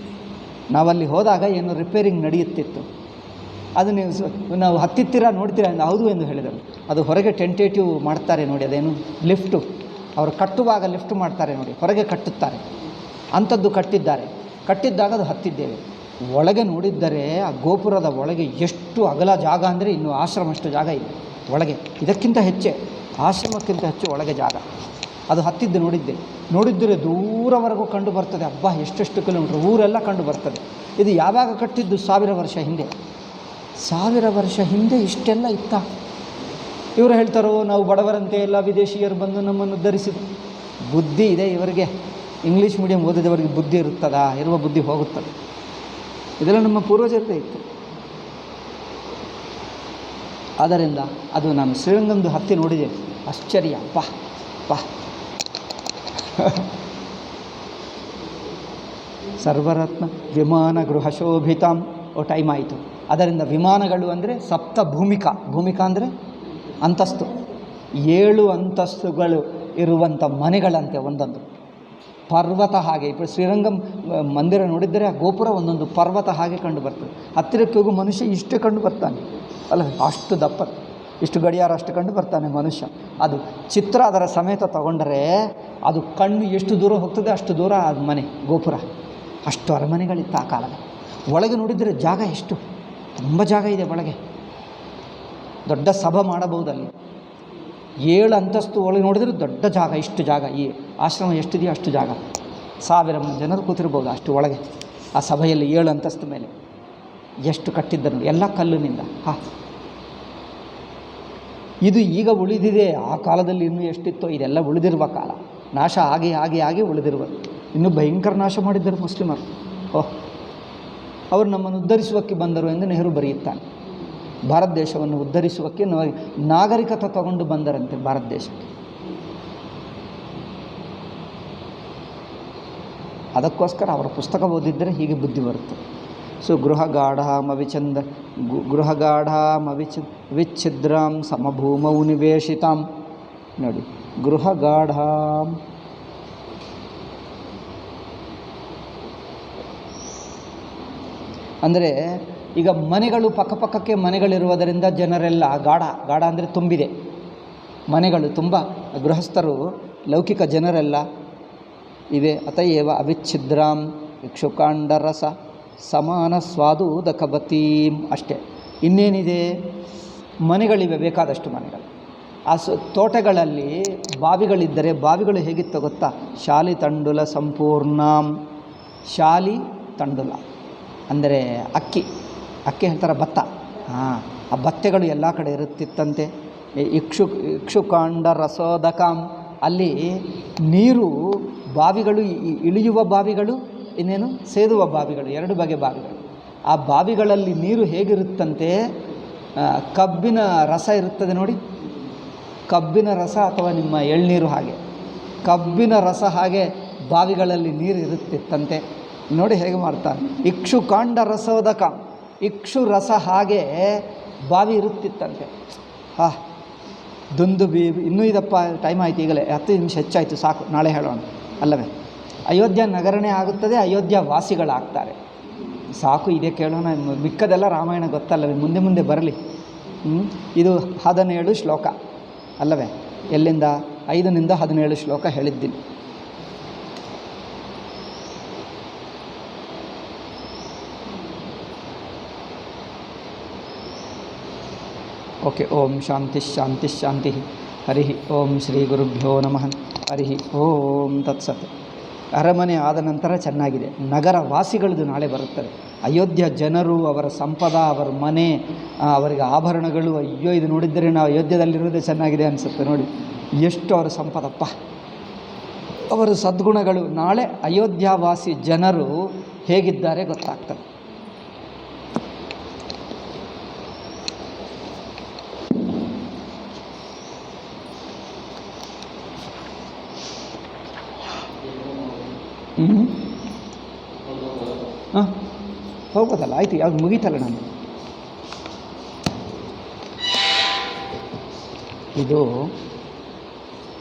ನಾವಲ್ಲಿ ಹೋದಾಗ ಏನು ರಿಪೇರಿಂಗ್ ನಡೆಯುತ್ತಿತ್ತು. ಅದು ನಾವು ಹತ್ತಿತ್ತೀರಾ ನೋಡ್ತೀರಾ ಎಂದು ಹೌದು ಎಂದು ಹೇಳಿದರು. ಅದು ಹೊರಗೆ ಟೆಂಟೇಟಿವ್ ಮಾಡ್ತಾರೆ ನೋಡಿ, ಅದೇನು ಲಿಫ್ಟು, ಅವರು ಕಟ್ಟುವಾಗ ಲಿಫ್ಟ್ ಮಾಡ್ತಾರೆ ನೋಡಿ, ಹೊರಗೆ ಕಟ್ಟುತ್ತಾರೆ. ಅಂಥದ್ದು ಕಟ್ಟಿದ್ದಾಗ ಅದು ಹತ್ತಿದ್ದೇವೆ. ಒಳಗೆ ನೋಡಿದ್ದರೆ ಆ ಗೋಪುರದ ಒಳಗೆ ಎಷ್ಟು ಅಗಲ ಜಾಗ ಅಂದರೆ ಇನ್ನೂ ಆಶ್ರಮಷ್ಟು ಜಾಗ ಇದೆ ಒಳಗೆ. ಇದಕ್ಕಿಂತ ಹೆಚ್ಚೆ, ಆಶ್ರಮಕ್ಕಿಂತ ಹೆಚ್ಚು ಒಳಗೆ ಜಾಗ. ಅದು ಹತ್ತಿದ್ದು ನೋಡಿದ್ದರೆ ದೂರವರೆಗೂ ಕಂಡು ಬರ್ತದೆ. ಅಬ್ಬಾ ಎಷ್ಟೆಷ್ಟು ಕಿಲೋಮೀಟ್ರ್, ಊರೆಲ್ಲ ಕಂಡು ಬರ್ತದೆ. ಇದು ಯಾವಾಗ ಕಟ್ಟಿದ್ದು? 1000 ವರ್ಷ ಹಿಂದೆ. 1000 ವರ್ಷ ಹಿಂದೆ ಇಷ್ಟೆಲ್ಲ ಇತ್ತ? ಇವರು ಹೇಳ್ತಾರೋ ನಾವು ಬಡವರಂತೆ, ಎಲ್ಲ ವಿದೇಶಿಯರು ಬಂದು ನಮ್ಮನ್ನು ಉದ್ಧರಿಸಿದರು. ಬುದ್ಧಿ ಇದೆ ಇವರಿಗೆ. ಇಂಗ್ಲೀಷ್ ಮೀಡಿಯಂ ಓದಿದವರಿಗೆ ಬುದ್ಧಿ ಇರುತ್ತದಾ? ಇರುವ ಬುದ್ಧಿ ಹೋಗುತ್ತದೆ. ಇದೆಲ್ಲ ನಮ್ಮ ಪೂರ್ವಜರದೇ ಇತ್ತು. ಆದ್ದರಿಂದ ಅದು ನಾನು ಶ್ರೀರಂಗಂದು ಹತ್ತಿ ನೋಡಿದೆ, ಆಶ್ಚರ್ಯ. ಪಾ ಸರ್ವರತ್ನ ವಿಮಾನ ಗೃಹ ಶೋಭಿತಾಂ. ಟೈಮ್ ಆಯಿತು. ಅದರಿಂದ ವಿಮಾನಗಳು ಅಂದರೆ ಭೂಮಿಕಾ ಅಂದರೆ ಅಂತಸ್ತು. 7 ಅಂತಸ್ತುಗಳು ಇರುವಂಥ ಮನೆಗಳಂತೆ, ಒಂದೊಂದು ಪರ್ವತ ಹಾಗೆ. ഇപ്പോൾ ಶ್ರೀರಂಗಂ ಮಂದಿರ ನೋಡಿದ್ದರೆ ಆ ಗೋಪುರ ಒಂದೊಂದು ಪರ್ವತ ಹಾಗೆ ಕಂಡು ಬರ್ತದೆ. ಹತ್ತಿರಕ್ಕೆ ಹೋಗು ಮನುಷ್ಯ ಇಷ್ಟು ಕಂಡು ಬರ್ತಾನೆ ಅಲ್ಲ, ಅಷ್ಟು ದಪ್ಪ, ಇಷ್ಟು ಗಡಿಯಾರ ಅಷ್ಟು ಕಂಡು ಬರ್ತಾನೆ ಮನುಷ್ಯ. ಅದು ಚಿತ್ರ ಅದರ ಸಮೇತ ತಗೊಂಡರೆ ಅದು ಕಣ್ಣು ಎಷ್ಟು ದೂರ ಹೋಗ್ತದೆ ಅಷ್ಟು ದೂರ ಅದು ಮನೆ, ಗೋಪುರ. ಅಷ್ಟು ಅರಮನೆಗಳಿತ್ತು ಆ ಕಾಲದ. ಒಳಗೆ ನೋಡಿದರೆ ಜಾಗ ಎಷ್ಟು, ತುಂಬ ಜಾಗ ಇದೆ ಒಳಗೆ. ದೊಡ್ಡ ಸಭೆ ಮಾಡಬಹುದಲ್ಲಿ. 7 ಅಂತಸ್ತು ಒಳಗೆ ನೋಡಿದರೆ ದೊಡ್ಡ ಜಾಗ, ಇಷ್ಟು ಜಾಗ. ಈ ಆಶ್ರಮ ಎಷ್ಟಿದೆಯೋ ಅಷ್ಟು ಜಾಗ, 1000 ಜನರು ಕೂತಿರ್ಬೋದು ಅಷ್ಟು ಒಳಗೆ. ಆ ಸಭೆಯಲ್ಲಿ 7 ಅಂತಸ್ತು ಮೇಲೆ ಎಷ್ಟು ಕಟ್ಟಿದ್ದರು, ಎಲ್ಲ ಕಲ್ಲಿನಿಂದ. ಇದು ಈಗ ಉಳಿದಿದೆ. ಆ ಕಾಲದಲ್ಲಿ ಇನ್ನೂ ಎಷ್ಟಿತ್ತೋ ಇದೆಲ್ಲ ಉಳಿದಿರುವ ಕಾಲ. ನಾಶ ಆಗಿ ಉಳಿದಿರುವುದು. ಇನ್ನೂ ಭಯಂಕರ ನಾಶ ಮಾಡಿದ್ದರು ಮುಸ್ಲಿಮರು. ಅವರು ನಮ್ಮನ್ನು ಉದ್ಧರಿಸುವಕ್ಕೆ ಬಂದರು ಎಂದು ನೆಹರು ಬರೆಯುತ್ತಾನೆ. ಭಾರತ ದೇಶವನ್ನು ಉದ್ಧರಿಸುವಕ್ಕೆ ನಾಗರಿಕತೆ ತಗೊಂಡು ಬಂದರಂತೆ ಭಾರತ ದೇಶಕ್ಕೆ. ಅದಕ್ಕೋಸ್ಕರ ಅವರ ಪುಸ್ತಕ ಓದಿದ್ದರೆ ಹೀಗೆ ಬುದ್ಧಿ ಬರುತ್ತೆ. ಸೊ ವಿಚ್ಛಿದ್ರಾಂ ಸಮಭೂಮೌ ನಿವೇಶಿತಾಂ. ನೋಡಿ, ಗೃಹಗಾಢಾಂ ಅಂದರೆ ಈಗ ಮನೆಗಳು ಪಕ್ಕಪಕ್ಕಕ್ಕೆ ಮನೆಗಳಿರುವುದರಿಂದ ಜನರೆಲ್ಲ ಗಾಢ ಅಂದರೆ ತುಂಬಿದೆ ಮನೆಗಳು, ತುಂಬ ಗೃಹಸ್ಥರು, ಲೌಕಿಕ ಜನರೆಲ್ಲ ಇವೆ. ಅತಯೇವ ಅವಿಚ್ಛಿದ್ರಾಂ ಇಕ್ಷುಕಾಂಡರಸ ಸಮಾನ ಸ್ವಾದೂದಕಬತೀಂ. ಅಷ್ಟೇ, ಇನ್ನೇನಿದೆ? ಮನೆಗಳಿವೆ, ಬೇಕಾದಷ್ಟು ಮನೆಗಳು. ಆ ತೋಟಗಳಲ್ಲಿ ಬಾವಿಗಳಿದ್ದರೆ ಬಾವಿಗಳು ಹೇಗಿತ್ತು ಗೊತ್ತಾ? ಶಾಲಿ ತಂಡುಲ ಸಂಪೂರ್ಣಾಂ. ಶಾಲಿ ತಂಡುಲ ಅಂದರೆ ಅಕ್ಕಿ ಹೇಳ್ತಾರೆ, ಭತ್ತ. ಆ ಭತ್ತೆಗಳು ಎಲ್ಲ ಕಡೆ ಇರುತ್ತಿತ್ತಂತೆ. ಇಕ್ಷುಕಾಂಡ ರಸೋದಕಾಂ. ಅಲ್ಲಿ ನೀರು, ಬಾವಿಗಳು, ಇಳಿಯುವ ಬಾವಿಗಳು, ಇನ್ನೇನು ಸೇದುವ ಬಾವಿಗಳು, 2 ಬಗೆ ಬಾವಿಗಳು. ಆ ಬಾವಿಗಳಲ್ಲಿ ನೀರು ಹೇಗಿರುತ್ತಂತೆ? ಕಬ್ಬಿನ ರಸ ಇರುತ್ತದೆ ನೋಡಿ, ಕಬ್ಬಿನ ರಸ ಅಥವಾ ನಿಮ್ಮ ಎಳ್ನೀರು ಹಾಗೆ, ಕಬ್ಬಿನ ರಸ ಹಾಗೆ ಬಾವಿಗಳಲ್ಲಿ ನೀರು ಇರುತ್ತಿತ್ತಂತೆ. ನೋಡಿ ಹೇಗೆ ಮಾಡ್ತಾನೆ. ಇಕ್ಷುಕಾಂಡ ರಸೋದಕ, ಇಕ್ಷು ರಸ ಹಾಗೆ ಬಾವಿ ಇರುತ್ತಿತ್ತಂತೆ. ದುಂದುಬಿ. ಇನ್ನೂ ಇದಪ್ಪ, ಟೈಮ್ ಆಯಿತು, ಈಗಲೇ 10 ನಿಮಿಷ ಹೆಚ್ಚಾಯಿತು, ಸಾಕು, ನಾಳೆ ಹೇಳೋಣ. ಅಲ್ಲವೇ? ಅಯೋಧ್ಯ ನಗರನೇ ಆಗುತ್ತದೆ, ಅಯೋಧ್ಯ ವಾಸಿಗಳಾಗ್ತಾರೆ. ಸಾಕು, ಇದೇ ಕೇಳೋಣ, ಮಿಕ್ಕದೆಲ್ಲ ರಾಮಾಯಣ ಗೊತ್ತಲ್ಲವೇ? ಮುಂದೆ ಮುಂದೆ ಬರಲಿ. ಇದು 17 ಶ್ಲೋಕ ಅಲ್ಲವೇ? ಎಲ್ಲಿಂದ? 5ನಿಂದ 17 ಶ್ಲೋಕ ಹೇಳಿದ್ದೀನಿ. ಓಕೆ. ಓಂ ಶಾಂತಿ ಶಾಂತಿ ಶಾಂತಿ. ಹರಿ ಓಂ ಶ್ರೀ ಗುರುಭ್ಯೋ ನಮಃ. ಹರಿ ಓಂ ತತ್ಸತ್. ಅರಮನೆ ಆದ ನಂತರ ಚೆನ್ನಾಗಿದೆ, ನಗರ ವಾಸಿಗಳದ್ದು ನಾಳೆ ಬರುತ್ತದೆ. ಅಯೋಧ್ಯ ಜನರು, ಅವರ ಸಂಪದ, ಅವರ ಮನೆ, ಅವರಿಗೆ ಆಭರಣಗಳು, ಅಯ್ಯೋ ಇದು ನೋಡಿದ್ದರೆ ನಾವು ಅಯೋಧ್ಯದಲ್ಲಿರೋದೇ ಚೆನ್ನಾಗಿದೆ ಅನಿಸುತ್ತೆ. ನೋಡಿ ಎಷ್ಟು ಅವರ ಸಂಪದಪ್ಪ, ಅವರ ಸದ್ಗುಣಗಳು. ನಾಳೆ ಅಯೋಧ್ಯವಾಸಿ ಜನರು ಹೇಗಿದ್ದಾರೆ ಗೊತ್ತಾಗ್ತದೆ. ಹಾಂ, ಹೋಗ್ಬೋದಲ್ಲ? ಆಯಿತು, ಯಾವ್ದು ಮುಗೀತಲ್ಲ ನಾನು. ಇದು